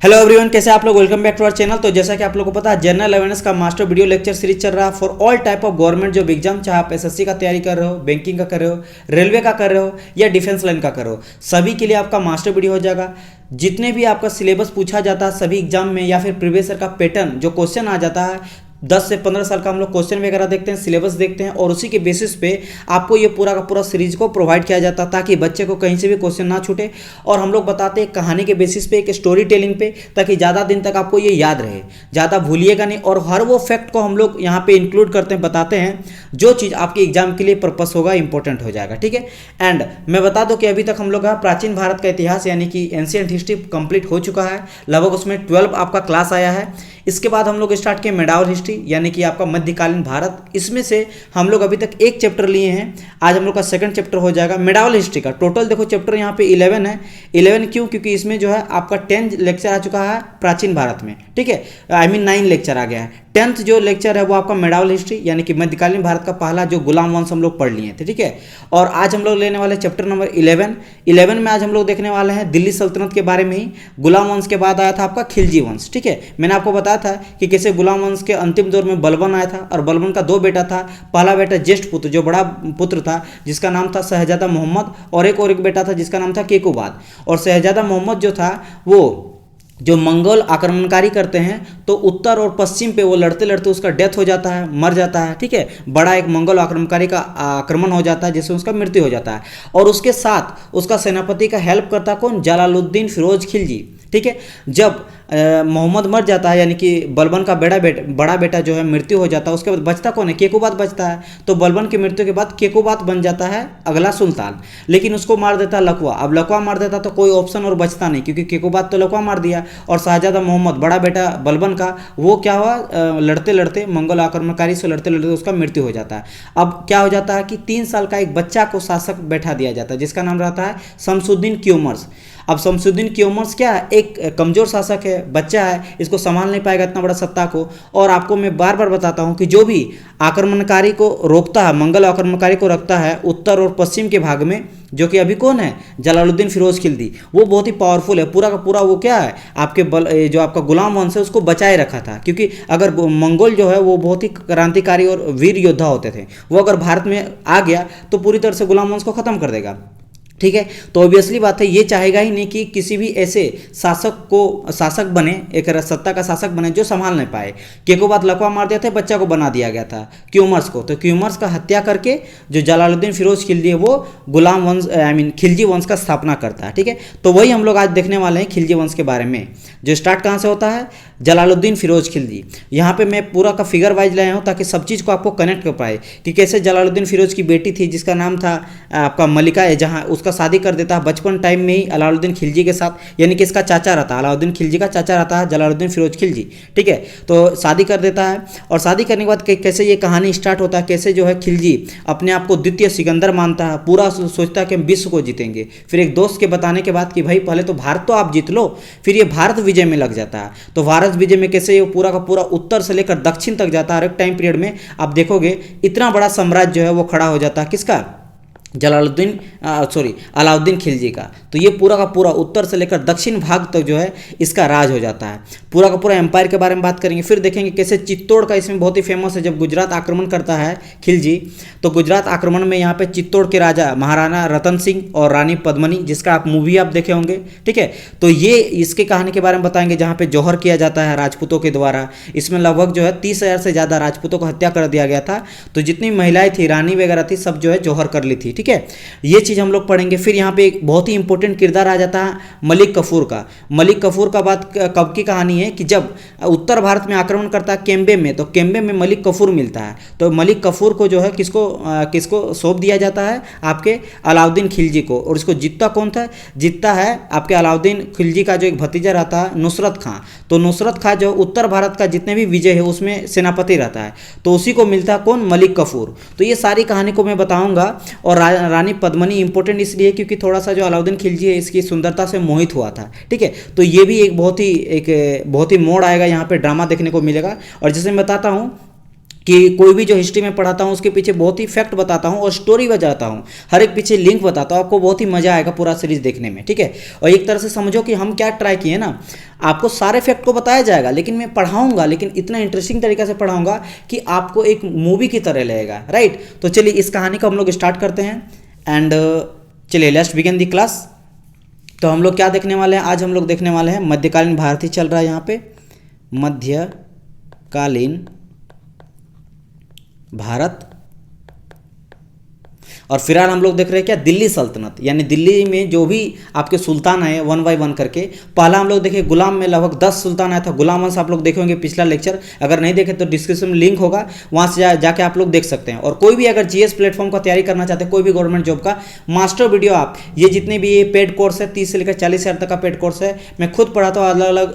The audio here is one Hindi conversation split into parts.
हेलो एवरीवन, कैसे आप लोग। Welcome back to our channel. तो जैसा कि आप लोगों को पता है, जनरल अवेयरनेस का मास्टर वीडियो लेक्चर सीरीज चल रहा है for all type of government job exam. चाहे आप एसएससी का तैयारी कर रहे हो, बैंकिंग का कर रहे हो, रेलवे का कर रहे हो या डिफेंस लाइन का कर रहे हो, सभी के लिए आपका मास्टर वीडियो हो जाएगा। जितने भी आपका सिलेबस पूछा जाता है सभी एग्जाम में, या फिर प्रीवियस ईयर का पैटर्न जो क्वेश्चन आ जाता है, 10 से 15 साल का हम लोग क्वेश्चन वगैरह देखते हैं, सिलेबस देखते हैं, और उसी के बेसिस पे आपको ये पूरा का पूरा सीरीज को प्रोवाइड किया जाता है ताकि बच्चे को कहीं से भी क्वेश्चन ना छूटे। और हम लोग बताते हैं कहानी के बेसिस पे, एक स्टोरी टेलिंग पे, ताकि ज़्यादा दिन तक आपको ये याद रहे, ज़्यादा भूलिएगा नहीं। और हर वो फैक्ट को हम लोग यहाँ पे इंक्लूड करते हैं, बताते हैं जो चीज़ आपके एग्जाम के लिए पर्पस होगा, इंपॉर्टेंट हो जाएगा। ठीक है। एंड मैं बता दूं कि अभी तक हम लोग का प्राचीन भारत का इतिहास यानी कि एंशिएंट हिस्ट्री कंप्लीट हो चुका है। लगभग उसमें 12 आपका क्लास आया है। इसके बाद हम लोग स्टार्ट किए मेडावल हिस्ट्री यानी कि आपका मध्यकालीन भारत। इसमें से हम लोग अभी तक एक चैप्टर लिए हैं, आज हम लोग का सेकंड चैप्टर हो जाएगा मेडावल हिस्ट्री का। टोटल देखो चैप्टर यहाँ पे 11 है। 11 क्यों? क्योंकि इसमें जो है आपका 10 लेक्चर आ चुका है प्राचीन भारत में। ठीक है, आई मीन 9 लेक्चर आ गया है। 10th जो लेक्चर है वो आपका मेडावल हिस्ट्री यानी कि मध्यकालीन भारत का पहला जो गुलाम वंश हम लोग पढ़ लिए थे। ठीक है। और आज हम लोग लेने वाले चैप्टर नंबर 11 में आज हम लोग देखने वाले हैं दिल्ली सल्तनत के बारे में ही। गुलाम वंश के बाद आया था आपका खिलजी वंश। ठीक है, मैंने आपको बताया था कि कैसे गुलाम वंश के अंतिम दौर में बलबन आया था, और बलबन का 2 बेटा था। पहला बेटा ज्येष्ठ पुत्र जो बड़ा पुत्र था जिसका नाम था शहजादा मोहम्मद, और एक बेटा था जिसका नाम था केकुबाद। और शहजादा मोहम्मद जो था वो जो मंगोल आक्रमणकारी करते हैं तो उत्तर और पश्चिम पे वो लड़ते लड़ते उसका डेथ हो जाता है, मर जाता है। ठीक है, बड़ा एक मंगोल आक्रमणकारी का आक्रमण हो जाता है जिससे उसका मृत्यु हो जाता है। और उसके साथ उसका सेनापति का हेल्प करता कौन? जलालुद्दीन फिरोज खिलजी। ठीक है, जब मोहम्मद मर जाता है यानी कि बलबन का बड़ा बेटा जो है मृत्यु हो जाता है, उसके बाद बचता कौन है? केकुबाद बचता है। तो बलबन की मृत्यु के बाद केकुबाद बन जाता है अगला सुल्तान, लेकिन उसको मार देता है लकवा। अब लकवा मार देता तो कोई ऑप्शन और बचता नहीं, क्योंकि केकुबाद तो लकवा मार दिया। और शाहजादा मोहम्मद बड़ा बेटा बलबन का, वो क्या हुआ, लड़ते लड़ते मंगोल आक्रमणकारी से लड़ते लड़ते उसका मृत्यु हो जाता है। अब क्या हो जाता है कि 3 साल का एक बच्चा को शासक बैठा दिया जाता है जिसका नाम रहता है शमसुद्दीन क्यूमर्स। अब शमसुद्दीन क्यूमर्स क्या है? एक कमज़ोर शासक है, बच्चा है, इसको संभाल नहीं पाएगा इतना बड़ा सत्ता को। और आपको मैं बार बार बताता हूँ कि जो भी आक्रमणकारी को रोकता है, मंगल आक्रमणकारी को रखता है उत्तर और पश्चिम के भाग में, जो कि अभी कौन है? जलालुद्दीन फिरोज खिलजी। वो बहुत ही पावरफुल है, पूरा का पूरा वो क्या है, आपके जो आपका गुलाम वंश है उसको बचाए रखा था। क्योंकि अगर मंगोल जो है वो बहुत ही क्रांतिकारी और वीर योद्धा होते थे, वो अगर भारत में आ गया तो पूरी तरह से गुलाम वंश को खत्म कर देगा। ठीक है, तो ऑब्वियसली बात है, ये चाहेगा ही नहीं कि किसी भी ऐसे शासक बने, एक सत्ता का शासक बने जो संभाल नहीं पाए। केकुबाद लकवा मार दिया था, बच्चा को बना दिया गया था क्यूमर्स को। तो क्यूमर्स का हत्या करके जो जलालुद्दीन फिरोज खिलजी है वो गुलाम वंश आई मीन खिलजी वंश का स्थापना करता है। ठीक है, तो वही हम लोग आज देखने वाले हैं खिलजी वंश के बारे में, जो स्टार्ट कहाँ से होता है? जलालुद्दीन फिरोज खिलजी। यहाँ पे मैं पूरा का फिगर वाइज लाया हूँ ताकि सब चीज़ को आपको कनेक्ट कर पाए कि कैसे जलालुद्दीन फिरोज की बेटी थी जिसका नाम था आपका मलिका, जहाँ उसका शादी कर देता है बचपन टाइम में ही अलाउद्दीन खिलजी के साथ, यानी कि इसका चाचा रहता है, अलाउद्दीन खिलजी का चाचा रहता है जलालुद्दीन फिरोज खिलजी। ठीक है, तो शादी कर देता है, और शादी करने के बाद कैसे ये कहानी स्टार्ट होता है, कैसे जो है खिलजी अपने आप को द्वितीय सिकंदर मानता है, पूरा सोचता है कि हम विश्व को जीतेंगे। फिर एक दोस्त के बताने के बाद कि भाई पहले तो भारत तो आप जीत लो, फिर ये भारत विजय में लग जाता है। तो भारत विजय में कैसे ये पूरा का पूरा उत्तर से लेकर दक्षिण तक जाता है। एक टाइम पीरियड में आप देखोगे इतना बड़ा साम्राज्य जो है वो खड़ा हो जाता है, किसका? अलाउद्दीन खिलजी का। तो ये पूरा का पूरा उत्तर से लेकर दक्षिण भाग तक जो है इसका राज हो जाता है। पूरा का पूरा एम्पायर के बारे में बात करेंगे। फिर देखेंगे कैसे चित्तौड़ का इसमें बहुत ही फेमस है। जब गुजरात आक्रमण करता है खिलजी, तो गुजरात आक्रमण में यहाँ पे चित्तौड़ के राजा महाराणा रतन सिंह और रानी पद्मनी, जिसका आप मूवी आप देखे होंगे। ठीक है, तो ये इसके कहानी के बारे में बताएंगे, जहाँ पे जौहर किया जाता है राजपूतों के द्वारा। इसमें लगभग जो है 30,000 से ज़्यादा राजपूतों को हत्या कर दिया गया था। तो जितनी महिलाएं थी, रानी वगैरह थी, सब जो है जौहर कर ली थी। ठीक है, ये चीज़ हम लोग पढ़ेंगे। फिर यहाँ पे एक बहुत ही इंपॉर्टेंट किरदार आ जाता है मलिक कफूर का। मलिक कफूर का बात कब की कहानी है कि जब उत्तर भारत में आक्रमण करता है केम्बे में, तो केम्बे में मलिक कफूर मिलता है। तो मलिक कफूर को जो है किसको सौंप दिया जाता है? आपके अलाउद्दीन खिलजी को। और इसको जीतता कौन था? जीतता है आपके अलाउद्दीन खिलजी का जो एक भतीजा रहता है नुसरत खां। तो नुसरत खां जो उत्तर भारत का जितने भी विजय है उसमें सेनापति रहता है, तो उसी को मिलता है कौन? मलिक कफूर। तो ये सारी कहानी को मैं बताऊंगा। और रानी पद्मनी इंपॉर्टेंट इसलिए क्योंकि थोड़ा सा जो अलाउद्दीन खिलजी है इसकी सुंदरता से मोहित हुआ था। ठीक है, तो ये भी एक बहुत ही मोड़ आएगा, यहाँ पे ड्रामा देखने को मिलेगा। और जैसे मैं बताता हूँ कि कोई भी जो हिस्ट्री में पढ़ाता हूँ उसके पीछे बहुत ही फैक्ट बताता हूँ और स्टोरी बताता हूँ, हर एक पीछे लिंक बताता हूँ, आपको बहुत ही मजा आएगा पूरा सीरीज देखने में, ठीक है। और एक तरह से समझो कि हम क्या ट्राई किए ना, आपको सारे फैक्ट को बताया जाएगा लेकिन मैं पढ़ाऊंगा, लेकिन इतना इंटरेस्टिंग तरीके से पढ़ाऊंगा कि आपको एक मूवी की तरह लगेगा, राइट। तो चलिए इस कहानी को हम लोग स्टार्ट करते हैं एंड चलिए लेट्स बिगिन दी क्लास। तो हम लोग क्या देखने वाले हैं, आज हम लोग देखने वाले हैं मध्यकालीन भारत ही चल रहा है यहाँ पे, मध्यकालीन भारत। और फिलहाल हम लोग देख रहे हैं क्या, दिल्ली सल्तनत, यानी दिल्ली में जो भी आपके सुल्तान आए वन बाय वन करके। पहला हम लोग देखे गुलाम में लगभग 10 सुल्तान आया था, गुलाम वंश आप लोग देखे होंगे पिछला लेक्चर, अगर नहीं देखे तो डिस्क्रिप्शन में लिंक होगा, वहाँ से जाके आप लोग देख सकते हैं। और कोई भी अगर जीएस प्लेटफॉर्म का तैयारी करना चाहते हैं, कोई भी गवर्नमेंट जॉब का मास्टर वीडियो, आप ये जितने भी ये पेड कोर्स है 30 से लेकर 40,000 तक का पेड कोर्स है, मैं खुद पढ़ाता हूँ अलग अलग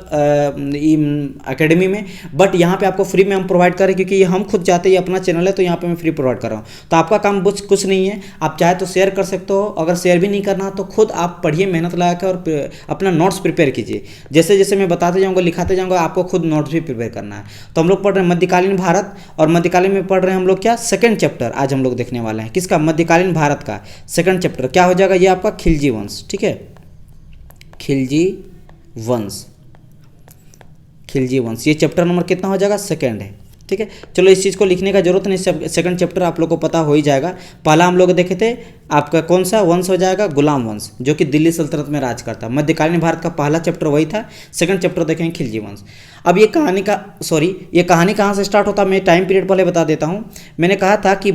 अकेडमी में, बट यहाँ पे आपको फ्री में हम प्रोवाइड करें क्योंकि ये हम खुद चाहते हैं, अपना चैनल है तो यहाँ पे मैं फ्री प्रोवाइड कर रहा हूँ। तो आपका काम कुछ नहीं है, आप चाहे तो शेयर कर सकते हो, अगर शेयर भी नहीं करना तो खुद आप पढ़िए, मेहनत लगा कर और अपना नोट्स प्रिपेयर कीजिए। जैसे जैसे मैं बताते जाऊंगा, लिखाते जाऊंगा, आपको खुद नोट्स भी प्रिपेयर करना है। तो हम लोग पढ़ रहे हैं मध्यकालीन भारत, और मध्यकालीन में पढ़ रहे हैं हम लोग क्या, सेकंड चैप्टर आज हम लोग देखने वाले हैं, किसका, मध्यकालीन भारत का सेकंड चैप्टर क्या हो जाएगा, ये आपका खिलजी वंश, ठीक है, खिलजी वंश, खिलजी वंश, ये चैप्टर नंबर कितना हो जाएगा, सेकंड है, ठीक है। चलो इस चीज़ को लिखने का जरूरत नहीं, सेकंड चैप्टर आप लोग को पता हो ही जाएगा। पहला हम लोग देखे थे आपका कौन सा वंश हो जाएगा, गुलाम वंश, जो कि दिल्ली सल्तनत में राज करता। मध्यकालीन भारत का पहला चैप्टर वही था, सेकंड चैप्टर देखेंगे खिलजी वंश। अब ये कहानी कहाँ से स्टार्ट होता है, मैं टाइम पीरियड पहले बता देता हूँ। मैंने कहा था कि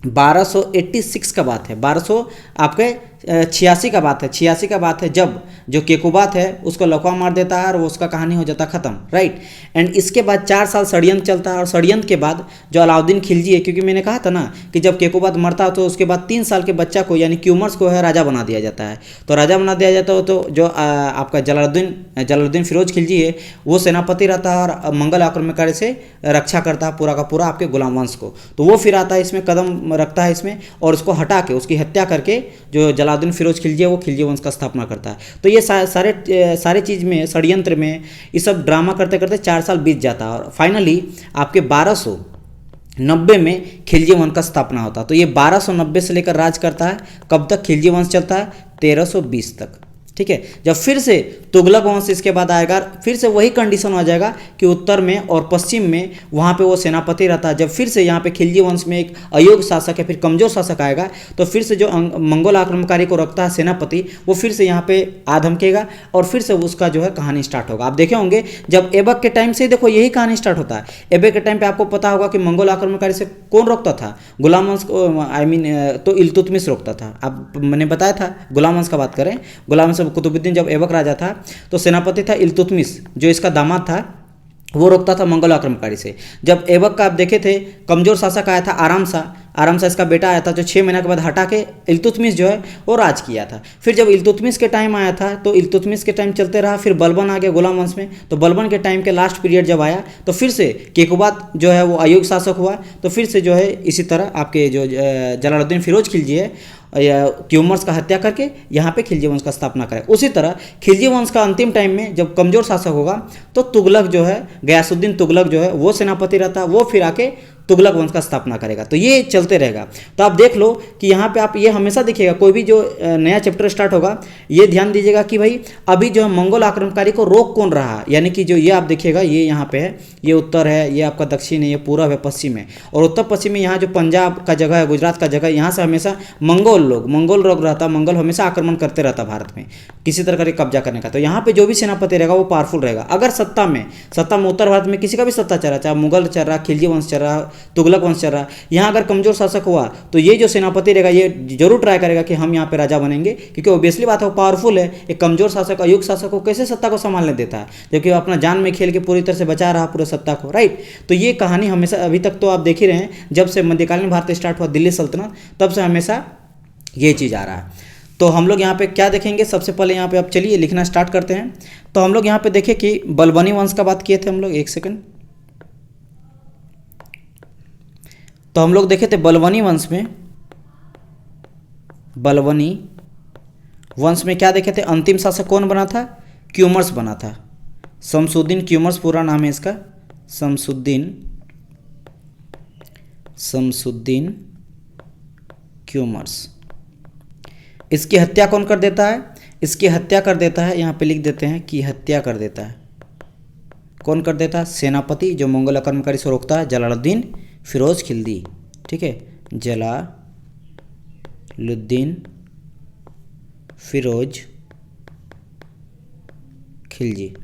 1286 का बात है, 1200 आपके 86 का बात है, 86 का बात है, जब जो केकुबात है उसको लकवा मार देता है और वो उसका कहानी हो जाता खत्म, राइट। एंड इसके बाद 4 साल षड्यंत्र चलता है, और षड्यंत्र के बाद जो अलाउद्दीन खिलजी है, क्योंकि मैंने कहा था ना कि जब केकुबात मरता है तो उसके बाद 3 साल के बच्चा को यानी क्यूमर्स को है राजा बना दिया जाता है। तो राजा बना दिया जाता है तो जो आपका जलालुद्दीन फिरोज खिलजी है वो सेनापति रहता है और मंगल आक्रमणकारी से रक्षा करता है पूरा का पूरा आपके गुलाम वंश को। तो वो फिर आता है इसमें, कदम रखता है इसमें, और उसको हटा के उसकी हत्या करके जो जलालुद्दीन फिरोज खिलजी है वो खिलजी वंश का स्थापना करता है। तो ये सारे चीज़ में, षड्यंत्र में, ये सब ड्रामा करते करते 4 साल बीत जाता है, और फाइनली आपके 1290 में खिलजी वंश का स्थापना होता है। तो ये 1290 से लेकर राज करता है, कब तक खिलजी वंश चलता है, 1320 तक, ठीक है। जब फिर से तुगलक वंश इसके बाद आएगा, फिर से वही कंडीशन हो जाएगा कि उत्तर में और पश्चिम में वहाँ पे वो सेनापति रहता है। जब फिर से यहाँ पे खिलजी वंश में एक अयोग्य शासक है, फिर कमजोर शासक आएगा, तो फिर से जो मंगोल आक्रमणकारी को रखता है सेनापति, वो फिर से यहाँ पे आ धमकेगा और फिर से उसका जो है कहानी स्टार्ट होगा। आप देखे होंगे जब ऐबक के टाइम से देखो यही कहानी स्टार्ट होता है। ऐबक के टाइम पर आपको पता होगा कि मंगोल आक्रमणकारी से कौन रोकता था, गुलाम वंश को, तो इल्तुतमिश रोकता था। अब मैंने बताया था गुलाम वंश का बात करें, गुलाम वंश कुतुबुद्दीन जब ऐबक राजा था तो सेनापति था इल्तुतमिश, जो इसका दामाद था, वो रोकता था मंगोल आक्रमणकारी से। जब ऐबक का आप देखे थे कमजोर शासक आया था आराम सा इसका बेटा आया था, जो 6 महीने के बाद हटा के इल्तुतमिश जो है वो राज किया था। फिर जब इल्तुतमिश के टाइम आया था तो इल्तुतमिश के टाइम चलते रहा, फिर बलबन आ गया गुलाम वंश में। तो बलबन के टाइम के लास्ट पीरियड जब आया तो फिर से केकुबात जो है वो अयोग्य शासक हुआ, तो फिर से जो है इसी तरह आपके जो जलालुद्दीन फिरोज खिलजी है या क्यूमर्स का हत्या करके यहाँ पे खिलजी वंश का स्थापना करे। उसी तरह खिलजी वंश का अंतिम टाइम में जब कमजोर शासक होगा तो तुगलक जो है, गयासुद्दीन तुगलक जो है वो सेनापति रहता है, वो फिर आके तुगलक वंश का स्थापना करेगा। तो ये चलते रहेगा। तो आप देख लो कि यहाँ पे आप ये हमेशा देखिएगा, कोई भी जो नया चैप्टर स्टार्ट होगा ये ध्यान दीजिएगा कि भाई अभी जो है मंगोल आक्रमणकारी को रोक कौन रहा, यानी कि जो ये आप देखिएगा ये यहाँ पे है, ये उत्तर है, ये आपका दक्षिण है, ये पूरब है, पश्चिम है, और उत्तर पश्चिम में यहाँ जो पंजाब का जगह है, गुजरात का जगह, यहाँ से हमेशा मंगोल लोग रहता, मंगोल हमेशा आक्रमण करते रहता भारत में किसी तरह का कब्जा करने का। तो यहाँ पे जो भी सेनापति रहेगा वो पावरफुल रहेगा। अगर सत्ता में उत्तर भारत में किसी का भी सत्ता चल रहा, चाहे मुगल चल रहा, खिलजी वंश चल रहा, तुगलक वंश चल रहा, यहाँ अगर कमजोर शासक हुआ तो ये जो सेनापति रहेगा ये जरूर ट्राई करेगा कि हम यहाँ पे राजा बनेंगे, क्योंकि ऑब्वियसली बात है वो पावरफुल है। एक कमजोर शासक, अयोग्य शासक को कैसे सत्ता को संभालने देता है, जबकि वो अपना जान में खेल के पूरी तरह से बचा रहा पूरे सत्ता को, राइट। तो ये कहानी हमेशा अभी तक तो आप देख ही रहे हैं, जब से मध्यकालीन भारत स्टार्ट हुआ दिल्ली सल्तनत, तब से हमेशा ये चीज़ आ रहा है। तो हम लोग यहाँ पे क्या देखेंगे, सबसे पहले यहाँ पे आप चलिए लिखना स्टार्ट करते हैं। तो हम लोग यहाँ पे देखें कि बलबनी वंश का बात किए थे हम लोग, एक सेकंड। तो हम लोग देखे थे बलबनी वंश में क्या देखे थे, अंतिम शासक कौन बना था, क्यूमर्स बना था, शमसुद्दीन क्यूमर्स पूरा नाम है इसका, शमसुद्दीन शमसुद्दीन क्यूमर्स। इसकी हत्या कौन कर देता है? इसकी हत्या कर देता है, यहाँ पे लिख देते हैं कि हत्या कर देता है। कौन कर देता है? सेनापति जो मंगोल आक्रमणकारी से रोकता है, जलालुद्दीन फिरोज खिलजी। ठीक है, जलालुद्दीन फिरोज खिलजी।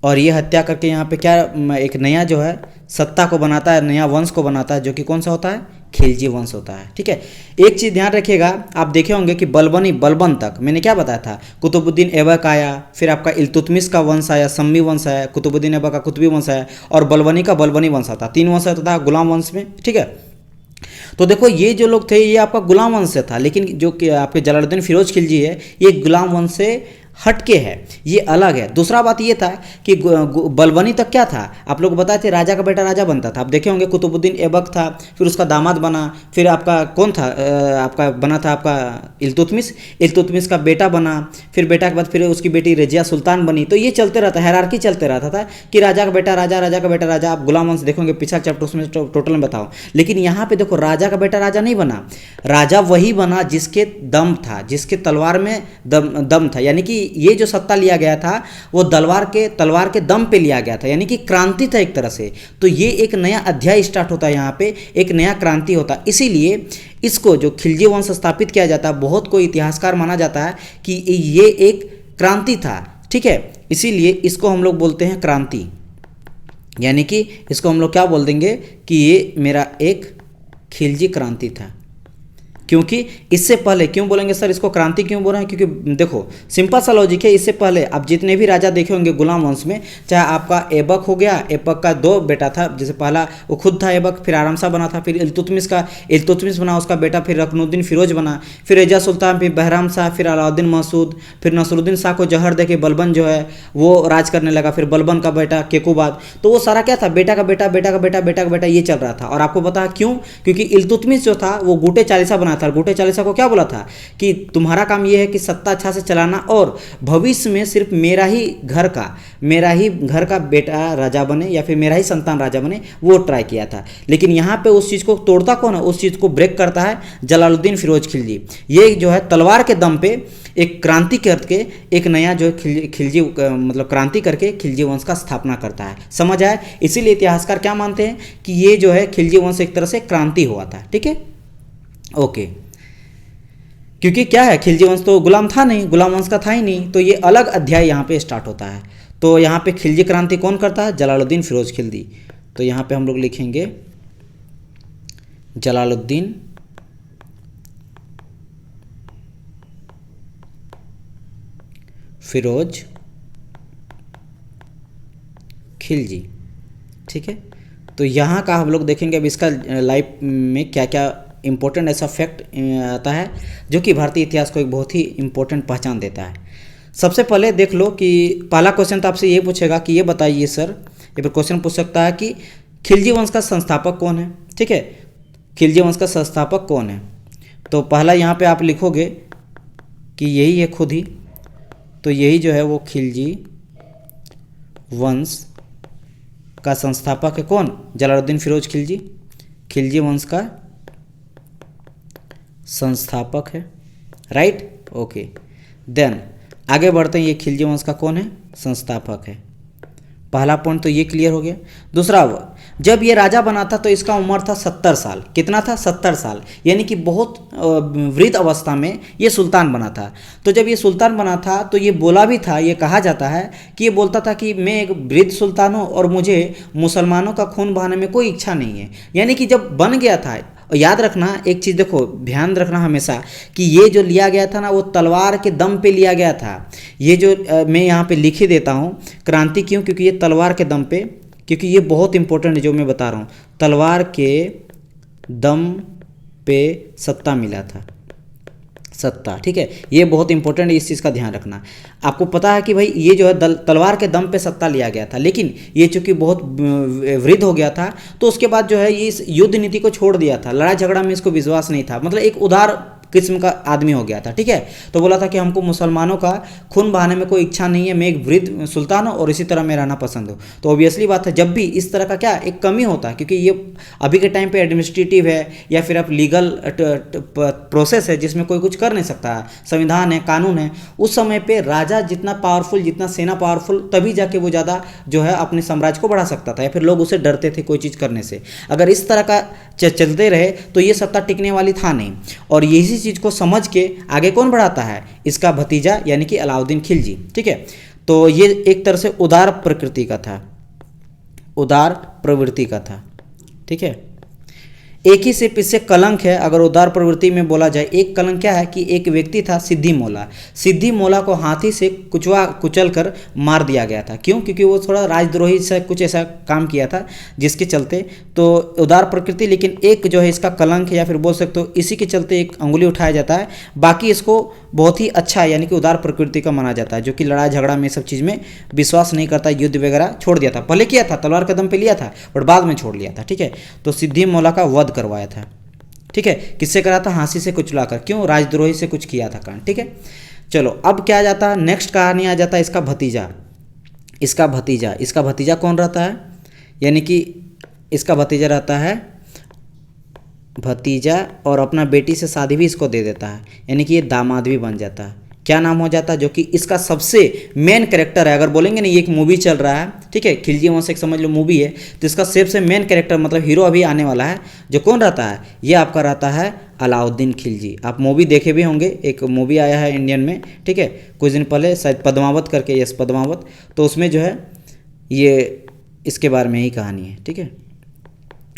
और ये हत्या करके यहाँ पे क्या एक नया जो है सत्ता को बनाता है, नया वंश को बनाता है, जो कि कौन सा होता है? खिलजी वंश होता है। ठीक है, एक चीज़ ध्यान रखिएगा, आप देखे होंगे कि बलबन तक मैंने क्या बताया था, कुतुबुद्दीन ऐबक आया, फिर आपका इल्तुतमिश का वंश आया, सम्मी वंश आया, कुतुबुद्दीन ऐबक का कुतुबी वंश आया, और बलबनी का बलबनी वंश आता। 3 वंश आता था गुलाम वंश में। ठीक है, तो देखो ये जो लोग थे ये आपका गुलाम वंश से था, लेकिन जो कि आपके जलालुद्दीन फिरोज खिलजी है ये गुलाम वंश से हटके है, ये अलग है। दूसरा बात ये था कि बलबनी तक क्या था, आप लोग बताए थे राजा का बेटा राजा बनता था। आप देखे होंगे कुतुबुद्दीन ऐबक था, फिर उसका दामाद बना, फिर आपका कौन था, आपका बना था आपका इल्तुतमिश का बेटा बना, फिर बेटा के बाद फिर उसकी बेटी रजिया सुल्तान बनी। तो ये चलते रहता, हायरार्की चलते रहता था कि राजा का बेटा राजा, राजा का बेटा राजा। आप गुलाम वंश देखोगे पिछला चैप्टर उसमें टोटल में बताओ, लेकिन यहाँ पे देखो राजा का बेटा राजा नहीं बना, राजा वही बना जिसके दम था, जिसके तलवार में दम था। यानी कि ये जो सत्ता लिया गया था वो तलवार के दम पे लिया गया था, यानी कि क्रांति था एक तरह से। तो ये एक नया अध्याय स्टार्ट होता है, यहाँ पे एक नया क्रांति होता है। इसीलिए इसको जो खिलजी वंश स्थापित किया जाता है, बहुत कोई इतिहासकार माना जाता है कि ये एक क्रांति था। ठीक है, इसीलिए इसको हम लोग बोलते हैं क्रांति, यानी कि इसको हम लोग क्या बोल देंगे कि ये मेरा एक खिलजी क्रांति था। क्योंकि इससे पहले क्यों बोलेंगे सर इसको क्रांति क्यों बोल रहे हैं? क्योंकि देखो सिंपल सा लॉजिक है, इससे पहले आप जितने भी राजा देखे होंगे गुलाम वंश में, चाहे आपका ऐबक हो गया, ऐबक का 2 बेटा था, जैसे पहला वो खुद था ऐबक, फिर आराम शाह बना था, फिर इल्तुतमिश बना, उसका बेटा फिर रकनुद्दीन फिरोज बना, फिर रजिया सुल्तान, फिर बहराम शाह, फिर अलाउद्दीन मसूद, फिर नसरुद्दीन शाह को जहर दे के बलबन जो है वो राज करने लगा, फिर बलबन का बेटा केकुबाद। तो वो सारा क्या था, बेटा का बेटा, बेटा का बेटा, बेटा का बेटा, ये चल रहा था। और आपको पता है क्यों? क्योंकि इल्तुतमिश जो था वो गुटे चालीसा बना था। गुटे चालीसा को क्या बोला था कि तुम्हारा काम यह है कि सत्ता अच्छा से चलाना और भविष्य में सिर्फ मेरा ही घर का बेटा राजा बने या फिर मेरा ही संतान राजा बने, वो ट्राई किया था। लेकिन यहाँ पे उस चीज़ को तोड़ता कौन है? उस चीज़ को ब्रेक करता है जलालुद्दीन फिरोज खिलजी। ये जो है तलवार के दम पे एक क्रांति करके एक नया जो खिलजी मतलब क्रांति करके खिलजी वंश का स्थापना करता है। समझ आए? इसीलिए इतिहासकार क्या मानते हैं कि ये जो है खिलजी वंश एक तरह से क्रांति हुआ था। ठीक है, ओके। क्योंकि क्या है, खिलजी वंश तो गुलाम था नहीं, गुलाम वंश का था ही नहीं, तो ये अलग अध्याय यहाँ पे स्टार्ट होता है। तो यहाँ पे खिलजी क्रांति कौन करता है? जलालुद्दीन फिरोज खिलजी। तो यहाँ पे हम लोग लिखेंगे जलालुद्दीन फिरोज खिलजी। ठीक है, तो यहाँ का हम लोग देखेंगे अब इसका लाइफ में क्या क्या इम्पोर्टेंट ऐसा फैक्ट आता है जो कि भारतीय इतिहास को एक बहुत ही इम्पोर्टेंट पहचान देता है। सबसे पहले देख लो कि पहला क्वेश्चन तो आपसे ये पूछेगा कि ये बताइए सर, ये पर क्वेश्चन पूछ सकता है कि खिलजी वंश का संस्थापक कौन है? ठीक है, खिलजी वंश का संस्थापक कौन है? तो पहला यहाँ पे आप लिखोगे कि यही है खुद ही, तो यही जो है वो खिलजी वंश का संस्थापक है। कौन? जलालुद्दीन फिरोज खिलजी, खिलजी वंश का संस्थापक है। Right, okay. देन आगे बढ़ते हैं, ये खिलजी वंश का कौन है? संस्थापक है। पहला पॉइंट तो ये क्लियर हो गया। दूसरा, जब ये राजा बना था तो इसका उम्र था 70 साल। कितना था? 70 साल, यानी कि बहुत वृद्ध अवस्था में ये सुल्तान बना था। तो जब ये सुल्तान बना था तो ये बोला भी था, ये कहा जाता है कि ये बोलता था कि मैं एक वृद्ध सुल्तान हूँ और मुझे मुसलमानों का खून बहाने में कोई इच्छा नहीं है। यानी कि जब बन गया था, और याद रखना एक चीज़, देखो ध्यान रखना हमेशा कि ये जो लिया गया था ना वो तलवार के दम पे लिया गया था। ये जो मैं यहाँ पे लिख ही देता हूँ क्रांति, क्यों? क्योंकि ये तलवार के दम पे, क्योंकि ये बहुत इंपॉर्टेंट है जो मैं बता रहा हूँ, तलवार के दम पे सत्ता मिला था, सत्ता। ठीक है, ये बहुत इंपॉर्टेंट है, इस चीज़ का ध्यान रखना। आपको पता है कि भाई ये जो है तलवार के दम पे सत्ता लिया गया था, लेकिन ये चूंकि बहुत वृद्ध हो गया था तो उसके बाद जो है ये इस युद्ध नीति को छोड़ दिया था। लड़ाई झगड़ा में इसको विश्वास नहीं था, मतलब एक उदार किस्म का आदमी हो गया था, ठीक है। तो बोला था कि हमको मुसलमानों का खून बहाने में कोई इच्छा नहीं है, मैं एक वृद्ध सुल्तान हूँ और इसी तरह मैं रहना पसंद हूँ। तो ऑब्वियसली बात है, जब भी इस तरह का क्या एक कमी होता है, क्योंकि ये अभी के टाइम पे एडमिनिस्ट्रेटिव है या फिर आप लीगल प्रोसेस है जिसमें कोई कुछ कर नहीं सकता है, संविधान है, कानून है, उस समय पे राजा जितना पावरफुल, जितना सेना पावरफुल, तभी जाके वो ज़्यादा जो है अपने साम्राज्य को बढ़ा सकता था, या फिर लोग उसे डरते थे कोई चीज़ करने से। अगर इस तरह का चलते रहे तो ये सत्ता टिकने वाली था नहीं। और यही चीज़ को समझ के आगे कौन बढ़ाता है, इसका भतीजा यानी कि अलाउद्दीन खिलजी, ठीक है। तो ये एक तरह से उदार प्रकृति का था, उदार प्रवृत्ति का था, ठीक है। एक ही सिर्फ इससे कलंक है, अगर उदार प्रवृत्ति में बोला जाए, एक कलंक क्या है कि एक व्यक्ति था सिद्धि मोला। सिद्धि मोला को हाथी से कुचल कर मार दिया गया था। क्यों? क्योंकि वो थोड़ा राजद्रोही से कुछ ऐसा काम किया था जिसके चलते। तो उदार प्रकृति, लेकिन एक जो है इसका कलंक है, या फिर बोल सकते हो इसी के चलते एक अंगुली उठाया जाता है। बाकी इसको बहुत ही अच्छा यानी कि उदार प्रकृति का माना जाता है, जो कि लड़ाई झगड़ा में सब चीज़ में विश्वास नहीं करता, युद्ध वगैरह छोड़ दिया था। पहले किया था, तलवार कदम पे लिया था, बट बाद में छोड़ लिया था, ठीक है। तो सिद्धि मोला का वध करवाया था, ठीक है। किससे करा था? हाथी से कुचलाकर। क्यों? राजद्रोही से कुछ किया था कांड, ठीक है। चलो अब क्या आ जाता है, नेक्स्ट कहानी आ जाता है इसका भतीजा। इसका भतीजा कौन रहता है? यानी कि इसका भतीजा रहता है भतीजा, और अपना बेटी से शादी भी इसको दे देता है, यानी कि ये दामाद भी बन जाता है। क्या नाम हो जाता है? जो कि इसका सबसे मेन कैरेक्टर है। अगर बोलेंगे ना, ये एक मूवी चल रहा है, ठीक है, खिलजी वंश एक समझ लो मूवी है, तो इसका सबसे मेन कैरेक्टर मतलब हीरो अभी आने वाला है, जो कौन रहता है? ये आपका रहता है अलाउद्दीन खिलजी। आप मूवी देखे भी होंगे, एक मूवी आया है इंडियन में, ठीक है, कुछ दिन पहले, शायद पद्मावत करके, यस पद्मावत। तो उसमें जो है ये इसके बारे में ही कहानी है, ठीक है।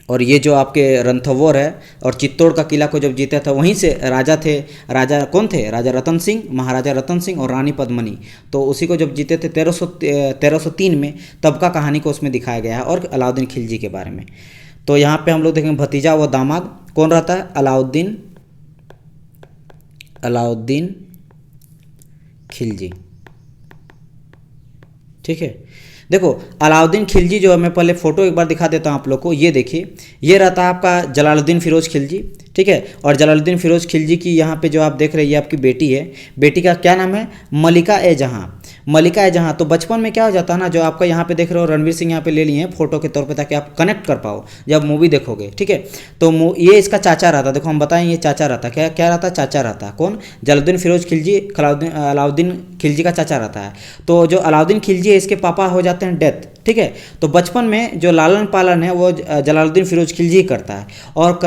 और ये जो आपके रणथंभौर है और चित्तौड़ का किला को जब जीता था, वहीं से राजा थे। राजा कौन थे? राजा रतन सिंह, महाराजा रतन सिंह और रानी पद्मनी। तो उसी को जब जीते थे 1303 में, तब का कहानी को उसमें दिखाया गया है, और अलाउद्दीन खिलजी के बारे में। तो यहाँ पे हम लोग देखेंगे भतीजा व दामाद कौन रहता है? अलाउद्दीन खिलजी, ठीक है। देखो अलाउद्दीन खिलजी जो है, मैं पहले फ़ोटो एक बार दिखा देता हूँ आप लोग को। ये देखिए, ये रहता है आपका जलालुद्दीन फिरोज़ खिलजी, ठीक है। और जलालुद्दीन फिरोज़ खिलजी की यहाँ पे जो आप देख रहे हैं, ये आपकी बेटी है। बेटी का क्या नाम है? मलिका ए जहाँ। मलिका ए जहाँ। तो बचपन में क्या हो जाता है ना, जो आपका यहाँ पे देख रहे हो रणवीर सिंह यहाँ पे ले लिए हैं फोटो के तौर पे, ताकि आप कनेक्ट कर पाओ जब मूवी देखोगे, ठीक है। तो ये इसका चाचा रहता, देखो हम बताएं, ये चाचा रहता, क्या क्या रहता? चाचा रहता। कौन? जलालुद्दीन फिरोज़ खिलजी अलाउद्दीन खिलजी का चाचा रहता है। तो जो अलाउद्दीन खिलजी है, इसके पापा हो जाते हैं डेथ, ठीक है। तो बचपन में जो लालन पालन है वो जलालुद्दीन फिरोज़ खिलजी करता है, और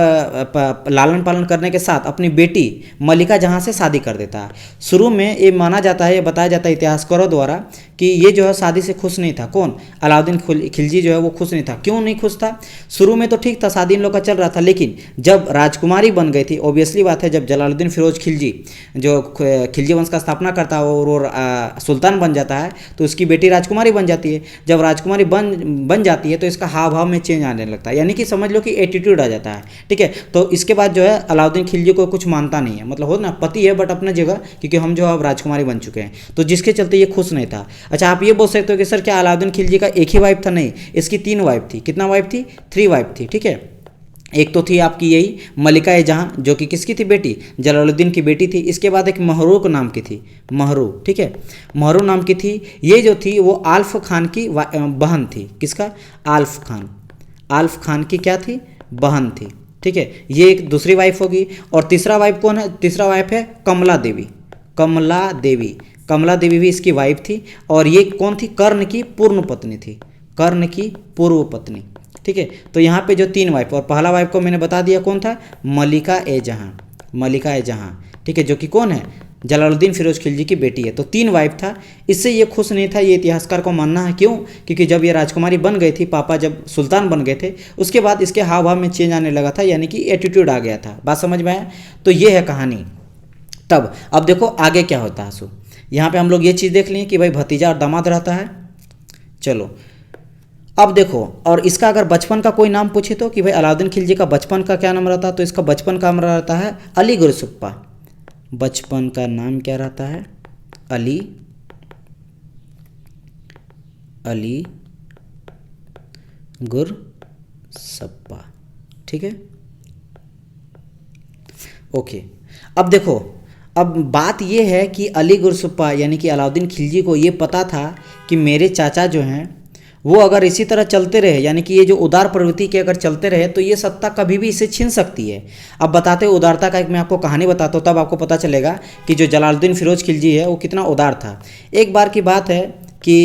लालन पालन करने के साथ अपनी बेटी मलिका जहाँ से शादी कर देता है। शुरू में ये माना जाता है, ये बताया जाता है इतिहासकारों द्वारा कि ये जो है शादी से खुश नहीं था। कौन? अलाउद्दीन खिलजी जो है वो खुश नहीं था। क्यों नहीं खुश था? शुरू में तो ठीक था, शादी इन लोग का चल रहा था, लेकिन जब राजकुमारी बन गई थी, ऑब्वियसली बात है, जब जलालुद्दीन फिरोज़ खिलजी जो खिलजी वंश का स्थापना करता है और वो सुल्तान बन जाता है, तो उसकी बेटी राजकुमारी बन जाती है। जब राजकुमारी बन जाती है तो इसका हाव भाव में चेंज आने लगता है, यानी कि समझ लो कि एटीट्यूड आ जाता है, ठीक है। तो इसके बाद जो है अलाउद्दीन खिलजी को कुछ मानता नहीं है, मतलब हो ना, पति है बट अपना जगह, क्योंकि हम जो अब राजकुमारी बन चुके हैं, तो जिसके चलते ये खुश नहीं था। अच्छा, आप ये बोल सकते हो कि सर क्या अलाउद्दीन खिलजी का एक ही वाइफ था? नहीं, इसकी 3 वाइफ थी। कितना वाइफ थी? 3 वाइफ थी, ठीक है। एक तो थी आपकी यही मलिका ए जहाँ, जो कि किसकी थी? बेटी, जलालुद्दीन की बेटी थी। इसके बाद एक महरूक नाम की थी, महरू, ठीक है, महरू नाम की थी। ये जो थी वो आल्फ खान की बहन थी। किसका? आल्फ खान की क्या थी? बहन थी, ठीक है। ये एक दूसरी वाइफ होगी। और तीसरा वाइफ कौन है? तीसरा वाइफ है कमला देवी भी इसकी वाइफ थी। और ये कौन थी? कर्ण की पूर्व पत्नी, ठीक है। तो यहाँ पे जो 3 वाइफ, और पहला वाइफ को मैंने बता दिया कौन था? मलिका ए जहाँ, ठीक है, जो कि कौन है? जलालुद्दीन फिरोज़ खिलजी की बेटी है। तो 3 वाइफ था। इससे ये खुश नहीं था, ये इतिहासकार को मानना है। क्यों? क्योंकि जब ये राजकुमारी बन गई थी, पापा जब सुल्तान बन गए थे, उसके बाद इसके हाव भाव में चेंज आने लगा था, यानी कि एटीट्यूड आ गया था। बात समझ में आया? तो ये है कहानी। तब अब देखो आगे क्या होता है। यहाँ पे हम लोग ये चीज़ देख लिए कि भाई भतीजा और दामाद रहता है। चलो अब देखो, और इसका अगर बचपन का कोई नाम पूछे तो, कि भाई अलाउद्दीन खिलजी का बचपन का क्या नाम रहता है, तो इसका बचपन का नाम रहता है अली गुरसुप्पा। बचपन का नाम क्या रहता है? अली गुरसप्पा, ठीक है, ओके। अब देखो, अब बात ये है कि अली गुरसुप्पा यानी कि अलाउद्दीन खिलजी को ये पता था कि मेरे चाचा जो हैं वो अगर इसी तरह चलते रहे, यानी कि ये जो उदार प्रवृत्ति के अगर चलते रहे तो ये सत्ता कभी भी इसे छीन सकती है। अब बताते हैं उदारता का, एक मैं आपको कहानी बताता हूँ, तब आपको पता चलेगा कि जो जलालुद्दीन फिरोज खिलजी है वो कितना उदार था। एक बार की बात है कि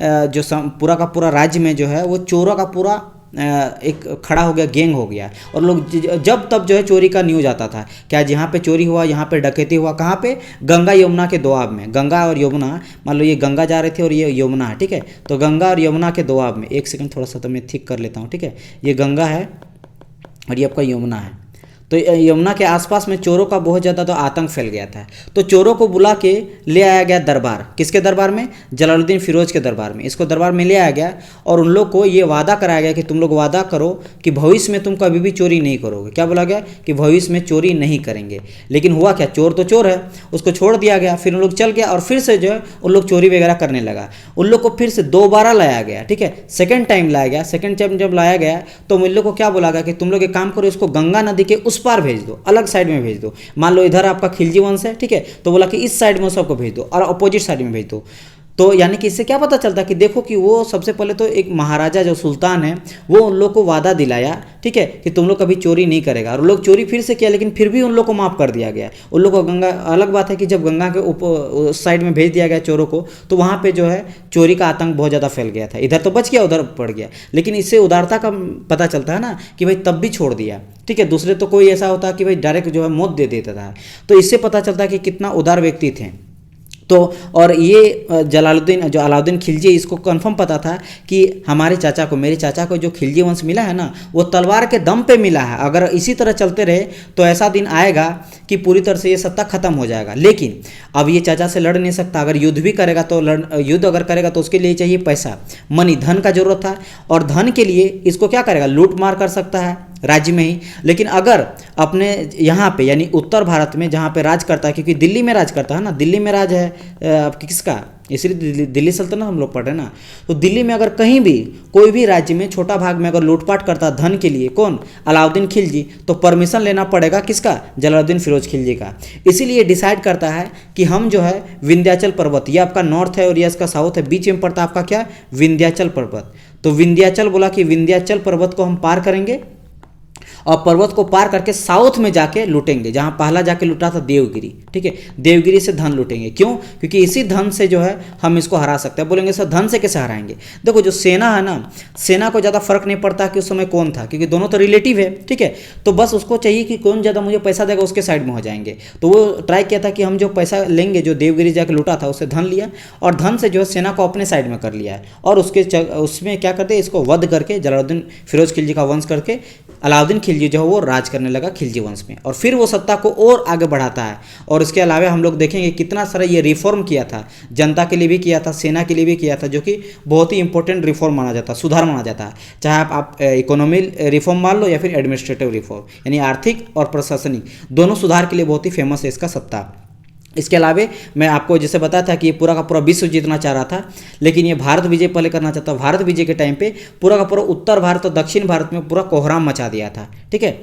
जो पूरा का पूरा राज्य में जो है वो चोरों का पूरा एक खड़ा हो गया, गैंग हो गया, और लोग जब तब जो है चोरी का न्यूज आता था, क्या यहाँ पे चोरी हुआ, यहाँ पे डकैती हुआ, कहाँ पे, गंगा यमुना के दोआब में। गंगा और यमुना, मान लो ये गंगा जा रहे थे और ये यमुना है, ठीक है, तो गंगा और यमुना के दोआब में, एक सेकंड थोड़ा सा तो मैं ठीक कर लेता हूँ, ठीक है, ये गंगा है और ये आपका यमुना है, तो यमुना के आसपास में चोरों का बहुत ज़्यादा तो आतंक फैल गया था। तो चोरों को बुला के ले आया गया दरबार, किसके दरबार में, जलालुद्दीन फिरोज के दरबार में। इसको दरबार में ले आया गया और उन लोग को ये वादा कराया गया कि तुम लोग वादा करो कि भविष्य में तुम कभी भी चोरी नहीं करोगे। क्या बोला गया कि भविष्य में चोरी नहीं करेंगे। लेकिन हुआ क्या, चोर तो चोर है, उसको छोड़ दिया गया, फिर उन लोग चल गया और फिर से जो है उन लोग चोरी वगैरह करने लगा। उन लोग को फिर से दोबारा लाया गया, ठीक है, सेकेंड टाइम लाया गया। सेकेंड टाइम जब लाया गया तो उन लोग को क्या बोला गया कि तुम लोग एक काम करो, इसको गंगा नदी के उस पार भेज दो, अलग साइड में भेज दो। मान लो इधर आपका खिलजी वंश है, ठीक है, तो बोला कि इस साइड में सबको भेज दो और अपोजिट साइड में भेज दो। तो यानी कि इससे क्या पता चलता कि देखो कि वो सबसे पहले तो एक महाराजा जो सुल्तान है वो उन लोग को वादा दिलाया, ठीक है, कि तुम लोग कभी चोरी नहीं करेगा, और लोग चोरी फिर से किया, लेकिन फिर भी उन लोग को माफ़ कर दिया गया। उन लोग को गंगा, अलग बात है कि जब गंगा के उस साइड में भेज दिया गया चोरों को, तो वहाँ पे जो है चोरी का आतंक बहुत ज़्यादा फैल गया था। इधर तो बच गया, उधर पड़ गया, लेकिन इससे उदारता का पता चलता है ना कि भाई तब भी छोड़ दिया, ठीक है। दूसरे तो कोई ऐसा होता कि भाई डायरेक्ट जो है मौत दे देता था। तो इससे पता चलता है कि कितना उदार व्यक्ति थे। तो और ये जलालुद्दीन जो अलाउद्दीन खिलजी, इसको कंफर्म पता था कि हमारे चाचा को, मेरे चाचा को जो खिलजी वंश मिला है ना, वो तलवार के दम पे मिला है। अगर इसी तरह चलते रहे तो ऐसा दिन आएगा कि पूरी तरह से ये सत्ता खत्म हो जाएगा। लेकिन अब ये चाचा से लड़ नहीं सकता, अगर युद्ध भी करेगा तो युद्ध अगर करेगा तो उसके लिए चाहिए पैसा, मनी, धन का जरूरत था, और धन के लिए इसको क्या करेगा, लूट मार कर सकता है राज्य में ही। लेकिन अगर अपने यहाँ पे यानी उत्तर भारत में जहाँ पे राज करता है, क्योंकि दिल्ली में राज करता है ना, दिल्ली में राज है किसका, इसलिए दिल्ली सल्तनत हम लोग पढ़ रहे हैं ना, तो दिल्ली में अगर कहीं भी कोई भी राज्य में छोटा भाग में अगर लूटपाट करता धन के लिए, कौन, अलाउद्दीन खिलजी, तो परमिशन लेना पड़ेगा किसका, जलालुद्दीन फिरोज खिलजी का। इसीलिए डिसाइड करता है कि हम जो है विंध्याचल पर्वत, ये आपका नॉर्थ है और ये इसका साउथ है, बीच में पड़ता है आपका क्या, विंध्याचल पर्वत। तो विंध्याचल बोला कि विंध्याचल पर्वत को हम पार करेंगे और पर्वत को पार करके साउथ में जाके लूटेंगे, जहां पहला जाके लूटा था देवगिरी, ठीक है, देवगिरी से धन लूटेंगे। क्यों, क्योंकि इसी धन से जो है हम इसको हरा सकते हैं। बोलेंगे सर धन से कैसे हराएंगे, देखो जो सेना है ना, सेना को ज़्यादा फर्क नहीं पड़ता कि उस समय कौन था, क्योंकि दोनों तो रिलेटिव है, ठीक है, तो बस उसको चाहिए कि कौन ज़्यादा मुझे पैसा देगा उसके साइड में हो जाएंगे। तो वो ट्राई किया था कि हम जो पैसा लेंगे, जो देवगिरी जाके लूटा था उससे धन लिया और धन से जो है सेना को अपने साइड में कर लिया है, और उसमें क्या करते, इसको वध करके जलालुद्दीन फिरोज खिलजी का वंश करके अलाउद्दीन खिलजी जो है वो राज करने लगा खिलजी वंश में, और फिर वो सत्ता को और आगे बढ़ाता है। और इसके अलावा हम लोग देखेंगे कितना सारा ये रिफॉर्म किया था, जनता के लिए भी किया था, सेना के लिए भी किया था, जो कि बहुत ही इंपॉर्टेंट रिफॉर्म माना जाता है, सुधार माना जाता है। चाहे आप इकोनॉमी रिफॉर्म मान लो या फिर एडमिनिस्ट्रेटिव रिफॉर्म, यानी आर्थिक और प्रशासनिक दोनों सुधार के लिए बहुत ही फेमस है इसका सत्ता। इसके अलावा मैं आपको जैसे बताया था कि ये पूरा का पूरा विश्व जीतना चाह रहा था, लेकिन ये भारत विजय पहले करना चाहता। भारत विजय के टाइम पे पूरा का पूरा उत्तर भारत और दक्षिण भारत में पूरा कोहराम मचा दिया था, ठीक है।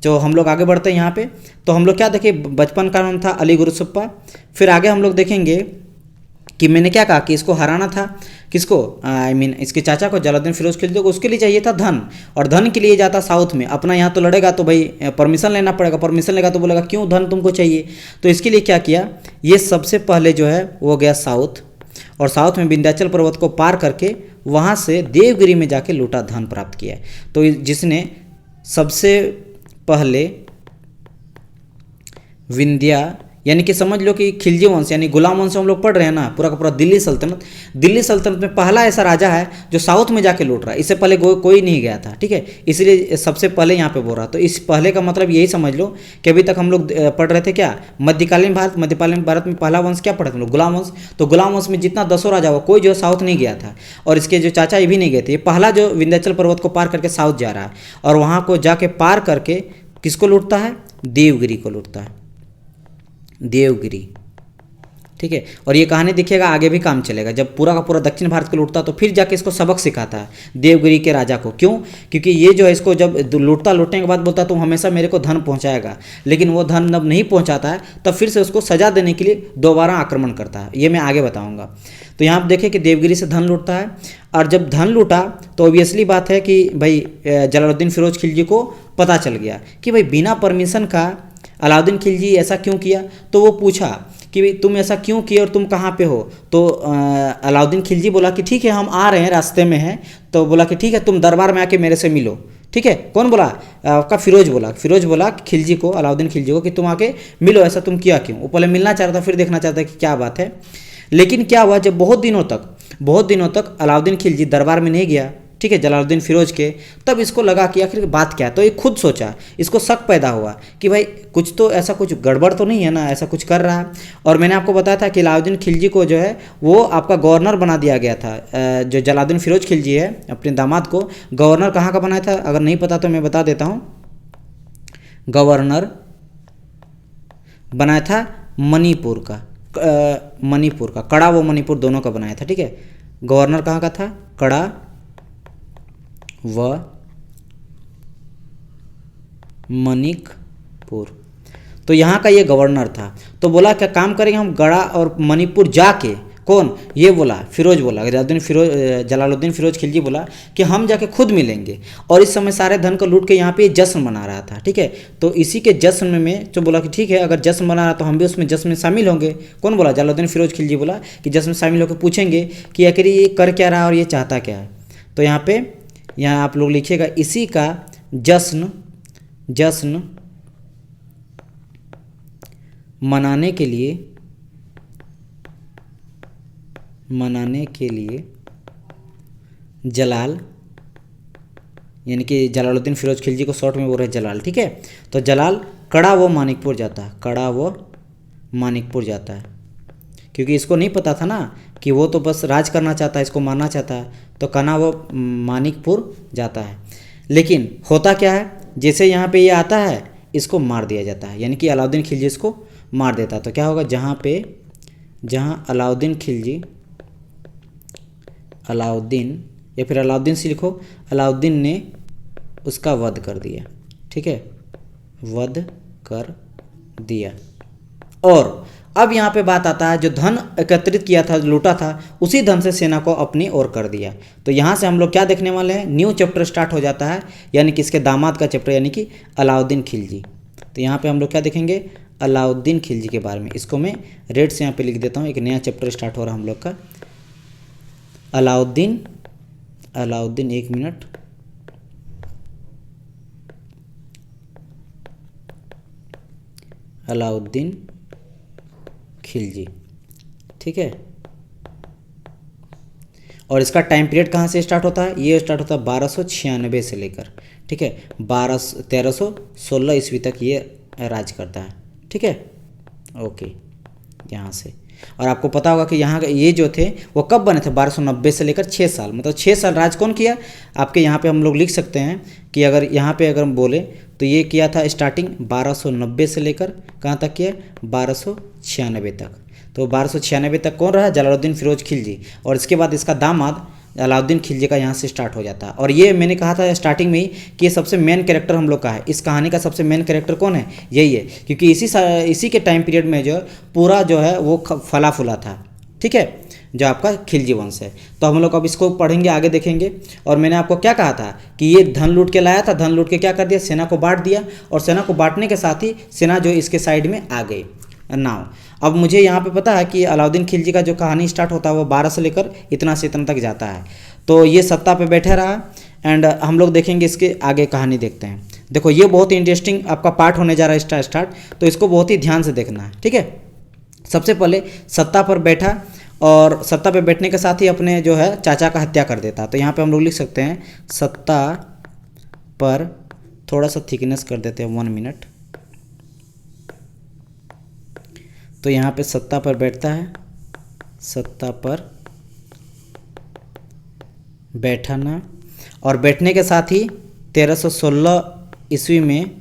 जो हम लोग आगे बढ़ते हैं यहाँ पे, तो हम लोग क्या देखें, बचपन का नाम था अली गुरसुप्पा। फिर आगे हम लोग देखेंगे कि मैंने क्या कहा कि इसको हराना था, किसको, इसके चाचा को, जलालुद्दीन फिरोज खिलजी को, उसके लिए चाहिए था धन, और धन के लिए जाता साउथ में। अपना यहाँ तो लड़ेगा तो भाई परमिशन लेना पड़ेगा, परमिशन लेगा तो बोलेगा क्यों धन तुमको चाहिए। तो इसके लिए क्या किया, ये सबसे पहले जो है वो गया साउथ, और साउथ में विंध्याचल पर्वत को पार करके वहाँ से देवगिरी में जाके लूटा धन प्राप्त किया। तो जिसने सबसे पहले विंध्या यानी कि समझ लो कि खिलजी वंश यानी गुलाम वंश हम लोग पढ़ रहे हैं ना, पूरा का पूरा दिल्ली सल्तनत में पहला ऐसा राजा है जो साउथ में जाके लूट रहा है। इससे पहले कोई नहीं गया था, ठीक है, इसलिए सबसे पहले यहाँ पे बोल रहा। तो इस पहले का मतलब यही समझ लो कि अभी तक हम लोग पढ़ रहे थे क्या, मध्यकालीन भारत में पहला वंश क्या पढ़े थे हम लोग, गुलाम वंश। तो गुलाम वंश में जितना 10 राजा हुआ, कोई जो साउथ नहीं गया था, और इसके जो चाचा ये भी नहीं गए थे। ये पहला जो विंध्याचल पर्वत को पार करके साउथ जा रहा है, और वहाँ को जाके पार करके किसको लूटता है, देवगिरी को लूटता है, देवगिरी, ठीक है। और ये कहानी दिखेगा आगे भी काम चलेगा, जब पूरा का पूरा दक्षिण भारत को लूटता तो फिर जाके इसको सबक सिखाता है देवगिरी के राजा को। क्यों? क्योंकि ये जो है इसको जब लूटने के बाद बोलता तुम हमेशा मेरे को धन पहुंचाएगा, लेकिन वो धन जब नहीं पहुंचाता है तब फिर से उसको सजा देने के लिए दोबारा आक्रमण करता है। ये मैं आगे बताऊँगा। तो यहाँ आप देखें कि देवगिरी से धन लूटता है, और जब धन लूटा तो ऑब्वियसली बात है कि भाई जलालुद्दीन फिरोज खिलजी को पता चल गया कि भाई बिना परमिशन का अलाउद्दीन खिलजी ऐसा क्यों किया। तो वो पूछा कि भाई तुम ऐसा क्यों किए और तुम कहाँ पे हो। तो अलाउद्दीन खिलजी बोला कि ठीक है हम आ रहे हैं, रास्ते में हैं। तो बोला कि ठीक है तुम दरबार में आके मेरे से मिलो। ठीक है, कौन बोला? आपका फिरोज बोला खिलजी को, अलाउद्दीन खिलजी को, कि तुम आके मिलो, ऐसा तुम किया क्यों। वो पहले मिलना चाह रहा था, फिर देखना चाहता कि क्या बात है। लेकिन क्या हुआ, जब बहुत दिनों तक अलाउद्दीन खिलजी दरबार में नहीं गया, ठीक है, जलालुद्दीन फिरोज के, तब इसको लगा कि आखिर बात क्या है। तो ये खुद सोचा, इसको शक पैदा हुआ कि भाई कुछ तो ऐसा कुछ गड़बड़ तो नहीं है ना, ऐसा कुछ कर रहा है। और मैंने आपको बताया था कि अलाउद्दीन खिलजी को जो है वो आपका गवर्नर बना दिया गया था। जो जलालुद्दीन फिरोज खिलजी है अपने दामाद को गवर्नर कहाँ का बनाया था, अगर नहीं पता तो मैं बता देता हूँ। गवर्नर बनाया था मणिपुर का, कड़ा व मणिपुर दोनों का बनाया था। ठीक है, गवर्नर कहाँ का था? कड़ा व मणिपुर। तो यहाँ का ये गवर्नर था। तो बोला क्या काम करेंगे हम, गड़ा और मणिपुर जाके, कौन ये बोला? फिरोज बोला, जलालुद्दीन फिरोज खिलजी बोला कि हम जाके खुद मिलेंगे। और इस समय सारे धन को लूट के यहाँ पे जश्न मना रहा था। ठीक है, तो इसी के जश्न में जो बोला कि ठीक है अगर जश्न मना रहा तो हम भी उसमें जश्न में शामिल होंगे। कौन बोला? जलालुद्दीन फिरोज खिलजी बोला कि जश्न में शामिल होकर पूछेंगे कि आखिर ये कर क्या रहा और ये चाहता क्या है। तो यहाँ आप लोग लिखिएगा इसी का जश्न मनाने के लिए जलाल, यानी कि जलालुद्दीन फिरोज खिलजी को शॉर्ट में बोल रहे जलाल। ठीक है, तो जलाल कड़ा व मानिकपुर जाता है, क्योंकि इसको नहीं पता था ना कि वो तो बस राज करना चाहता है, इसको मारना चाहता है। तो कड़ा व मानिकपुर जाता है। लेकिन होता क्या है, जैसे यहाँ पे ये आता है इसको मार दिया जाता है, यानी कि अलाउद्दीन खिलजी इसको मार देता है। तो क्या होगा, जहाँ अलाउद्दीन या फिर अलाउद्दीन से लिखो, अलाउद्दीन ने उसका वध कर दिया। ठीक है, वध कर दिया। और अब यहाँ पे बात आता है, जो धन एकत्रित किया था, लूटा था, उसी धन से सेना को अपनी ओर कर दिया। तो यहाँ से हम लोग क्या देखने वाले हैं, न्यू चैप्टर स्टार्ट हो जाता है, यानी कि इसके दामाद का चैप्टर, यानी कि अलाउद्दीन खिलजी। तो यहाँ पे हम लोग क्या देखेंगे, अलाउद्दीन खिलजी के बारे में। इसको मैं रेड से यहाँ पे लिख देता हूँ, एक नया चैप्टर स्टार्ट हो रहा है हम लोग का। अलाउद्दीन, एक मिनट, अलाउद्दीन खिलजी। ठीक है, और इसका टाइम पीरियड कहाँ से स्टार्ट होता है, ये स्टार्ट होता है 1296 से लेकर, ठीक है, 1316 ईस्वी तक ये राज करता है। ठीक है, ओके, यहाँ से। और आपको पता होगा कि यहाँ ये जो थे वो कब बने थे, 1290 से लेकर 6 साल, मतलब 6 साल राज कौन किया। आपके यहाँ पे हम लोग लिख सकते हैं कि अगर यहाँ पे अगर हम बोले तो ये किया था स्टार्टिंग 1290 से लेकर कहाँ तक किया, 1296 तक। तो 1296 तक कौन रहा, जलालुद्दीन फिरोज खिलजी। और इसके बाद इसका दामाद अलाउद्दीन खिलजी का यहाँ से स्टार्ट हो जाता है। और ये मैंने कहा था स्टार्टिंग में ही कि ये सबसे मेन कैरेक्टर हम लोग का है। इस कहानी का सबसे मेन कैरेक्टर कौन है, यही है, क्योंकि इसी के टाइम पीरियड में जो पूरा जो है वो फला फूला था। ठीक है, जो आपका खिलजी वंश है। तो हम लोग अब इसको पढ़ेंगे, आगे देखेंगे। और मैंने आपको क्या कहा था कि ये धन लूट के लाया था, धन लूट के क्या कर दिया, सेना को बांट दिया। और सेना को बांटने के साथ ही सेना जो इसके साइड में आ गई। नाउ अब मुझे यहाँ पे पता है कि अलाउद्दीन खिलजी का जो कहानी स्टार्ट होता है वो 12 से लेकर इतना से इतना तक जाता है। तो ये सत्ता पे बैठे रहा, एंड हम लोग देखेंगे इसके आगे कहानी देखते हैं। देखो ये बहुत ही इंटरेस्टिंग आपका पार्ट होने जा रहा है स्टार्ट, तो इसको बहुत ही ध्यान से देखना है। ठीक है, सबसे पहले सत्ता पर बैठा, और सत्ता पे बैठने के साथ ही अपने जो है चाचा का हत्या कर देता। तो यहाँ पे हम लोग लिख सकते हैं सत्ता पर, थोड़ा सा थिकनेस कर देते हैं 1 मिनट। तो यहाँ पे सत्ता पर बैठता है, सत्ता पर बैठना, और बैठने के साथ ही 1316 ईस्वी में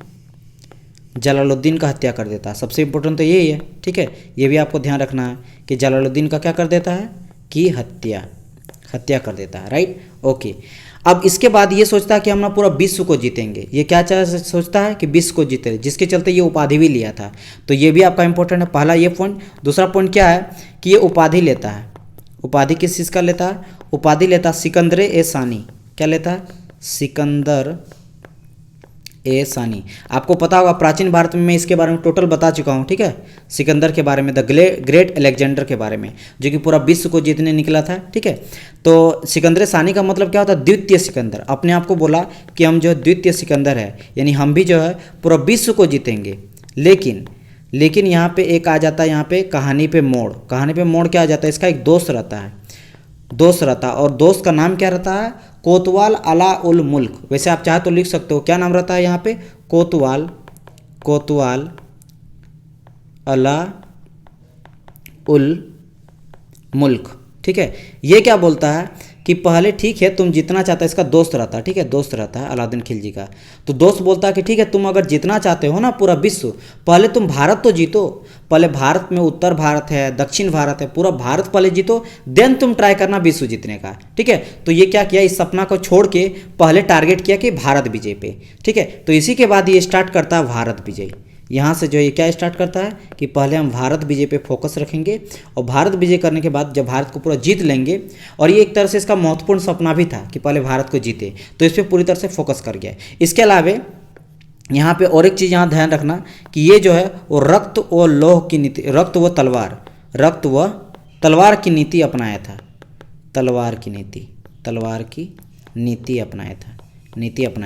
जलालुद्दीन का हत्या कर देता है। सबसे इम्पोर्टेंट तो यही है, ठीक है, ये भी आपको ध्यान रखना है कि जलालुद्दीन का क्या कर देता है कि हत्या कर देता है, राइट, ओके। अब इसके बाद ये सोचता है कि हम ना पूरा विश्व को जीतेंगे। ये क्या सोचता है कि विश्व को जीते, जिसके चलते ये उपाधि भी लिया था। तो ये भी आपका इंपॉर्टेंट है, पहला ये पॉइंट। दूसरा पॉइंट क्या है कि ये उपाधि लेता है। उपाधि किस चीज़ का लेता है? उपाधि लेता है सिकंदर ए सानी। क्या लेता है? सिकंदर ए सानी। आपको पता होगा प्राचीन भारत में मैं इसके बारे में टोटल बता चुका हूँ, ठीक है, सिकंदर के बारे में, द ग्रेट अलेक्जेंडर के बारे में, जो कि पूरा विश्व को जीतने निकला था, ठीक है। तो सिकंदर सानी का मतलब क्या होता है? द्वितीय सिकंदर। अपने आप को बोला कि हम जो है द्वितीय सिकंदर है, यानी हम भी जो है पूरा विश्व को जीतेंगे। लेकिन यहाँ पे एक आ जाता है, यहाँ पे कहानी पे मोड़ क्या आ जाता है? इसका एक दोस्त रहता है, और दोस्त का नाम क्या रहता है? कोतवाल अला उल मुल्क। वैसे आप चाहे तो लिख सकते हो, क्या नाम रहता है यहाँ पे? कोतवाल अला उल मुल्क, ठीक है। ये क्या बोलता है कि पहले ठीक है तुम जितना चाहता है, इसका दोस्त रहता है, ठीक है, दोस्त रहता है अलाउद्दीन खिलजी का। तो दोस्त बोलता है कि ठीक है तुम अगर जितना चाहते हो ना पूरा विश्व, पहले तुम भारत तो जीतो। पहले भारत में उत्तर भारत है, दक्षिण भारत है, पूरा भारत पहले जीतो, देन तुम ट्राई करना विश्व जीतने का, ठीक है। तो ये क्या किया, इस सपना को छोड़ के पहले टारगेट किया कि भारत विजय पे, ठीक है। तो इसी के बाद ये स्टार्ट करता है भारत विजय। यहाँ से जो ये क्या स्टार्ट करता है कि पहले हम भारत विजय पे फोकस रखेंगे, और भारत विजय करने के बाद जब भारत को पूरा जीत लेंगे, और ये एक तरह से इसका महत्वपूर्ण सपना भी था कि पहले भारत को जीते, तो इस पर पूरी तरह से फोकस कर गया। इसके अलावा यहाँ पे और एक चीज़ यहाँ ध्यान रखना कि ये जो है वो रक्त व लौह की नीति, रक्त व तलवार की नीति अपनाया था। तलवार की नीति अपनाया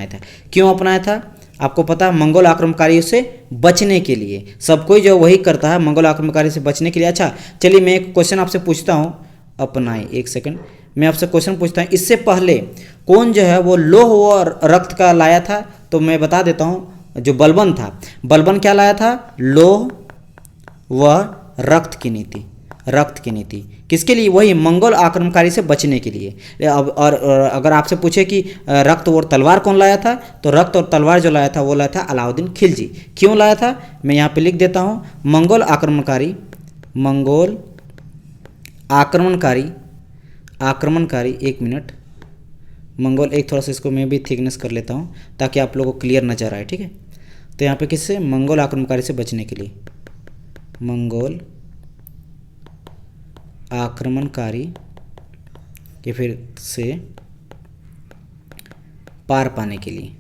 था। क्यों अपनाया था? आपको पता है, मंगोल आक्रमणकारियों से बचने के लिए। सब कोई जो वही करता है मंगोल आक्रमणकारी से बचने के लिए। अच्छा चलिए मैं एक क्वेश्चन आपसे पूछता हूँ, अपनाए, एक सेकंड, मैं आपसे क्वेश्चन पूछता हूँ, इससे पहले कौन जो है वो लौह व रक्त का लाया था? तो मैं बता देता हूँ, जो बलबन था, बलबन क्या लाया था? लौह व रक्त की नीति। किसके लिए? वही मंगोल आक्रमणकारी से बचने के लिए। अब और अगर आपसे पूछे कि रक्त और तलवार कौन लाया था, तो रक्त और तलवार जो लाया था वो लाया था अलाउद्दीन खिलजी। क्यों लाया था? मैं यहाँ पे लिख देता हूँ, मंगोल आक्रमणकारी, एक मिनट, मंगोल, एक थोड़ा सा इसको मैं भी थिकनेस कर लेता हूँ ताकि आप लोगों को क्लियर नजर आए, ठीक है। तो यहाँ पे किससे? मंगोल आक्रमणकारी से बचने के लिए, मंगोल आक्रमणकारी के फिर से पार पाने के लिए,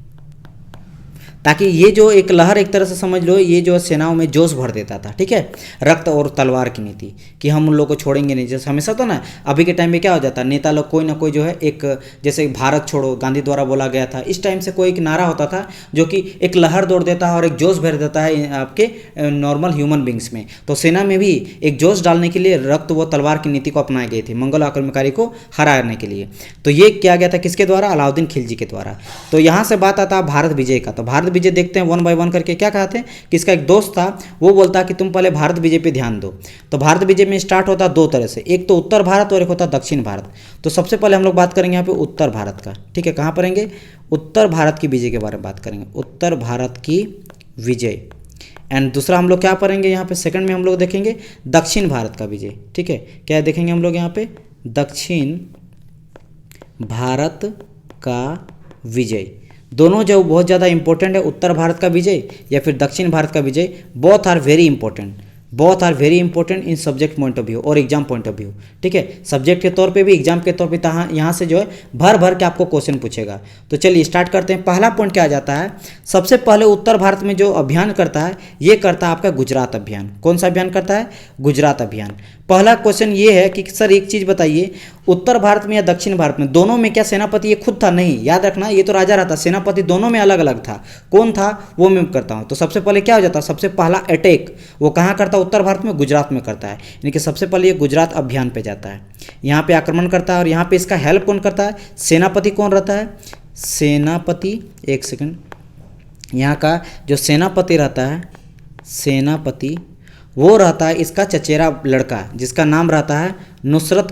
ताकि ये जो एक लहर, एक तरह से समझ लो, ये जो सेनाओं में जोश भर देता था, ठीक है। रक्त और तलवार की नीति कि हम उन लोगों को छोड़ेंगे नहीं। जैसे हमेशा तो ना अभी के टाइम में क्या हो जाता है, नेता लोग कोई ना कोई जो है एक, जैसे भारत छोड़ो गांधी द्वारा बोला गया था, इस टाइम से कोई एक नारा होता था जो कि एक लहर दौड़ देता है और एक जोश भर देता है आपके नॉर्मल ह्यूमन बींग्स में। तो सेना में भी एक जोश डालने के लिए रक्त व तलवार की नीति को अपनाए गए थे मंगोल आक्रमणकारी को हराने के लिए। तो ये किया गया था किसके द्वारा? अलाउद्दीन खिलजी के द्वारा। तो यहाँ से बात आता है भारत विजय का। तो भारत विजय देखते हैं वन बाय वन करके। क्या कहते हैं कि इसका एक दोस्त था, वो बोलता कि तुम पहले भारत विजय पे ध्यान दो। तो भारत विजय में स्टार्ट होता दो तरह से, एक तो उत्तर भारत और एक होता दक्षिण भारत। तो सबसे पहले हम लोग बात करेंगे यहाँ पे उत्तर भारत का, ठीक है। कहाँ पढ़ेंगे? उत्तर भारत की विजय के बारे में बात करेंगे, उत्तर भारत की विजय। एंड दूसरा हम लोग क्या पढ़ेंगे यहाँ पे, सेकंड में हम लोग देखेंगे दक्षिण भारत का विजय, ठीक है। क्या देखेंगे हम लोग यहाँ पे? दक्षिण भारत का विजय। दोनों जो बहुत ज़्यादा इंपॉर्टेंट है, उत्तर भारत का विजय या फिर दक्षिण भारत का विजय, both are very important in subject point of view और एग्जाम पॉइंट ऑफ व्यू, ठीक है। सब्जेक्ट के तौर पे भी, एग्जाम के तौर पे यहाँ से जो है भर के आपको क्वेश्चन पूछेगा। तो चलिए स्टार्ट करते हैं। पहला पॉइंट क्या आ जाता है? सबसे पहले उत्तर भारत में जो अभियान करता है, ये करता है आपका गुजरात अभियान। कौन सा अभियान करता है? गुजरात अभियान। पहला क्वेश्चन ये है कि सर एक चीज़ बताइए, उत्तर भारत में या दक्षिण भारत में, दोनों में क्या सेनापति ये खुद था? नहीं, याद रखना ये तो राजा रहता, सेनापति दोनों में अलग अलग था। कौन था वो मैं करता हूँ। तो सबसे पहले क्या हो जाता है? सबसे पहला अटैक वो कहाँ करता है? उत्तर भारत में, गुजरात में करता है। यानी कि सबसे पहले ये गुजरात अभियान पे जाता है, यहाँ पे आक्रमण करता है। और यहाँ पे इसका हेल्प कौन करता है? सेनापति कौन रहता है? सेनापति, एक सेकंड, यहाँ का जो सेनापति रहता है, सेनापति वो रहता है इसका चचेरा लड़का, जिसका नाम रहता है नुसरत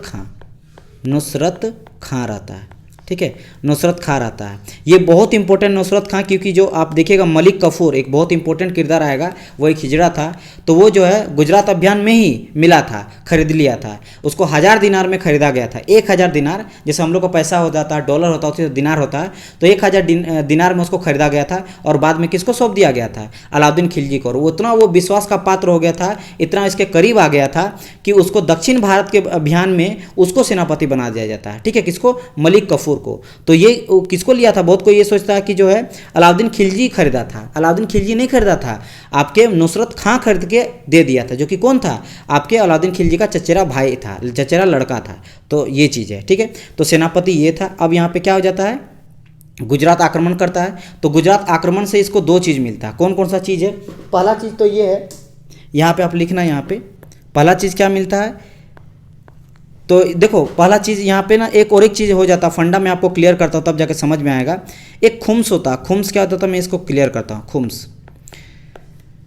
खां रहता है, ठीक ठीक है, नुसरत खां रहता है। ये बहुत इंपॉर्टेंट नुसरत खां, क्योंकि जो आप देखिएगा मलिक कफूर एक बहुत इंपॉर्टेंट किरदार आएगा, वो एक हिजड़ा था, तो वो जो है गुजरात अभियान में ही मिला था, खरीद लिया था, उसको 1000 दिनार में खरीदा गया था। 1000 दिनार, जैसे हम लोग का पैसा हो जाता है, डॉलर होता है, दिनार होता है, तो 1000 दिनार में उसको खरीदा गया था और बाद में किसको सौंप दिया गया था, अलाउद्दीन खिलजी को। और उतना वो विश्वास का पात्र हो गया था, इतना इसके करीब आ गया था कि उसको दक्षिण भारत के अभियान में उसको सेनापति बना दिया जाता है, ठीक है, किसको, मलिक कफूर को। तो ये किसको लिया था, बहुत कोई ये सोचता है कि जो है अलाउद्दीन खिलजी खरीदा था, अलाउद्दीन खिलजी नहीं खरीदा था, आपके नुसरत खां खरीद के दे दिया था, जो कि कौन था, आपके अलाउद्दीन खिलजी का चचेरा भाई था, चचेरा लड़का था। तो ये चीज़ है, ठीक है। तो सेनापति ये था। अब यहाँ पे क्या हो जाता है, गुजरात आक्रमण करता है, तो गुजरात आक्रमण से इसको 2 चीज़ मिलता है। कौन कौन सा चीज़ है, पहला चीज़ तो ये है, यहाँ पे आप लिखना, यहाँ पे पहला चीज़ क्या मिलता है, तो देखो पहला चीज़ यहाँ पे ना एक और एक चीज़ हो जाता है, फंडा मैं आपको क्लियर करता हूँ तब जाके समझ में आएगा। एक खुम्स होता है, खुम्स क्या होता था, मैं इसको क्लियर करता हूँ। खुम्स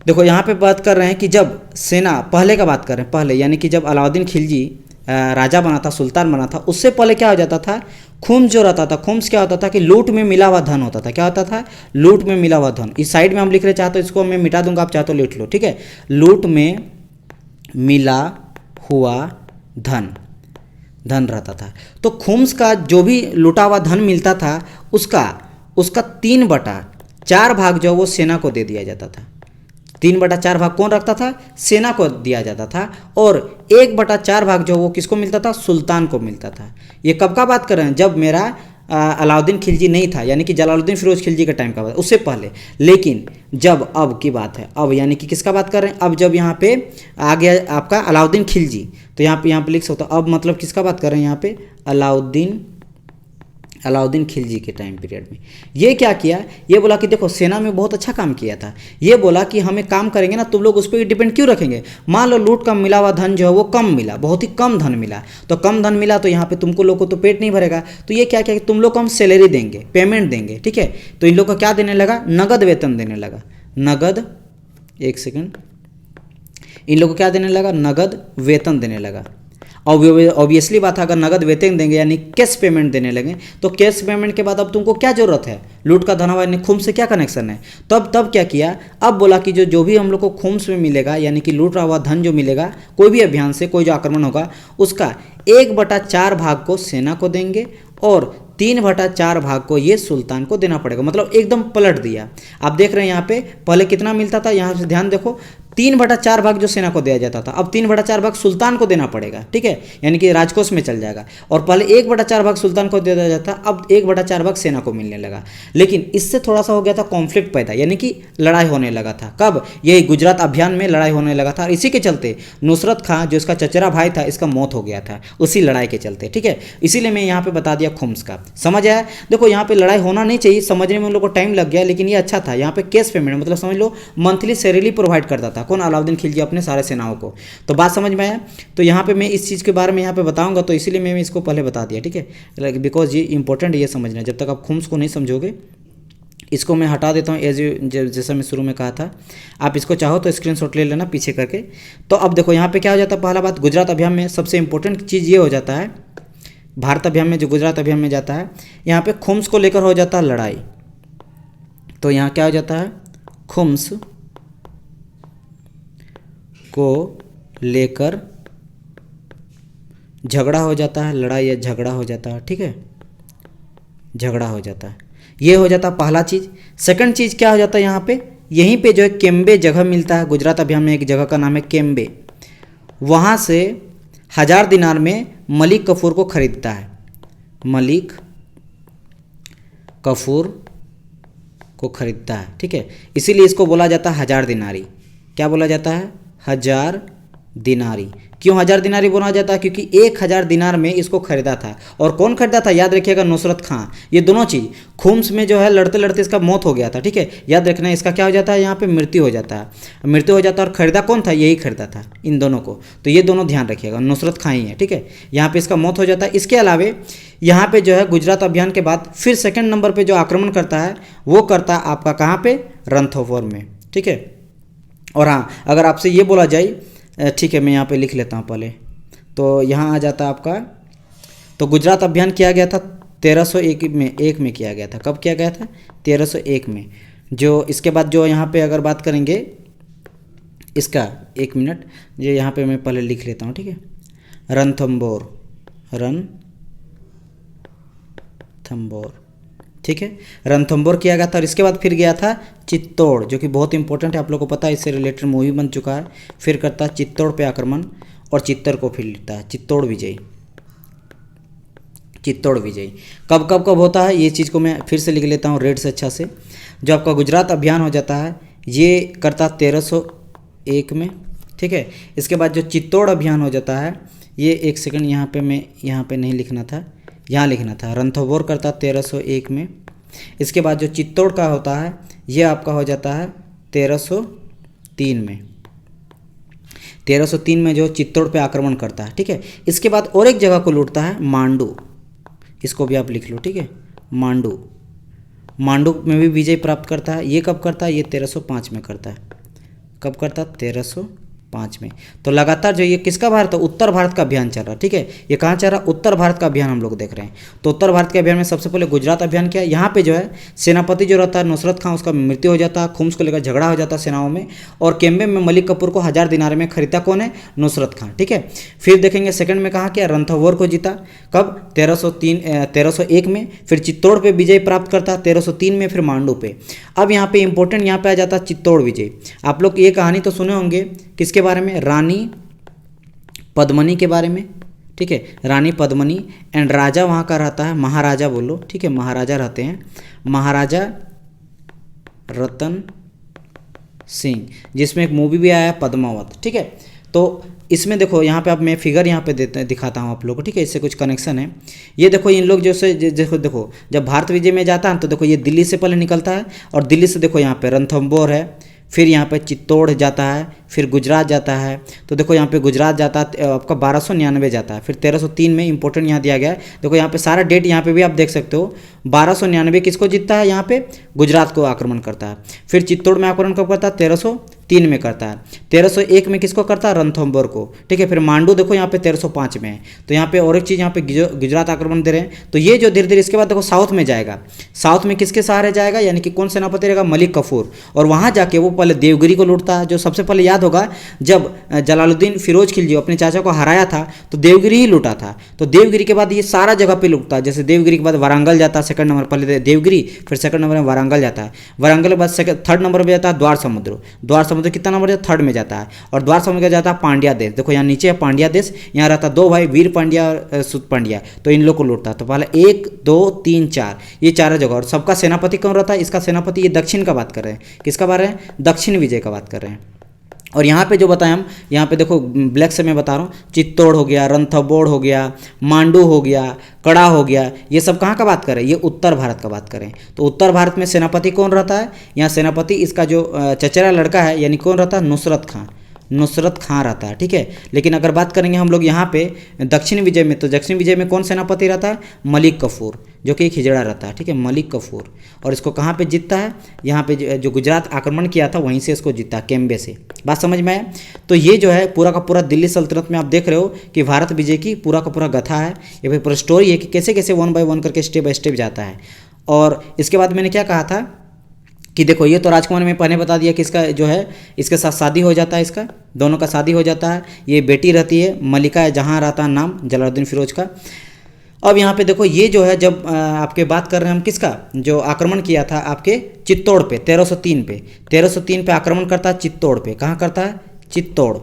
देखो यहाँ पे बात कर रहे हैं कि जब सेना, पहले का बात कर रहे हैं, पहले यानी कि जब अलाउद्दीन खिलजी राजा बना था, सुल्तान बना था, उससे पहले क्या हो जाता था, खुम्स जो रहता था, खुम्स क्या होता था कि लूट में मिला हुआ धन होता था। क्या होता था, लूट में मिला हुआ धन। इस साइड में हम लिख रहे, चाहते इसको मैं मिटा दूंगा, आप चाहते हो लिख लो, ठीक है। लूट में मिला हुआ धन, धन रहता था। तो खुम्स का जो भी लूटा हुआ धन मिलता था, उसका 3/4 भाग जो वो सेना को दे दिया जाता था। 3/4 भाग कौन रखता था, सेना को दिया जाता था, और 1/4 भाग जो वो किसको मिलता था, सुल्तान को मिलता था। ये कब का बात कर रहे हैं, जब मेरा अलाउद्दीन खिलजी नहीं था, यानी कि जलालुद्दीन फिरोज खिलजी के टाइम का बात, उससे पहले। लेकिन जब अब की बात है, अब यानी कि किसका बात कर रहे हैं, अब जब यहाँ पे आ गया आपका अलाउद्दीन खिलजी, तो यहाँ पे लिख सकता हूँ, अब मतलब किसका बात कर रहे हैं यहाँ पे, अलाउद्दीन खिलजी के टाइम पीरियड में। ये क्या किया, ये बोला कि देखो सेना में बहुत अच्छा काम किया था, ये बोला कि हमें काम करेंगे ना, तुम लोग उस पर डिपेंड क्यों रखेंगे। मान लो लूट का मिला हुआ धन जो है वो कम मिला, बहुत ही कम धन मिला, तो कम धन मिला तो यहाँ पे तुमको लोग को तो पेट नहीं भरेगा, तो ये क्या किया कि तुम लोग को हम सैलरी देंगे, पेमेंट देंगे, ठीक है। तो इन लोग को क्या देने लगा, नगद वेतन देने लगा, नगद, एक सेकेंड, इन लोग को क्या देने लगा, नगद वेतन देने लगा। ऑब्वियसली बात है, अगर नगद वेतन देंगे यानी कैश पेमेंट देने लगे, तो कैश पेमेंट के बाद अब तुमको क्या जरूरत है, लूट का धन हुआ, खुम्स से क्या कनेक्शन है। तब क्या किया, अब बोला कि जो भी हम लोग को खुम्स में मिलेगा, यानी कि लूट हुआ धन जो मिलेगा कोई भी अभियान से, कोई जो आक्रमण होगा, उसका 1/4 भाग को सेना को देंगे और 3/4 भाग को ये सुल्तान को देना पड़ेगा। मतलब एकदम पलट दिया। आप देख रहे हैं यहाँ पे पहले कितना मिलता था, यहाँ से ध्यान देखो, 3/4 भाग जो सेना को दिया जाता था, अब 3/4 भाग सुल्तान को देना पड़ेगा, ठीक है, यानी कि राजकोष में चल जाएगा। और पहले 1/4 भाग सुल्तान को दिया जाता, अब 1/4 भाग सेना को मिलने लगा। लेकिन इससे थोड़ा सा हो गया था कॉन्फ्लिक्ट पैदा, यानी कि लड़ाई होने लगा था। कब, यही गुजरात अभियान में लड़ाई होने लगा था, और इसी के चलते नुसरत खां जो इसका चचेरा भाई था, इसका मौत हो गया था उसी लड़ाई के चलते, ठीक है। इसीलिए मैं यहाँ पे बता दिया खुम्स का। समझ आया, देखो यहाँ पे लड़ाई होना नहीं चाहिए, समझने में उन लोग को टाइम लग गया, लेकिन ये अच्छा था। यहाँ पे कैश पेमेंट, मतलब समझ लो मंथली सैलरी प्रोवाइड करता था, कौन, अलाउद्दीन खिलजी अपने सारे सेनाओं को। तो बात समझ में आया। तो यहाँ पे मैं इस चीज़ के बारे में यहाँ पे बताऊंगा, तो इसीलिए मैं इसको पहले बता दिया, ठीक है, बिकॉज ये इंपॉर्टेंट, ये समझना। जब तक आप खुम्स को नहीं समझोगे, इसको मैं हटा देता हूँ, जैसा मैं शुरू में कहा था। आप इसको चाहो तो स्क्रीनशॉट ले लेना पीछे करके। तो अब देखो यहाँ पे क्या हो जाता है, पहला बात, गुजरात अभियान में सबसे इंपॉर्टेंट चीज़ ये हो जाता है, भारत अभियान में जो गुजरात अभियान में जाता है, यहाँ पे खुम्स को लेकर हो जाता है लड़ाई। तो यहाँ क्या हो जाता है, खुम्स को लेकर झगड़ा हो जाता है, लड़ाई या झगड़ा हो जाता है, ठीक है, झगड़ा हो जाता है। ये हो जाता है पहला चीज़। सेकंड चीज़ क्या हो जाता है, यहाँ पे यहीं पे जो है केम्बे जगह मिलता है, गुजरात अभियान में एक जगह का नाम है केम्बे, वहाँ से 1000 दिनार में मलिक कफूर को खरीदता है, मलिक कफूर को खरीदता है, ठीक है। इसीलिए इसको बोला जाता है 1000 दिनारी। क्या बोला जाता है, 1000 दिनारी। क्यों 1000 दिनारी बोला जाता है, क्योंकि 1000 दिनार में इसको खरीदा था। और कौन खरीदा था, याद रखिएगा, नुसरत खां। ये दोनों चीज़, खुम्स में जो है लड़ते लड़ते इसका मौत हो गया था, ठीक है, याद रखना। इसका क्या हो जाता है, यहाँ पे मृत्यु हो जाता है, मृत्यु हो जाता है। और खरीदा कौन था, यही खरीदा था इन दोनों को। तो ये दोनों ध्यान रखिएगा, नुसरत खां ही है, ठीक है। यहाँ पे इसका मौत हो जाता है। इसके अलावे यहाँ पे जो है गुजरात अभियान के बाद फिर सेकेंड नंबर पर जो आक्रमण करता है, वो करता है आपका कहाँ पे, रणथंभौर में, ठीक है। और हाँ, अगर आपसे ये बोला जाए, ठीक है, मैं यहाँ पे लिख लेता हूँ पहले, तो यहाँ आ जाता है आपका, तो गुजरात अभियान किया गया था 1301 में किया गया था। कब किया गया था? 1301 में। जो इसके बाद जो यहाँ पे अगर बात करेंगे इसका, 1 मिनट, ये यहाँ पे मैं पहले लिख लेता हूँ, ठीक है। रणथंबोर, ठीक है, रणथंबोर किया गया था। और इसके बाद फिर गया था चित्तौड़, जो कि बहुत इंपॉर्टेंट है, आप लोगों को पता है, इससे रिलेटेड मूवी बन चुका है। फिर करता है चित्तौड़ पे आक्रमण और चित्तर को फिर लेता है, चित्तौड़ विजय। कब होता है ये चीज़ को मैं फिर से लिख लेता हूँ रेड से अच्छा से। जो आपका गुजरात अभियान हो जाता है ये करता 1301 में, ठीक है। इसके बाद जो चित्तौड़ अभियान हो जाता है ये, 1 सेकंड, यहाँ पे मैं यहाँ पे नहीं लिखना था, यहाँ लिखना था। रणथंबोर करता 1301 में। इसके बाद जो चित्तौड़ का होता है ये आपका हो जाता है 1303 में। 1303 में जो चित्तौड़ पे आक्रमण करता है, ठीक है। इसके बाद और एक जगह को लूटता है, मांडू, इसको भी आप लिख लो, ठीक है। मांडू में भी विजय प्राप्त करता है। ये कब करता है? ये 1305 में करता है। कब करता है? 1305 में। तो लगातार जो ये किसका भारत है? उत्तर भारत का अभियान चल रहा है, ठीक है। ये कहाँ चल रहा है? उत्तर भारत का अभियान हम लोग देख रहे हैं। तो उत्तर भारत के अभियान में सबसे पहले गुजरात अभियान किया। यहाँ पे जो है सेनापति जो रहता है नुसरत खां, उसका मृत्यु हो जाता है। खुम्स को लेकर झगड़ा हो जाता है सेनाओं में, और केम्बे में मलिक कपूर को 1000 दिनार में खरीदा कौन है? नुसरत खां, ठीक है। फिर देखेंगे सेकंड में कहाँ किया? रणथंबोर को जीता। कब? 1301 में। फिर चित्तौड़ पे विजय प्राप्त करता है 1303 में, फिर मांडू पे। अब यहाँ पे इंपॉर्टेंट यहाँ पे आ जाता है चित्तौड़ विजय। आप लोग ये कहानी तो सुने होंगे, किसके बारे में? रानी पद्मनी के बारे में, ठीक है। रानी पद्मनी एंड राजा वहाँ का रहता है, महाराजा बोलो, ठीक है, महाराजा रहते हैं, महाराजा रतन सिंह, जिसमें एक मूवी भी आया पद्मावत, ठीक है। तो इसमें देखो यहाँ पे अब मैं फिगर यहाँ पे दिखाता हूँ आप लोगों को, ठीक है। इससे कुछ कनेक्शन है। ये देखो इन लोग जैसे देखो जब भारत विजय में जाता है तो देखो ये दिल्ली से पहले निकलता है, और दिल्ली से देखो यहाँ पे रणथंबोर है, फिर यहाँ पे चित्तौड़ जाता है, फिर गुजरात जाता है। तो देखो यहाँ पे गुजरात जाता है आपका 1299 जाता है, फिर 1303 में इंपॉर्टेंट यहाँ दिया गया है। देखो यहाँ पे सारा डेट यहाँ पे भी आप देख सकते हो। 1299 किसको जीतता है? यहाँ पे गुजरात को आक्रमण करता है। फिर चित्तौड़ में आक्रमण कब करता है? 1303 में करता है। 1301 में किसको करता है? रणथंबोर को, ठीक है। फिर मांडू देखो यहाँ पे 1305 में है। तो यहाँ पे और एक चीज़, यहाँ पे गुजरात आक्रमण दे रहे हैं। तो ये जो धीरे धीरे इसके बाद देखो साउथ में जाएगा। साउथ में किसके सहारे जाएगा? यानी कि कौन सेनापति रहेगा? मलिक कफूर। और वहाँ जाके वो पहले देवगिरी को लूटता है। जो सबसे पहले याद होगा, जब जलालुद्दीन फिरोज खिलजी अपने चाचा को हराया था तो देवगिरी ही लूटा था। तो देवगिरी के बाद ये सारा जगह पे लूटता है। जैसे देवगिरी के बाद वारंगल जाता है सेकंड नंबर, पहले देवगिरी, फिर सेकंड नंबर में वारंगल जाता है। वारंगल के बाद थर्ड नंबर में जाता है द्वार समुद्र। द्वार समुद्र कितना नंबर है? थर्ड में जाता है। और द्वार समुद्र का जाता है पांड्या देश। देखो यहाँ नीचे है पांड्या देश, यहाँ रहता 2 भाई, वीर पांड्या और सुत पांड्या। तो इन लोग को लूटता है। तो पहले 1 2 3 4 ये चारों जगह। और सबका सेनापति कौन रहता है? इसका सेनापति ये दक्षिण का बात कर रहे हैं। किसका बात कर रहे हैं? दक्षिण विजय का बात कर रहे हैं। और यहाँ पे जो बताएं हम, यहाँ पे देखो ब्लैक से मैं बता रहा हूँ, चित्तौड़ हो गया, रणथंबोर हो गया, मांडू हो गया, कड़ा हो गया, ये सब कहाँ का बात करें? ये उत्तर भारत का बात करें। तो उत्तर भारत में सेनापति कौन रहता है? यहाँ सेनापति इसका जो चचेरा लड़का है, यानी कौन रहता है? नुसरत खां रहता है, ठीक है। लेकिन अगर बात करेंगे हम लोग यहाँ पे दक्षिण विजय में, तो दक्षिण विजय में कौन सेनापति रहता है? मलिक कफूर, जो कि एक हिजड़ा रहता है, ठीक है, मलिक कफूर। और इसको कहाँ पे जीतता है? यहाँ पे जो गुजरात आक्रमण किया था वहीं से इसको जीता, केम्बे से। बात समझ में आया? तो ये जो है पूरा का पूरा दिल्ली सल्तनत में आप देख रहे हो कि भारत विजय की पूरा का पूरा कथा है। ये भाई पूरा स्टोरी है कि कैसे कैसे 1 बाय 1 करके स्टेप बाय स्टेप जाता है। और इसके बाद मैंने क्या कहा था कि देखो ये तो राजकुमार में पहले बता दिया कि इसका जो है इसके साथ शादी हो जाता है, इसका दोनों का शादी हो जाता है। ये बेटी रहती है मलिका जहाँ रहता है नाम जलालुद्दीन फिरोज का। अब यहाँ पे देखो ये जो है जब आपके बात कर रहे हैं हम किसका, जो आक्रमण किया था आपके चित्तौड़ पे 1303 पे आक्रमण करता है चित्तौड़ पे। कहाँ करता है? चित्तौड़।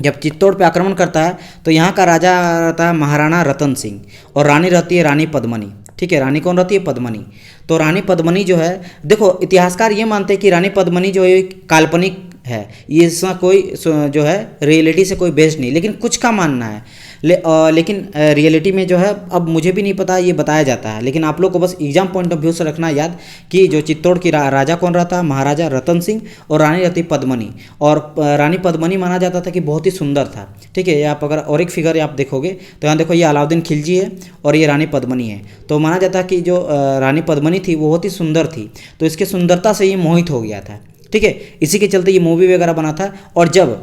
जब चित्तौड़ पे आक्रमण करता है तो यहाँ का राजा रहता है महाराणा रतन सिंह और रानी रहती है रानी पद्मनी। ठीक है, रानी कौन रहती है? पद्मनी। तो रानी पद्मनी जो है, देखो इतिहासकार ये मानते हैं कि रानी पद्मनी जो है काल्पनिक है, ये इसका कोई जो है रियलिटी से कोई बेस्ड नहीं, लेकिन कुछ का मानना है। लेकिन रियलिटी में जो है अब मुझे भी नहीं पता, ये बताया जाता है। लेकिन आप लोग को बस एग्जाम पॉइंट ऑफ व्यू से रखना याद कि जो चित्तौड़ की राजा कौन रहता है? महाराजा रतन सिंह और रानी रहती पद्मनी। और रानी पद्मनी माना जाता था कि बहुत ही सुंदर था। ठीक है, ये आप अगर और एक फिगर आप देखोगे तो यहाँ देखो ये अलाउद्दीन खिलजी है और ये रानी पद्मनी है। तो माना जाता है कि जो रानी पद्मनी थी वो बहुत ही सुंदर थी, तो इसके सुंदरता से ये मोहित हो गया था। ठीक है, इसी के चलते ये मूवी वगैरह बना था। और जब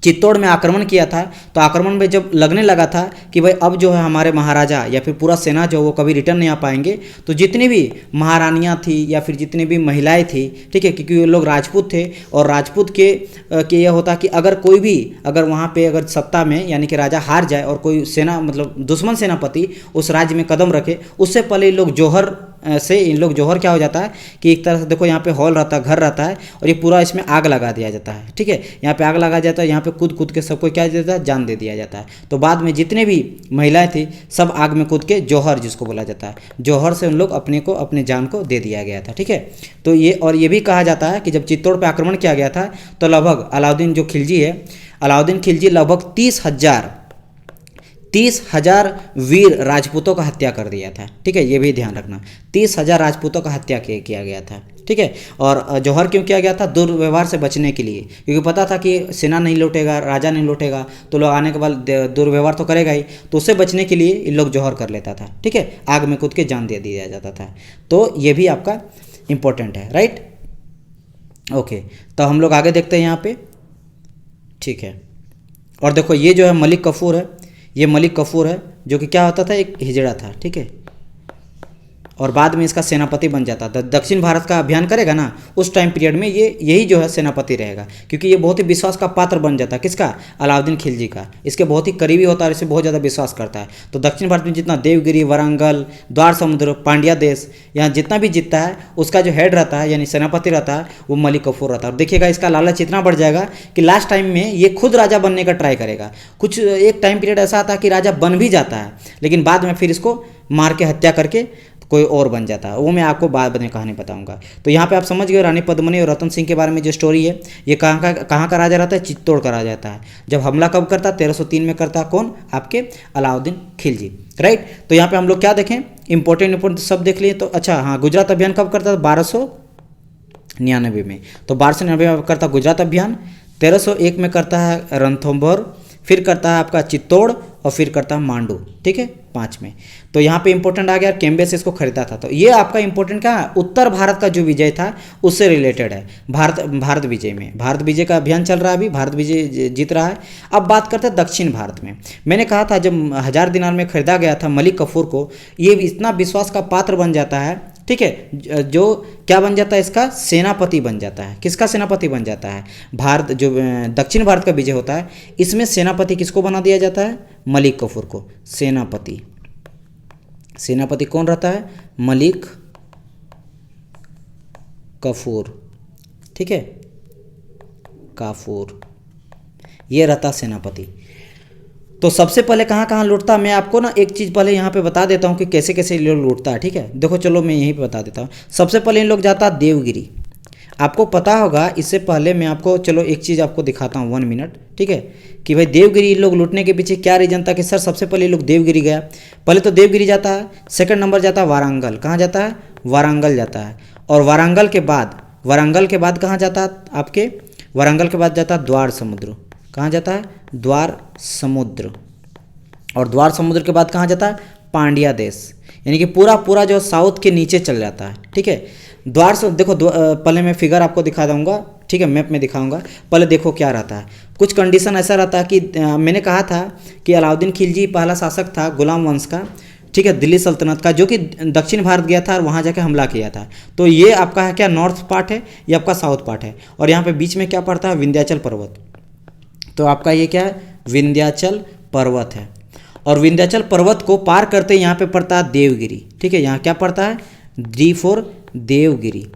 चित्तौड़ में आक्रमण किया था, तो आक्रमण में जब लगने लगा था कि भाई अब जो है हमारे महाराजा या फिर पूरा सेना जो वो कभी रिटर्न नहीं आ पाएंगे, तो जितनी भी महारानियां थी या फिर जितनी भी महिलाएं थी, ठीक है, क्योंकि वो लोग राजपूत थे और राजपूत के यह होता कि अगर कोई भी अगर वहाँ पे अगर सत्ता में यानी कि राजा हार जाए और कोई सेना मतलब दुश्मन सेनापति उस राज्य में कदम रखे, उससे पहले ये लोग जौहर से इन लोग जौहर क्या हो जाता है कि एक तरह से देखो यहाँ पे हॉल रहता है, घर रहता है और ये पूरा इसमें आग लगा दिया जाता है, ठीक है, यहाँ पे आग लगा जाता है, यहाँ पे कूद कूद के सबको क्या देता है, जान दे दिया जाता है। तो बाद में जितने भी महिलाएं थी सब आग में कूद के जौहर जिसको बोला जाता है, जौहर से उन लोग अपने को अपने जान को दे दिया गया था, ठीक है। तो ये और ये भी कहा जाता है कि जब चित्तौड़ पर आक्रमण किया गया था तो लगभग अलाउद्दीन जो खिलजी है, अलाउद्दीन खिलजी लगभग 30,000 वीर राजपूतों का हत्या कर दिया था, ठीक है, ये भी ध्यान रखना, 30,000 राजपूतों का हत्या किया गया था, ठीक है। और जौहर क्यों किया गया था? दुर्व्यवहार से बचने के लिए, क्योंकि पता था कि सेना नहीं लौटेगा, राजा नहीं लौटेगा, तो लोग आने के बाद दुर्व्यवहार तो करेगा ही, तो उससे बचने के लिए इन लोग जौहर कर लेता था, ठीक है, आग में कूद के जान दे दिया जाता था। तो ये भी आपका इंपॉर्टेंट है, राइट, ओके। तो हम लोग आगे देखते हैं यहाँ पे, ठीक है। और देखो ये जो है मलिक कफूर है, ये मलिक कफूर है जो कि क्या होता था, एक हिजड़ा था, ठीक है, और बाद में इसका सेनापति बन जाता था। दक्षिण भारत का अभियान करेगा ना उस टाइम पीरियड में ये यही जो है सेनापति रहेगा, क्योंकि ये बहुत ही विश्वास का पात्र बन जाता है, किसका? अलाउद्दीन खिलजी का। इसके बहुत ही करीबी होता है और इसे बहुत ज़्यादा विश्वास करता है। तो दक्षिण भारत में जितना देवगिरी, वारंगल, द्वार समुद्र, पांड्या देश, यहाँ जितना भी जीतता है उसका जो हेड रहता है यानी सेनापति रहता है वो मलिक कफूर रहता है। और देखिएगा इसका लालच इतना बढ़ जाएगा कि लास्ट टाइम में ये खुद राजा बनने का ट्राई करेगा। कुछ एक टाइम पीरियड ऐसा आता है कि राजा बन भी जाता है, लेकिन बाद में फिर इसको मार के हत्या करके कोई और बन जाता है, वो मैं आपको बाद में कहानी बताऊंगा। तो यहाँ पे आप समझ गए रानी पद्मिनी और रतन सिंह के बारे में जो स्टोरी है, ये कहाँ का राजा रहता है? चित्तौड़ का राजा रहता है। जब हमला कब करता? 1303 में करता। कौन? आपके अलाउद्दीन खिलजी, राइट। तो यहाँ पे हम लोग क्या देखें, इंपॉर्टेंट सब देख लिए। तो अच्छा हाँ, गुजरात अभियान कब करता था? 1299 में। तो 1299 में करता गुजरात अभियान, 1301 में करता है रणथंभौर, फिर करता है आपका चित्तौड़ और फिर करता है मांडू, ठीक है, 5 में। तो यहाँ पे इंपॉर्टेंट आ गया, केम्बे से इसको खरीदा था। तो ये आपका इंपॉर्टेंट क्या है? उत्तर भारत का जो विजय था उससे रिलेटेड है। भारत विजय में, भारत विजय का अभियान चल रहा है अभी, भारत विजय जीत रहा है। अब बात करते हैं दक्षिण भारत में। मैंने कहा था जब 1000 दिनार में खरीदा गया था मलिक कफूर को, ये इतना विश्वास का पात्र बन जाता है, ठीक है, जो क्या बन जाता है, इसका सेनापति बन जाता है। किसका सेनापति बन जाता है? भारत जो दक्षिण भारत का विजय होता है इसमें सेनापति किसको बना दिया जाता है? मलिक कफूर को सेनापति। सेनापति कौन रहता है? मलिक कफूर, ठीक है, काफूर, ये रहता सेनापति। तो सबसे पहले कहाँ कहाँ लूटता, मैं आपको ना एक चीज़ पहले यहाँ पे बता देता हूँ कि कैसे कैसे ये लोग लूटता है, ठीक है। देखो चलो मैं यहीं पे बता देता हूँ। सबसे पहले इन लोग जाता है देवगिरी। आपको पता होगा, इससे पहले मैं आपको चलो एक चीज़ आपको दिखाता हूँ 1 मिनट, ठीक है, कि भाई देवगिरी लोग लूटने के पीछे क्या रीजन था कि सर सबसे पहले ये लोग देवगिरी गया। पहले तो देवगिरी जाता है, सेकंड नंबर जाता है वारंगल। कहाँ जाता है? वारंगल जाता है। और वारंगल के बाद कहाँ जाता है? आपके वारंगल के बाद जाता है द्वार समुद्र। कहाँ जाता है? द्वार समुद्र। और द्वार समुद्र के बाद कहाँ जाता है? पांड्या देश, यानी कि पूरा जो साउथ के नीचे चल जाता है, ठीक है। द्वार से देखो पहले मैं फिगर आपको दिखा दूंगा, ठीक है, मैप में दिखाऊंगा। पहले देखो क्या रहता है, कुछ कंडीशन ऐसा रहता है कि मैंने कहा था कि अलाउद्दीन खिलजी पहला शासक था गुलाम वंश का, ठीक है, दिल्ली सल्तनत का, जो कि दक्षिण भारत गया था और वहाँ जाके हमला किया था। तो ये आपका है क्या? नॉर्थ पार्ट है, ये आपका साउथ पार्ट है। और यहाँ पे बीच में क्या पड़ता है? विंध्याचल पर्वत। तो आपका ये क्या है? विंध्याचल पर्वत है। और विंध्याचल पर्वत को पार करते यहाँ पे पड़ता है देवगिरी, ठीक है। यहाँ क्या पड़ता है? D for Devgiri.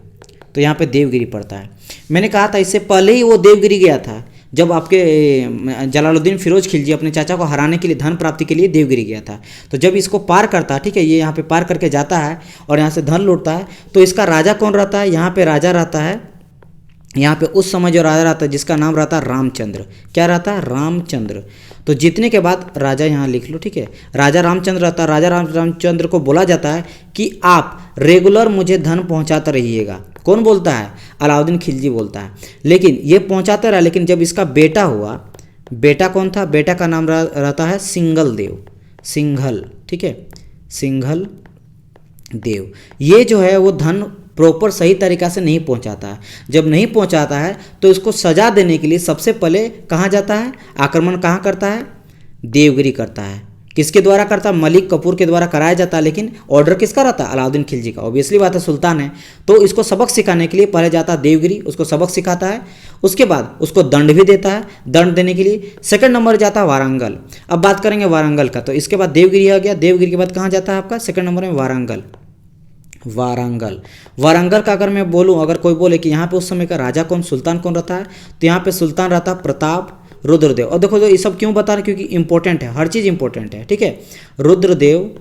तो यहाँ पे देवगिरी पड़ता है। मैंने कहा था इससे पहले ही वो देवगिरी गया था, जब आपके जलालुद्दीन फिरोज खिलजी अपने चाचा को हराने के लिए, धन प्राप्ति के लिए देवगिरी गया था। तो जब इसको पार करता है, ठीक है, ये यहाँ पे पार करके जाता है और यहाँ से धन लूटता है। तो इसका राजा कौन रहता है? यहाँ पे राजा रहता है, यहाँ पे उस समय जो राजा रहता है जिसका नाम रहता है रामचंद्र। क्या रहता है? रामचंद्र। तो जीतने के बाद राजा यहाँ लिख लो, ठीक है, राजा रामचंद्र रहता है। राजा रामचंद्र को बोला जाता है कि आप रेगुलर मुझे धन पहुँचाते रहिएगा। कौन बोलता है? अलाउद्दीन खिलजी बोलता है। लेकिन ये पहुँचाता रहा, लेकिन जब इसका बेटा हुआ, बेटा कौन था? बेटा का नाम रहता है सिंघल देव, सिंघल, ठीक है, सिंघल देव। ये जो है वो धन प्रॉपर सही तरीक़ा से नहीं पहुंचाता है। जब नहीं पहुंचाता है तो इसको सजा देने के लिए सबसे पहले कहाँ जाता है, आक्रमण कहाँ करता है, देवगिरी करता है। किसके द्वारा करता है, मलिक कफूर के द्वारा कराया जाता है, लेकिन ऑर्डर किसका रहता है, अलाउद्दीन खिलजी का। ऑब्वियसली बात है, सुल्तान है तो इसको सबक सिखाने के लिए पहले जाता है देवगिरी, उसको सबक सिखाता है, उसके बाद उसको दंड भी देता है। दंड देने के लिए सेकंड नंबर जाता है वारंगल। अब बात करेंगे वारंगल का, तो इसके बाद देवगिरी आ गया, देवगिरी के बाद कहाँ जाता है आपका सेकंड नंबर में वारंगल। वारंगल का अगर मैं बोलूँ, अगर कोई बोले कि यहाँ पे उस समय का राजा कौन, सुल्तान कौन रहता है, तो यहाँ पे सुल्तान रहता है प्रताप रुद्रदेव। और देखो ये सब क्यों बता रहे, क्योंकि इंपॉर्टेंट है, हर चीज़ इंपॉर्टेंट है, ठीक है। रुद्रदेव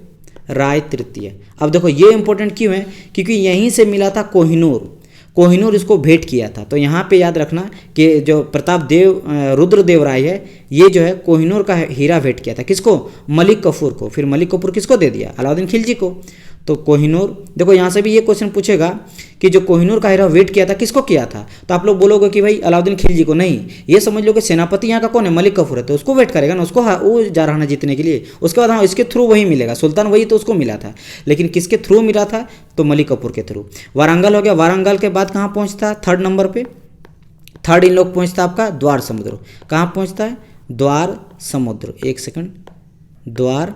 राय तृतीय। अब देखो ये इंपॉर्टेंट क्यों है, क्योंकि यहीं से मिला था कोहिनूर इसको भेंट किया था। तो यहाँ पे याद रखना कि जो प्रताप देव रुद्रदेव राय है, ये जो है कोहिनूर का हीरा भेंट किया था, किसको, मलिक कफूर को। फिर मलिक कफूर किसको दे दिया, अलाउद्दीन खिलजी को। तो कोहिनूर, देखो यहाँ से भी ये क्वेश्चन पूछेगा कि जो कोहिनूर का हीरा वेट किया था किसको किया था, तो आप लोग बोलोगे कि भाई अलाउद्दीन खिलजी को। नहीं, ये समझ लो कि सेनापति यहाँ का कौन है, मलिक कफूर है, तो उसको वेट करेगा ना, उसको वो जा रहा ना जीतने के लिए। उसके बाद हाँ इसके थ्रू वही मिलेगा, सुल्तान वही तो उसको मिला था, लेकिन किसके थ्रू मिला था, तो मलिक कफूर के थ्रू। वारंगल हो गया, वारंगल के बाद कहाँ पहुँचता, थर्ड नंबर पर, थर्ड इन लोग पहुँचता आपका द्वार समुद्र। कहाँ पहुँचता है, द्वार समुद्र। एक सेकंड, द्वार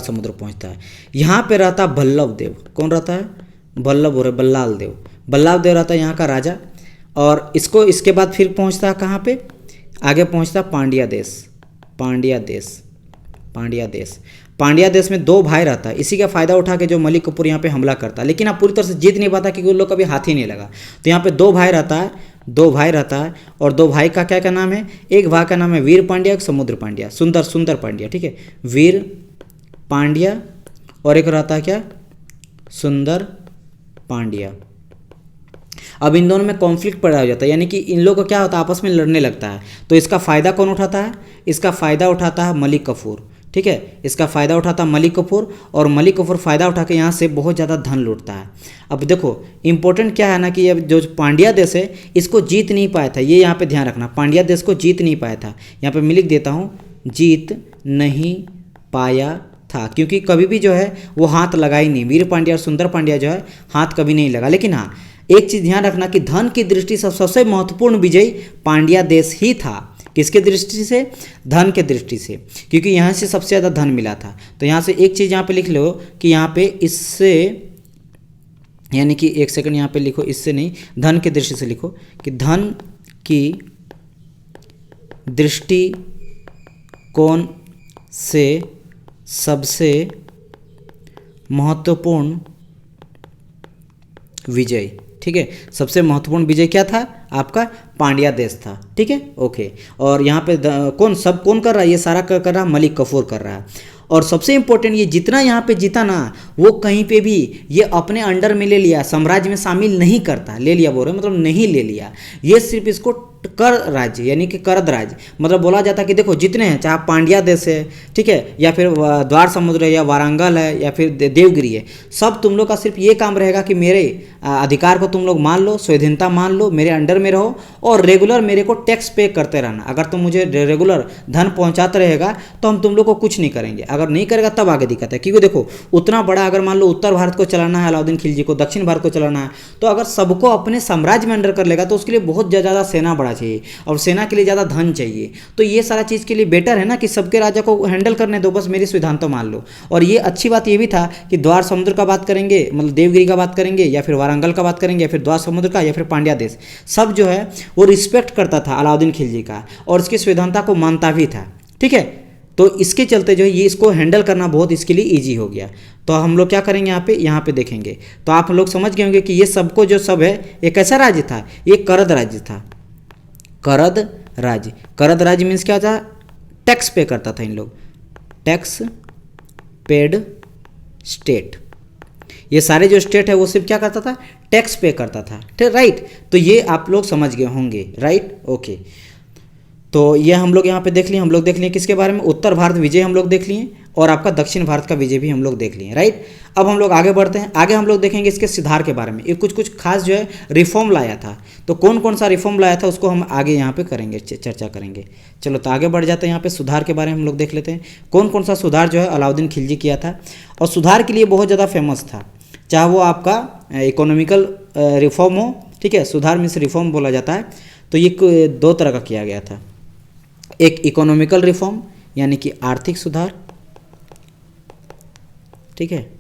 समुद्र पहुंचता है। यहाँ पे रहता बल्लभ देव। कौन रहता है, बल्लभ हो रहे, बल्लाल देव रहता है यहाँ का राजा। और इसको इसके बाद फिर पहुंचता है कहाँ पे, आगे पहुंचता पांड्या देश में दो भाई रहता है। इसी का फ़ायदा उठा के जो मलिक कफूर यहाँ पे हमला करता है, लेकिन आप पूरी तरह से जीत नहीं पाता क्योंकि उन लोग कभी हाथ ही नहीं लगा। तो यहाँ पे दो भाई रहता है, और दो भाई का क्या नाम है, एक भाई का नाम है वीर पांड्या, एक समुद्र पांड्या, सुंदर पांड्या, ठीक है, वीर पांड्या, और एक रहता है क्या, सुंदर पांड्या। अब इन दोनों में कॉन्फ्लिक्ट पैदा हो जाता है, यानी कि इन लोगों को क्या होता है, आपस में लड़ने लगता है। तो इसका फ़ायदा कौन उठाता है, इसका फ़ायदा उठाता है मलिक कफूर, ठीक है, इसका फ़ायदा उठाता है मलिक कफूर। और मलिक कफूर फ़ायदा उठा के यहाँ से बहुत ज़्यादा धन लूटता है। अब देखो इंपॉर्टेंट क्या है ना, कि अब जो पांड्या देश है इसको जीत नहीं पाया था, ये यहाँ पे ध्यान रखना, पांड्या देश को जीत नहीं पाया था। यहाँ पे मैं लिख देता हूँ, जीत नहीं पाया था, क्योंकि कभी भी जो है वो हाथ लगा ही नहीं, वीर पांड्या और सुंदर पांड्या जो है हाथ कभी नहीं लगा। लेकिन हाँ एक चीज़ ध्यान रखना कि धन की दृष्टि से सबसे महत्वपूर्ण विजयी पांड्या देश ही था। किसके दृष्टि से, धन के दृष्टि से, क्योंकि यहाँ से सबसे ज़्यादा धन मिला था। तो यहाँ से एक चीज़ यहाँ पे लिख लो कि यहाँ पे इससे, यानी कि एक सेकंड यहाँ पे लिखो, इससे नहीं, धन की दृष्टि से लिखो कि धन की दृष्टि कोण से सबसे महत्वपूर्ण विजय, ठीक है, सबसे महत्वपूर्ण विजय क्या था आपका, पांड्या देश था, ठीक है, ओके। और यहाँ पे कौन कर रहा है, ये सारा कर रहा है मलिक कफूर कर रहा है। और सबसे इंपॉर्टेंट, ये जितना यहाँ पे जीता ना, वो कहीं पे भी ये अपने अंडर में ले लिया, साम्राज्य में शामिल नहीं करता, ले लिया बोल रहे मतलब नहीं ले लिया, ये सिर्फ इसको कर राज्य यानी कि करद राज्य मतलब बोला जाता है कि देखो जितने हैं, चाहे पांड्या देश है, ठीक है, या फिर द्वार समुद्र है, या वारंगल है, या फिर देवगिरी है, सब तुम लोग का सिर्फ ये काम रहेगा कि मेरे अधिकार को तुम लोग मान लो, स्वाधीनता मान लो, मेरे अंडर में रहो और रेगुलर मेरे को टैक्स पे करते रहना। अगर तुम मुझे रेगुलर धन पहुंचाते रहेगा तो हम तुम लोग को कुछ नहीं करेंगे, अगर नहीं करेगा तब आगे दिक्कत है। क्योंकि देखो उतना बड़ा, अगर मान लो उत्तर भारत को चलाना है अलाउद्दीन खिलजी को, दक्षिण भारत को चलाना है, तो अगर सबको अपने साम्राज्य में अंडर कर लेगा तो उसके लिए बहुत ज़्यादा सेना बढ़ा चाहिए और सेना के लिए ज़्यादा धन चाहिए। तो ये सारा चीज़ के लिए बेटर है ना कि सबके राजा को हैंडल करने दो, बस मेरी सिद्धांत मान लो। और ये अच्छी बात ये भी था कि द्वार समुद्र का बात करेंगे, मतलब देवगिरी का बात करेंगे, या फिर वारंगल का बात करेंगे, या फिर द्वार समुद्र का, या फिर पांड्या देश, सब जो है वो रिस्पेक्ट करता था अलाउद्दीन खिलजी का और इसकी स्वाधीनता को मानता भी था, ठीक है। तो इसके चलते जो है ये इसको हैंडल करना बहुत इसके लिए ईजी हो गया। तो हम लोग क्या करेंगे यहाँ पे देखेंगे, तो आप लोग समझ गए होंगे कि ये सबको जो सब है ये कैसा राज्य था, ये करद राज्य था। करद राज्य मीन्स क्या था, टैक्स पे करता था इन लोग, टैक्स पेड स्टेट। ये सारे जो स्टेट है वो सिर्फ क्या करता था, टैक्स पे करता था, ठीक, राइट। तो ये आप लोग समझ गए होंगे, राइट, ओके। तो ये हम लोग यहाँ पे देख लिए, हम लोग देख लिए किसके बारे में, उत्तर भारत विजय हम लोग देख लिए और आपका दक्षिण भारत का विजय भी हम लोग देख लिए, राइट। अब हम लोग आगे बढ़ते हैं, आगे हम लोग देखेंगे इसके सुधार के बारे में। ये कुछ कुछ खास जो है रिफॉर्म लाया था, तो कौन कौन सा रिफॉर्म लाया था उसको हम आगे यहाँ पे करेंगे, चर्चा करेंगे। चलो तो आगे बढ़ जाते हैं, यहाँ पे सुधार के बारे में हम लोग देख लेते हैं कौन कौन सा सुधार जो है अलाउद्दीन खिलजी किया था और सुधार के लिए बहुत ज़्यादा फेमस था, चाहे वो आपका इकोनॉमिकल रिफॉर्म हो, ठीक है, सुधार मीन्स रिफॉर्म बोला जाता है। तो ये दो तरह का किया गया था, एक इकोनॉमिकल रिफॉर्म यानी कि आर्थिक सुधार, ठीक है,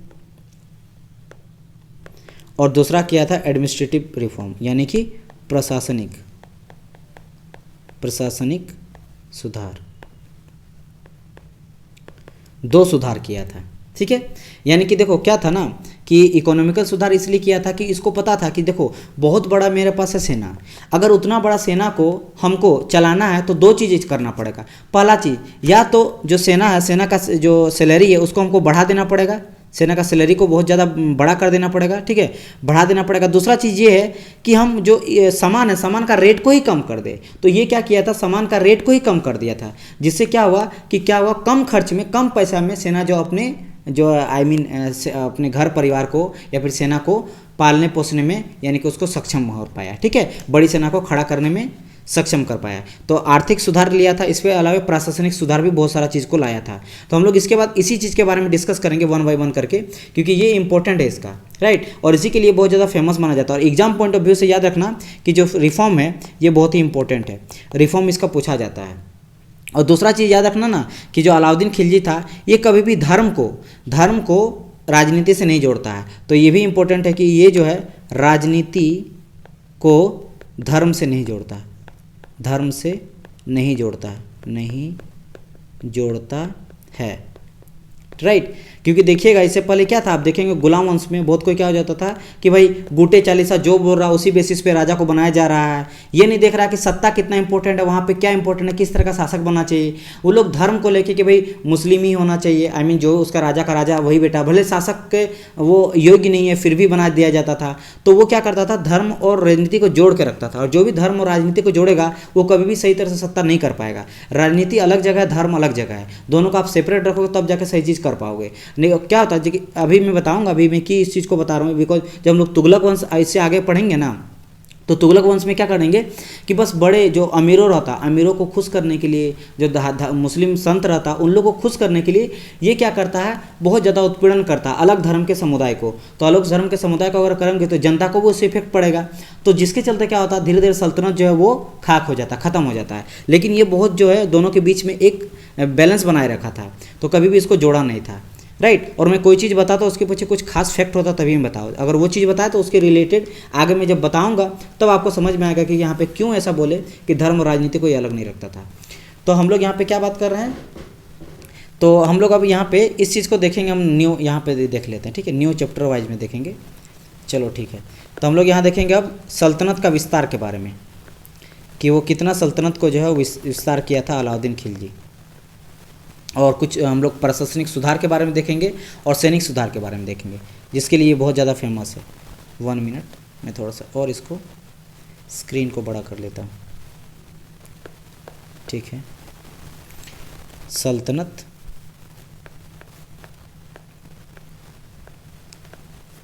और दूसरा किया था एडमिनिस्ट्रेटिव रिफॉर्म यानी कि प्रशासनिक सुधार। दो सुधार किया था, ठीक है। यानी कि देखो क्या था ना कि इकोनॉमिकल सुधार इसलिए किया था कि इसको पता था कि देखो बहुत बड़ा मेरे पास है सेना, अगर उतना बड़ा सेना को हमको चलाना है तो दो चीज़ करना पड़ेगा। पहला चीज़, या तो जो सेना है, सेना का जो सैलरी है उसको हमको बढ़ा देना पड़ेगा, सेना का सैलरी को बहुत ज़्यादा बड़ा कर देना पड़ेगा, ठीक है, बढ़ा देना पड़ेगा। दूसरा चीज़ ये है कि हम जो सामान है, सामान का रेट को ही कम कर दे। तो ये क्या किया था, सामान का रेट को ही कम कर दिया था, जिससे क्या हुआ, कम खर्च में, कम पैसा में सेना जो अपने अपने घर परिवार को या फिर सेना को पालने पोसने में यानी कि उसको सक्षम हो पाया, ठीक है, बड़ी सेना को खड़ा करने में सक्षम कर पाया। तो आर्थिक सुधार लिया था, इसके अलावा प्रशासनिक सुधार भी बहुत सारा चीज़ को लाया था। तो हम लोग इसके बाद इसी चीज़ के बारे में डिस्कस करेंगे वन बाय वन करके, क्योंकि ये इंपॉर्टेंट है इसका, राइट, और इसी के लिए बहुत ज़्यादा फेमस माना जाता है। और एग्जाम पॉइंट ऑफ व्यू से याद रखना कि जो रिफॉर्म है ये बहुत ही इंपॉर्टेंट है, रिफॉर्म इसका पूछा जाता है। और दूसरा चीज़ याद रखना ना कि जो अलाउद्दीन खिलजी था ये कभी भी धर्म को राजनीति से नहीं जोड़ता है। तो ये भी इम्पोर्टेंट है कि ये जो है राजनीति को धर्म से नहीं जोड़ता है, राइट। क्योंकि देखिएगा इससे पहले क्या था, आप देखेंगे गुलाम वंश में बहुत कोई क्या हो जाता था कि भाई गुटे चालीसा जो बोल रहा है उसी बेसिस पे राजा को बनाया जा रहा है, ये नहीं देख रहा कि सत्ता कितना इंपॉर्टेंट है, वहाँ पे क्या इंपॉर्टेंट है, किस तरह का शासक बनना चाहिए। वो लोग धर्म को लेके कि भाई मुस्लिम ही होना चाहिए, जो उसका राजा का राजा वही बेटा, भले शासक के वो योग्य नहीं है फिर भी बना दिया जाता था। तो वो क्या करता था, धर्म और राजनीति को जोड़ के रखता था, और जो भी धर्म और राजनीति को जोड़ेगा वो कभी भी सही तरह से सत्ता नहीं कर पाएगा। राजनीति अलग जगह है, धर्म अलग जगह है, दोनों को आप सेपरेट रखोगे तब जाकर सही चीज़ कर पाओगे। नहीं क्या होता है कि अभी मैं बताऊंगा, अभी मैं की इस चीज़ को बता रहा हूँ बिकॉज जब हम लोग तुगलक वंश इससे आगे पढ़ेंगे ना, तो तुगलक वंश में क्या करेंगे कि बस बड़े जो अमीरों रहता, अमीरों को खुश करने के लिए, जो मुस्लिम संत रहता उन लोगों को खुश करने के लिए ये क्या करता है, बहुत ज़्यादा उत्पीड़न करता है अलग धर्म के समुदाय को। तो अलग धर्म के समुदाय को अगर करेंगे तो जनता को वो उससे इफेक्ट पड़ेगा, तो जिसके चलते क्या होता है धीरे धीरे सल्तनत जो है वो खाक हो जाता है, ख़त्म हो जाता है। लेकिन ये बहुत जो है दोनों के बीच में एक बैलेंस बनाए रखा था, तो कभी भी इसको जोड़ा नहीं था, राइट। और मैं कोई चीज़ बताता उसके पीछे कुछ खास फैक्ट होता तभी मैं बताऊँ, अगर वो चीज़ बताए तो उसके रिलेटेड आगे मैं जब बताऊंगा तब आपको समझ में आएगा कि यहाँ पे क्यों ऐसा बोले कि धर्म और राजनीति कोई अलग नहीं रखता था। तो हम लोग यहाँ पे क्या बात कर रहे हैं, तो हम लोग अब यहाँ पे इस चीज़ को देखेंगे, हम न्यू यहाँ पे देख लेते हैं, ठीक है, न्यू चैप्टर वाइज में देखेंगे। चलो ठीक है, तो हम लोग यहाँ देखेंगे अब सल्तनत का विस्तार के बारे में, कि वो कितना सल्तनत को जो है विस्तार किया था अलाउद्दीन खिलजी। और कुछ हम लोग प्रशासनिक सुधार के बारे में देखेंगे और सैनिक सुधार के बारे में देखेंगे, जिसके लिए बहुत ज़्यादा फेमस है। 1 मिनट, मैं थोड़ा सा और इसको स्क्रीन को बड़ा कर लेता हूँ, ठीक है। सल्तनत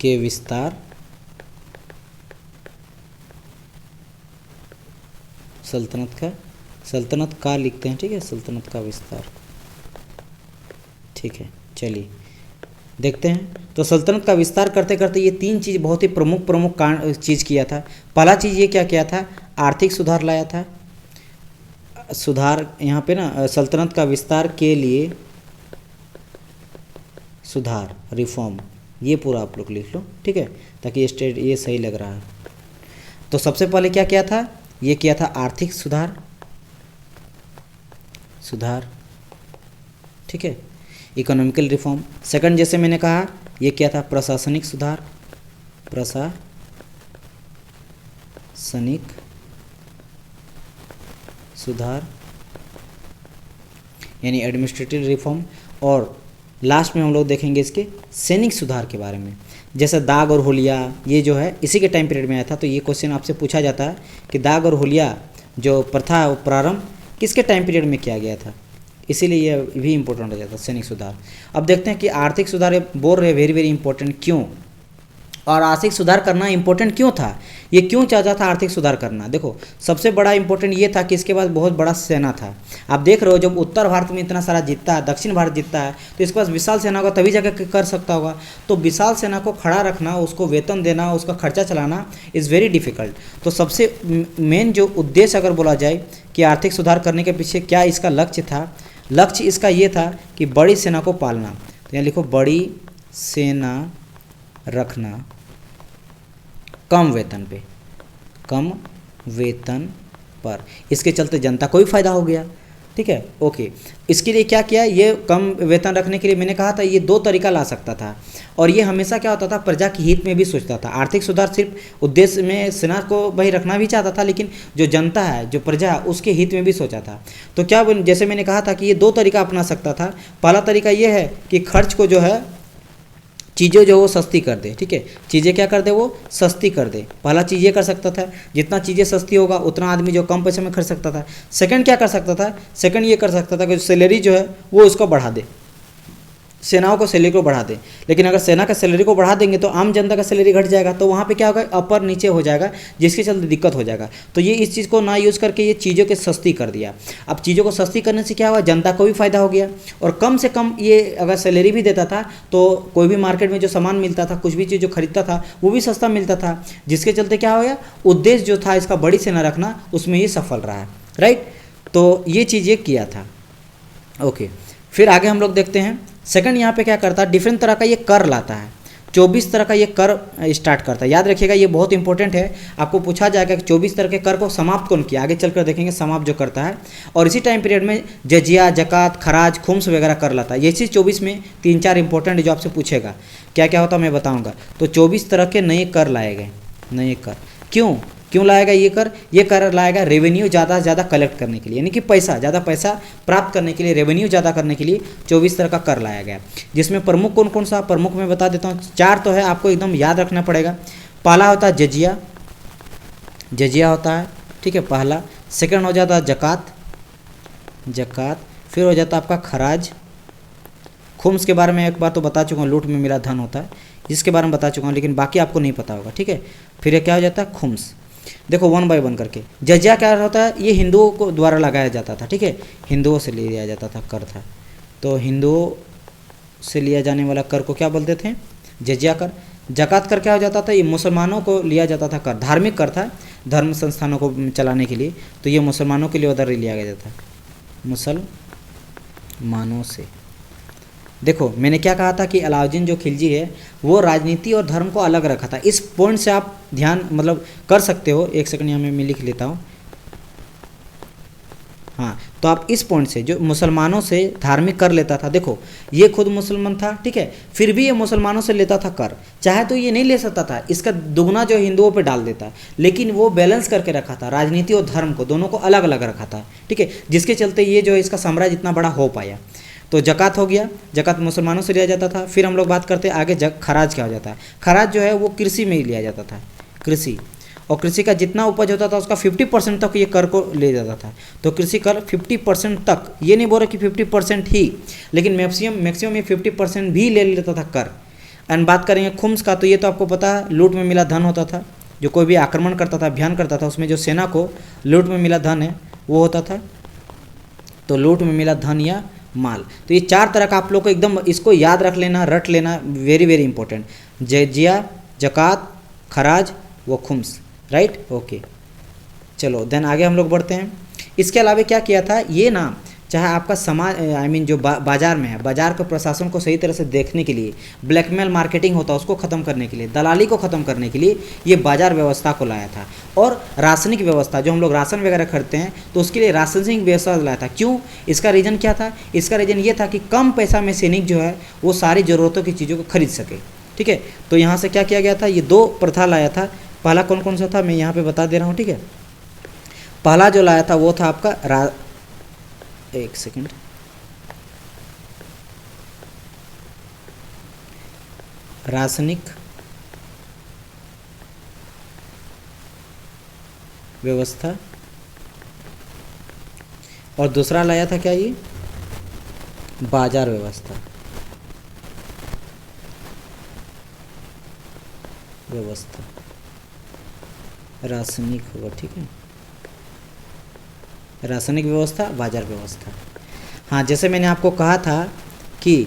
के विस्तार, सल्तनत का लिखते हैं, ठीक है, सल्तनत का विस्तार, ठीक है। चलिए देखते हैं। तो सल्तनत का विस्तार करते करते ये तीन चीज़ बहुत ही प्रमुख चीज़ किया था। पहला चीज़ ये क्या किया था, आर्थिक सुधार लाया था। सुधार यहाँ पे ना सल्तनत का विस्तार के लिए सुधार, रिफॉर्म, ये पूरा आप लोग लिख लो, ठीक है, ताकि ये सही लग रहा है। तो सबसे पहले क्या किया था, ये किया था आर्थिक सुधार, ठीक है, इकोनॉमिकल रिफॉर्म। सेकंड जैसे मैंने कहा ये क्या था, प्रशासनिक सुधार, यानी एडमिनिस्ट्रेटिव रिफॉर्म। और लास्ट में हम लोग देखेंगे इसके सैनिक सुधार के बारे में। जैसे दाग और होलिया, ये जो है इसी के टाइम पीरियड में आया था। तो ये क्वेश्चन आपसे पूछा जाता है कि दाग और होलिया जो प्रथा है वो प्रारंभ किसके टाइम पीरियड में किया गया था, इसीलिए ये भी इंपॉर्टेंट हो जाता है सैनिक सुधार। अब देखते हैं कि आर्थिक सुधार बोल रहे वेरी वेरी इंपॉर्टेंट क्यों, और आर्थिक सुधार करना इंपॉर्टेंट क्यों था, ये क्यों चाहता था आर्थिक सुधार करना। देखो सबसे बड़ा इंपॉर्टेंट ये था कि इसके पास बहुत बड़ा सेना था। आप देख रहे हो जब उत्तर भारत में इतना सारा जीतता है, दक्षिण भारत जीतता है, तो इसके पास विशाल सेना होगा तभी जाकर कर सकता होगा। तो विशाल सेना को खड़ा रखना, उसको वेतन देना, उसका खर्चा चलाना इज़ वेरी डिफिकल्ट। तो सबसे मेन जो उद्देश्य अगर बोला जाए कि आर्थिक सुधार करने के पीछे क्या इसका लक्ष्य था, लक्ष्य इसका ये था कि बड़ी सेना को पालना। तो यहाँ लिखो बड़ी सेना रखना कम वेतन पे, कम वेतन पर। इसके चलते जनता को भी फायदा हो गया, ठीक है, ओके। इसके लिए क्या किया, ये कम वेतन रखने के लिए मैंने कहा था ये दो तरीका ला सकता था, और ये हमेशा क्या होता था प्रजा के हित में भी सोचता था। आर्थिक सुधार सिर्फ उद्देश्य में सेना को वही रखना भी चाहता था, लेकिन जो जनता है, जो प्रजा है, उसके हित में भी सोचा था। तो क्या जैसे मैंने कहा था कि ये दो तरीका अपना सकता था। पहला तरीका ये है कि खर्च को जो है चीज़ें जो वो सस्ती कर दे, ठीक है, चीज़ें क्या कर दे, वो सस्ती कर दे। पहला चीज़ ये कर सकता था, जितना चीज़ें सस्ती होगा उतना आदमी जो कम पैसे में खर्च सकता था। सेकंड क्या कर सकता था, सेकंड ये कर सकता था कि सैलरी जो है वो उसको बढ़ा दे, सेनाओं को सैलरी को बढ़ा दे। लेकिन अगर सेना का सैलरी को बढ़ा देंगे तो आम जनता का सैलरी घट जाएगा, तो वहाँ पे क्या होगा, अपर नीचे हो जाएगा, जिसके चलते दिक्कत हो जाएगा। तो ये इस चीज़ को ना यूज़ करके ये चीज़ों के सस्ती कर दिया। अब चीज़ों को सस्ती करने से क्या हुआ, जनता को भी फायदा हो गया, और कम से कम ये अगर सैलरी भी देता था तो कोई भी मार्केट में जो सामान मिलता था, कुछ भी चीज़ जो खरीदता था वो भी सस्ता मिलता था, जिसके चलते क्या हो गया, उद्देश्य जो था इसका बड़ी सेना रखना उसमें ये सफल रहा है, राइट। तो ये चीज़ ये किया था, ओके। फिर आगे हम लोग देखते हैं सेकंड यहाँ पे क्या करता है, डिफरेंट तरह का ये कर लाता है, 24 तरह का ये कर स्टार्ट करता है। याद रखिएगा ये बहुत इंपॉर्टेंट है, आपको पूछा जाएगा कि 24 तरह के कर को समाप्त कौन किया, आगे चलकर देखेंगे समाप्त जो करता है। और इसी टाइम पीरियड में जजिया, जकात, खराज, खुम्स वगैरह कर लाता है। ये चीज़ 24 में 3-4 इंपॉर्टेंट जो आपसे पूछेगा क्या क्या होता मैं बताऊँगा। तो 24 तरह के नए कर लाए गए, नए कर क्यों लाएगा, ये कर लाएगा रेवेन्यू ज़्यादा से ज़्यादा कलेक्ट करने के लिए, यानी कि ज़्यादा पैसा प्राप्त करने के लिए, रेवेन्यू ज़्यादा करने के लिए 24 तरह का कर लाया गया। जिसमें प्रमुख कौन कौन सा, प्रमुख मैं बता देता हूँ, 4 तो है, आपको एकदम याद रखना पड़ेगा। पहला होता है जजिया होता है, ठीक है, पहला। सेकंड हो जाता है जकात, फिर हो जाता है आपका खराज। खुम्स के बारे में एक बार तो बता चुका हूँ, लूट में मिला धन होता है, जिसके बारे में बता चुका हूँ, लेकिन बाकी आपको नहीं पता होगा, ठीक है। फिर क्या हो जाता है खुम्स, देखो 1 बाय 1 करके। जजिया क्या होता है, ये हिंदुओं को द्वारा लगाया जाता था, ठीक है, हिंदुओं से लिया जाता था, कर था। तो हिंदुओं से लिया जाने वाला कर को क्या बोलते थे, जजिया कर। जकात कर क्या हो जाता था, ये मुसलमानों को लिया जाता था कर, धार्मिक कर था, धर्म संस्थानों को चलाने के लिए, तो ये मुसलमानों के लिए उधर लिया गया था, मुसलमानों से। देखो मैंने क्या कहा था कि अलाउद्दीन जो खिलजी है वो राजनीति और धर्म को अलग रखा था। इस पॉइंट से आप ध्यान मतलब कर सकते हो, एक सेकंड यहाँ मैं लिख लेता हूँ। हाँ, तो आप इस पॉइंट से जो मुसलमानों से धार्मिक कर लेता था, देखो ये खुद मुसलमान था, ठीक है, फिर भी ये मुसलमानों से लेता था कर, चाहे तो ये नहीं ले सकता था, इसका दुगना जो हिंदुओं पे डाल देता, लेकिन वो बैलेंस करके रखा था, राजनीति और धर्म को दोनों को अलग अलग रखा था, ठीक है, जिसके चलते ये जो है इसका साम्राज्य इतना बड़ा हो पाया। तो जकात हो गया, जकात मुसलमानों से लिया जाता था। फिर हम लोग बात करते हैं आगे खराज क्या हो जाता है। खराज जो है वो कृषि में ही लिया जाता था, कृषि, और कृषि का जितना उपज होता था उसका 50% तक ये कर को ले जाता था। तो कृषि कर 50% तक, ये नहीं बोल रहे कि 50% ही, लेकिन मैक्सिमम ये 50% भी ले लेता था कर। एंड बात करेंगे खुम्स का, तो ये तो आपको पता है लूट में मिला धन होता था, जो कोई भी आक्रमण करता था, अभियान करता था, उसमें जो सेना को लूट में मिला धन है वो होता था, तो लूट में मिला धन या माल। तो ये 4 तरह का आप लोग को एकदम इसको याद रख लेना, रट लेना, वेरी वेरी इंपॉर्टेंट। जजिया, जकात, खराज, वो खुम्स, राइट, ओके। चलो देन आगे हम लोग बढ़ते हैं। इसके अलावा क्या किया था ये ना, चाहे आपका समाज जो बाज़ार में है, बाज़ार के प्रशासन को सही तरह से देखने के लिए, ब्लैकमेल मार्केटिंग होता है उसको ख़त्म करने के लिए, दलाली को ख़त्म करने के लिए ये बाज़ार व्यवस्था को लाया था। और राशनिक व्यवस्था, जो हम लोग राशन वगैरह खरीदते हैं तो उसके लिए राशनिक व्यवस्था लाया था। क्यों, इसका रीज़न क्या था, इसका रीज़न ये था कि कम पैसा में सैनिक जो है वो सारी ज़रूरतों की चीज़ों को खरीद सके, ठीक है। तो यहाँ से क्या किया गया था, ये 2 प्रथा लाया था। पहला कौन कौन सा था मैं यहाँ पे बता दे रहा हूँ, ठीक है। पहला जो लाया था वो था आपका एक सेकंड, राशनिक व्यवस्था, और दूसरा लाया था क्या, ये बाजार व्यवस्था, रासायनिक होगा, ठीक है, रासायनिक व्यवस्था, बाजार व्यवस्था। हाँ, जैसे मैंने आपको कहा था कि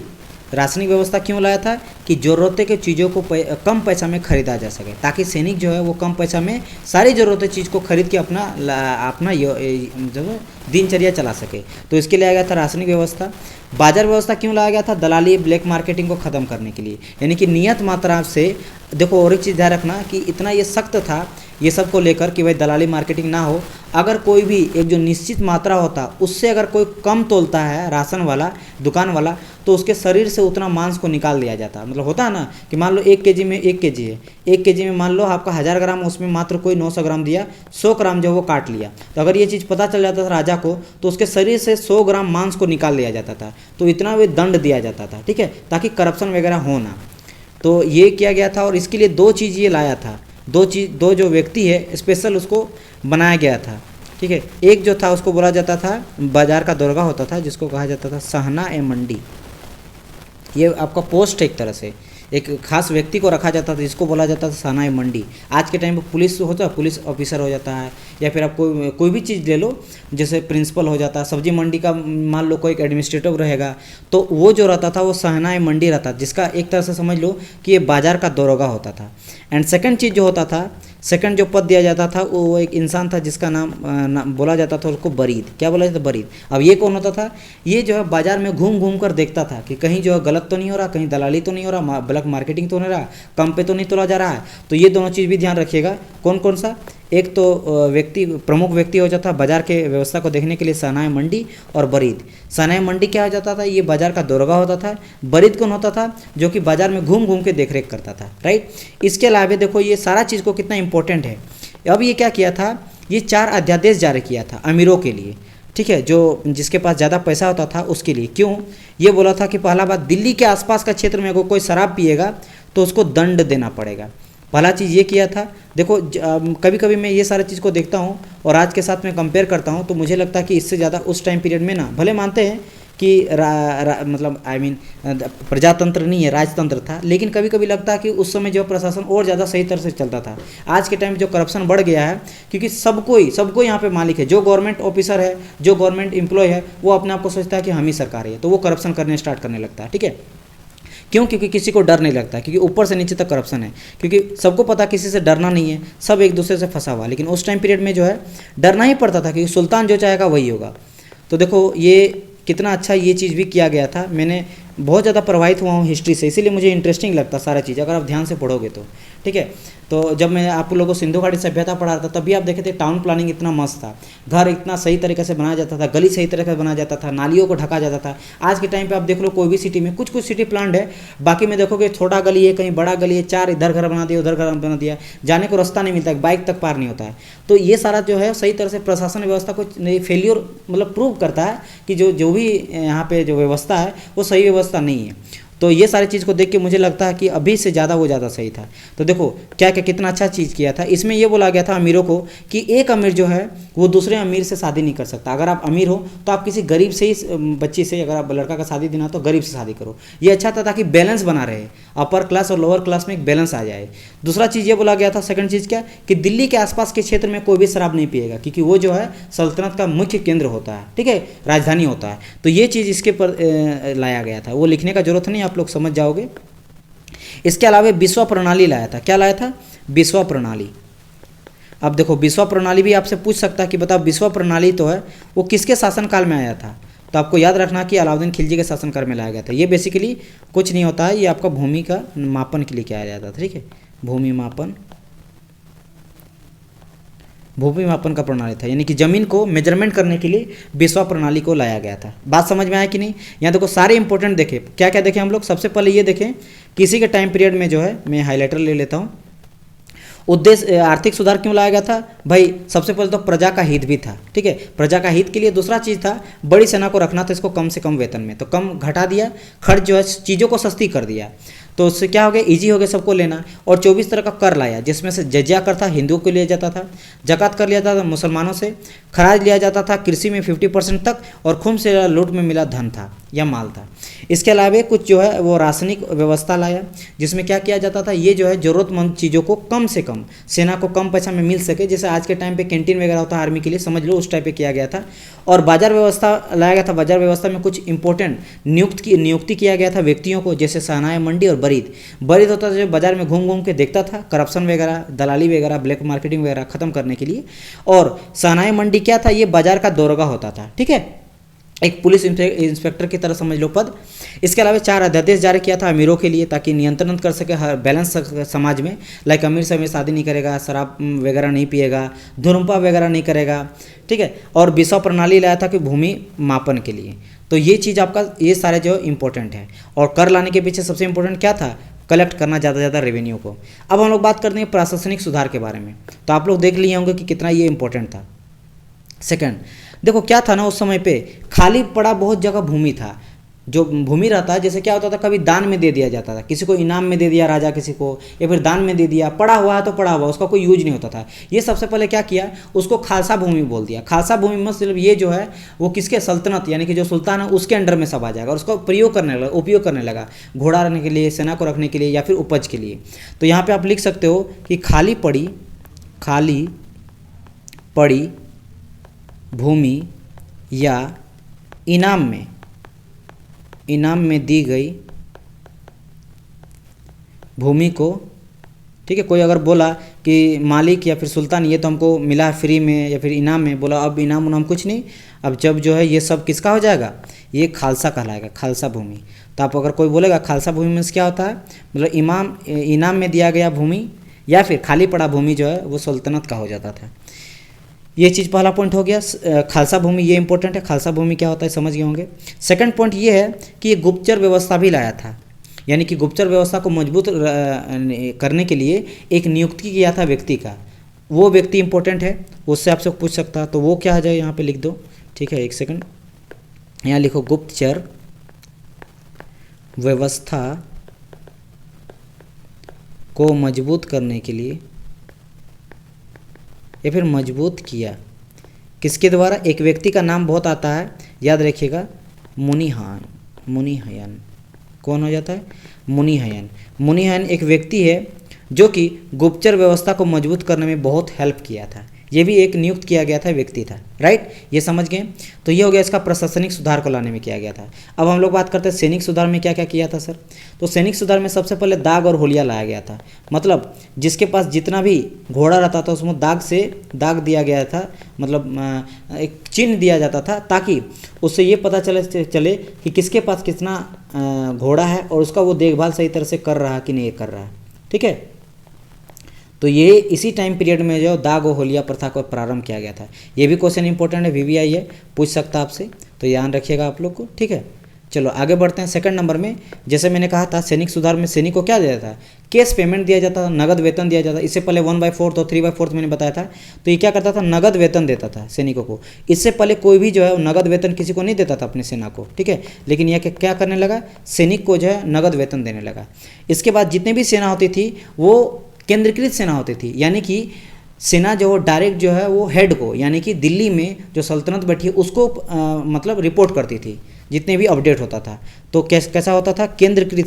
रासायनिक व्यवस्था क्यों लाया था कि ज़रूरतें के चीज़ों को कम पैसा में खरीदा जा सके, ताकि सैनिक जो है वो कम पैसा में सारी ज़रूरतें चीज़ को खरीद के अपना जो दिनचर्या चला सके। तो इसके लिए आया था रासायनिक व्यवस्था। बाजार व्यवस्था क्यों लाया गया था, दलाली ब्लैक मार्केटिंग को ख़त्म करने के लिए, यानी कि नियत मात्रा से। देखो और एक चीज़ ध्यान रखना कि इतना ये सख्त था ये सब को लेकर कि भाई दलाली मार्केटिंग ना हो। अगर कोई भी एक जो निश्चित मात्रा होता उससे अगर कोई कम तोलता है राशन वाला, दुकान वाला, तो उसके शरीर से उतना मांस को निकाल दिया जाता। मतलब होता है ना कि मान लो 1 केजी में 1 केजी है, 1 केजी में मान लो आपका 1000 ग्राम, उसमें मात्र कोई 900 ग्राम दिया, 100 ग्राम जो वो काट लिया। तो अगर ये चीज़ पता चल जाता था राजा को तो उसके शरीर से 100 ग्राम मांस को निकाल लिया जाता था। तो इतना भी दंड दिया जाता था, ठीक है, ताकि करप्शन वगैरह हो ना। तो ये किया गया था और इसके लिए 2 चीज़ ये लाया था, 2 जो व्यक्ति है स्पेशल उसको बनाया गया था, ठीक है। एक जो था उसको बोला जाता था बाजार का दरोगा होता था, जिसको कहा जाता था सहना-ए-मंडी। ये आपका पोस्ट है एक तरह से, एक खास व्यक्ति को रखा जाता था जिसको बोला जाता था सहना-ए-मंडी। आज के टाइम पे पुलिस होता है, पुलिस ऑफिसर हो जाता है, या फिर आप कोई भी चीज़ ले लो, जैसे प्रिंसिपल हो जाता है, सब्जी मंडी का मान लो कोई एक एडमिनिस्ट्रेटिव रहेगा, तो वो जो रहता था वो सहना-ए-मंडी रहता, जिसका एक तरह से समझ लो कि ये बाजार का दरोगा होता था। एंड सेकंड चीज़ जो होता था, सेकंड जो पद दिया जाता था वो एक इंसान था जिसका नाम बोला जाता था उसको बरीद। क्या बोला जाता था, बरीद। अब ये कौन होता था, ये जो है बाजार में घूम घूम कर देखता था कि कहीं जो है गलत तो नहीं हो रहा, कहीं दलाली तो नहीं हो रहा, ब्लैक मार्केटिंग तो नहीं रहा, कम पे तो नहीं तोला जा रहा है। तो ये दोनों चीज़ भी ध्यान रखिएगा। कौन कौन सा, एक तो प्रमुख व्यक्ति हो जाता बाजार के व्यवस्था को देखने के लिए सहना-ए-मंडी और बरीद। सहना-ए-मंडी क्या हो जाता था, ये बाजार का दरोगा होता था। बरीद कौन होता था, जो कि बाजार में घूम घूम के देख रेख करता था, राइट। इसके अलावा देखो ये सारा चीज़ को कितना इंपॉर्टेंट है। अब ये क्या किया था, ये 4 अध्यादेश जारी किया था अमीरों के लिए, ठीक है, जो जिसके पास ज़्यादा पैसा होता था उसके लिए। क्यों, ये बोला था कि पहला बात, दिल्ली के आसपास का क्षेत्र में अगर कोई शराब पिएगा तो उसको दंड देना पड़ेगा। पहला चीज़ ये किया था। देखो कभी कभी मैं ये सारी चीज़ को देखता हूँ और आज के साथ में कंपेयर करता हूँ, तो मुझे लगता है कि इससे ज़्यादा उस टाइम पीरियड में ना, भले मानते हैं कि मतलब प्रजातंत्र नहीं है, राजतंत्र था, लेकिन कभी कभी लगता है कि उस समय जो प्रशासन और ज़्यादा सही तरह से चलता था। आज के टाइम जो करप्शन बढ़ गया है, क्योंकि सबको यहाँ पे मालिक है, जो गवर्नमेंट ऑफिसर है, जो गवर्नमेंट एम्प्लॉय है, वो अपने आप को सोचता है कि हम ही सरकार है, तो वो करप्शन करने स्टार्ट करने लगता है, ठीक है। क्यों, क्योंकि किसी को डर नहीं लगता, क्योंकि ऊपर से नीचे तक करप्शन है, क्योंकि सबको पता किसी से डरना नहीं है, सब एक दूसरे से फंसा हुआ। लेकिन उस टाइम पीरियड में जो है डरना ही पड़ता था, क्योंकि सुल्तान जो चाहेगा वही होगा। तो देखो ये कितना अच्छा ये चीज़ भी किया गया था। मैंने बहुत ज़्यादा प्रभावित हुआ हूँ हिस्ट्री से, इसीलिए मुझे इंटरेस्टिंग लगता सारा चीज़, अगर आप ध्यान से पढ़ोगे तो, ठीक है। तो जब मैं आप लोगों को सिंधु घाटी सभ्यता पढ़ा रहा था, तभी आप देखे थे टाउन प्लानिंग इतना मस्त था, घर इतना सही तरीके से बनाया जाता था, गली सही तरीके से बनाया जाता था, नालियों को ढका जाता था। आज के टाइम पे आप देख लो कोई भी सिटी में, कुछ सिटी प्लान है, बाकी में देखोगे छोटा गली है, कहीं बड़ा गली है, 4 इधर घर बना दिया, उधर घर बना दिया, जाने को रास्ता नहीं मिलता, बाइक तक पार नहीं होता है। तो ये सारा जो है सही तरह से प्रशासन व्यवस्था को फेलियर मतलब प्रूव करता है कि जो भी यहाँ पे जो व्यवस्था है वो सही व्यवस्था नहीं है। तो ये सारी चीज़ को देख के मुझे लगता है कि अभी से ज़्यादा वो ज़्यादा सही था। तो देखो क्या क्या कितना अच्छा चीज़ किया था। इसमें ये बोला गया था अमीरों को कि एक अमीर जो है वो दूसरे अमीर से शादी नहीं कर सकता। अगर आप अमीर हो तो आप किसी गरीब से ही बच्ची से, अगर आप लड़का का शादी देना तो गरीब से शादी करो। ये अच्छा था ताकि बैलेंस बना रहे, अपर क्लास और लोअर क्लास में एक बैलेंस आ जाए। दूसरा चीज़ ये बोला गया था, सेकंड चीज़ क्या, कि दिल्ली के आसपास के क्षेत्र में कोई भी शराब नहीं पिएगा, क्योंकि वो जो है सल्तनत का मुख्य केंद्र होता है, ठीक है, राजधानी होता है। तो ये चीज़ इसके पर लाया गया था, वो लिखने का जरूरत नहीं, आप लोग समझ जाओगे। इसके अलावा विश्व प्रणाली लाया था। क्या लाया था? विश्व प्रणाली। अब देखो विश्व प्रणाली भी आपसे पूछ सकता है कि बताओ विश्व प्रणाली तो है वो किसके शासनकाल में आया था। तो आपको याद रखना कि अलाउद्दीन खिलजी के शासनकाल में लाया गया था। ये बेसिकली कुछ नहीं होता है, ये आपका भूमि का मापन के लिए किया जाता था, ठीक है, भूमि मापन का प्रणाली था, यानी कि जमीन को मेजरमेंट करने के लिए विश्व प्रणाली को लाया गया था। बात समझ में आया कि नहीं? यहाँ देखो सारे इंपॉर्टेंट देखें, क्या क्या देखें हम लोग। सबसे पहले ये देखें किसी के टाइम पीरियड में जो है, मैं हाईलाइटर ले लेता हूँ, उद्देश्य आर्थिक सुधार क्यों लाया गया था भाई? सबसे पहले तो प्रजा का हित भी था, ठीक है, प्रजा का हित के लिए। दूसरा चीज़ था बड़ी सेना को रखना था, इसको कम से कम वेतन में, तो कम घटा दिया, खर्च जो है चीज़ों को सस्ती कर दिया। तो उससे क्या हो गया, ईजी हो गया सबको लेना। और 24 तरह का कर लाया, जिसमें से जजिया कर था, हिंदुओं को लिया जाता था, जक़ात कर लिया जाता था मुसलमानों से, खराज लिया जाता था, कृषि में 50% तक, और खून से लूट में मिला धन था या माल था। इसके अलावा कुछ जो है वो रासायनिक व्यवस्था लाया, जिसमें क्या किया जाता था, ये जो है ज़रूरतमंद चीज़ों को कम से कम, सेना को कम पैसा में मिल सके, जैसे आज के टाइम पे कैंटीन वगैरह होता है आर्मी के लिए, समझ लो उस टाइप पे किया गया था। और बाजार व्यवस्था लाया गया था। बाजार व्यवस्था में कुछ इंपॉर्टेंट नियुक्ति किया गया था व्यक्तियों को, जैसे सहनाई मंडी और बरीद। बरीद होता था जो बाजार में घूम घूम के देखता था, करप्शन वगैरह, दलाली वगैरह, ब्लैक मार्केटिंग वगैरह खत्म करने के लिए। और सहनाई मंडी क्या था, ये बाजार का दरोगा होता था, ठीक है, एक पुलिस इंस्पेक्टर की तरह समझ लो पद। इसके अलावा 4 अध्यादेश जारी किया था अमीरों के लिए, ताकि नियंत्रण कर सके हर बैलेंस समाज में। लाइक अमीर से अमीर शादी नहीं करेगा, शराब वगैरह नहीं पिएगा, धूम्रपान वगैरह नहीं करेगा, ठीक है। और विषय प्रणाली लाया था कि भूमि मापन के लिए। तो ये चीज़ आपका, ये सारे जो इंपॉर्टेंट है। और कर लाने के पीछे सबसे इंपॉर्टेंट क्या था, कलेक्ट करना ज़्यादा से ज़्यादा रेवेन्यू को। अब हम लोग बात करते हैं प्रशासनिक सुधार के बारे में। तो आप लोग देख लिए होंगे कि कितना ये इंपॉर्टेंट था। सेकंड, देखो क्या था ना, उस समय पे खाली पड़ा बहुत जगह भूमि था। जो भूमि रहता है, जैसे क्या होता था, कभी दान में दे दिया जाता था, किसी को इनाम में दे दिया राजा किसी को, या फिर दान में दे दिया, पड़ा हुआ है तो पड़ा हुआ, उसका कोई यूज नहीं होता था। ये सबसे पहले क्या किया, उसको खालसा भूमि बोल दिया। खालसा भूमि में सिर्फ ये जो है वो किसके, सल्तनत यानी कि जो सुल्तान है उसके अंडर में सब आ जाएगा, और उसका प्रयोग करने लगा, उपयोग करने लगा, घोड़ा रखने के लिए, सेना को रखने के लिए, या फिर उपज के लिए। तो यहाँ पर आप लिख सकते हो कि खाली पड़ी भूमि या इनाम में दी गई भूमि को, ठीक है। कोई अगर बोला कि मालिक या फिर सुल्तान ये तो हमको मिला है फ्री में या फिर इनाम में, बोला अब इनाम उनाम कुछ नहीं, अब जब जो है ये सब किसका हो जाएगा, ये खालसा कहलाएगा, खालसा भूमि। तो आप अगर कोई बोलेगा खालसा भूमि में क्या होता है, मतलब इनाम में दिया गया भूमि या फिर खाली पड़ा भूमि जो है वो सल्तनत का हो जाता था। ये चीज़ पहला पॉइंट हो गया, खालसा भूमि, ये इंपॉर्टेंट है। खालसा भूमि क्या होता है समझ गए होंगे। सेकंड पॉइंट ये है कि ये गुप्तचर व्यवस्था भी लाया था, यानी कि गुप्तचर व्यवस्था को मजबूत करने के लिए एक नियुक्ति किया था व्यक्ति का। वो व्यक्ति इंपॉर्टेंट है, उससे आपसे पूछ सकता है, तो वो क्या आ जाए यहाँ पे लिख दो, ठीक है। एक सेकंड, यहाँ लिखो गुप्तचर व्यवस्था को मजबूत करने के लिए, या फिर मजबूत किया किसके द्वारा, एक व्यक्ति का नाम बहुत आता है, याद रखिएगा, मुनिहयन। कौन हो जाता है, मुनिहयन। मुनिहयन एक व्यक्ति है जो कि गुप्तचर व्यवस्था को मजबूत करने में बहुत हेल्प किया था। ये भी एक नियुक्त किया गया था व्यक्ति था, राइट, ये समझ गए। तो ये हो गया इसका प्रशासनिक सुधार को लाने में किया गया था। अब हम लोग बात करते हैं सैनिक सुधार में क्या क्या किया था सर। तो सैनिक सुधार में सबसे पहले दाग और होलिया लाया गया था, मतलब जिसके पास जितना भी घोड़ा रहता था उसमें दाग दिया गया था, मतलब एक चिन्ह दिया जाता था, ताकि उससे ये पता चले कि किसके पास कितना घोड़ा है और उसका वो देखभाल सही तरह से कर रहा है कि नहीं कर रहा है, ठीक है। तो ये इसी टाइम पीरियड में जो दाग और होलिया प्रथा को प्रारंभ किया गया था। ये भी क्वेश्चन इंपॉर्टेंट है, VVI है, पूछ सकता है आपसे, तो ध्यान रखिएगा आप लोग को, ठीक है। चलो आगे बढ़ते हैं। सेकंड नंबर में जैसे मैंने कहा था, सैनिक सुधार में सैनिक को क्या दिया जाता है, कैश पेमेंट दिया जाता था, नगद वेतन दिया जाता। इससे पहले 1/4 और 3/4 मैंने बताया था। तो ये क्या करता था, नगद वेतन देता था सैनिकों को। इससे पहले कोई भी जो है नगद वेतन किसी को नहीं देता था अपनी सेना को, ठीक है। लेकिन यह क्या करने लगा, सैनिक को जो है नगद वेतन देने लगा। इसके बाद जितनी भी सेना होती थी वो केंद्रीकृत सेना होती थी, यानी कि सेना जो डायरेक्ट जो है वो हेड को, यानी कि दिल्ली में जो सल्तनत बैठी है उसको मतलब रिपोर्ट करती थी जितने भी अपडेट होता था। तो कैसा होता था, केंद्रीकृत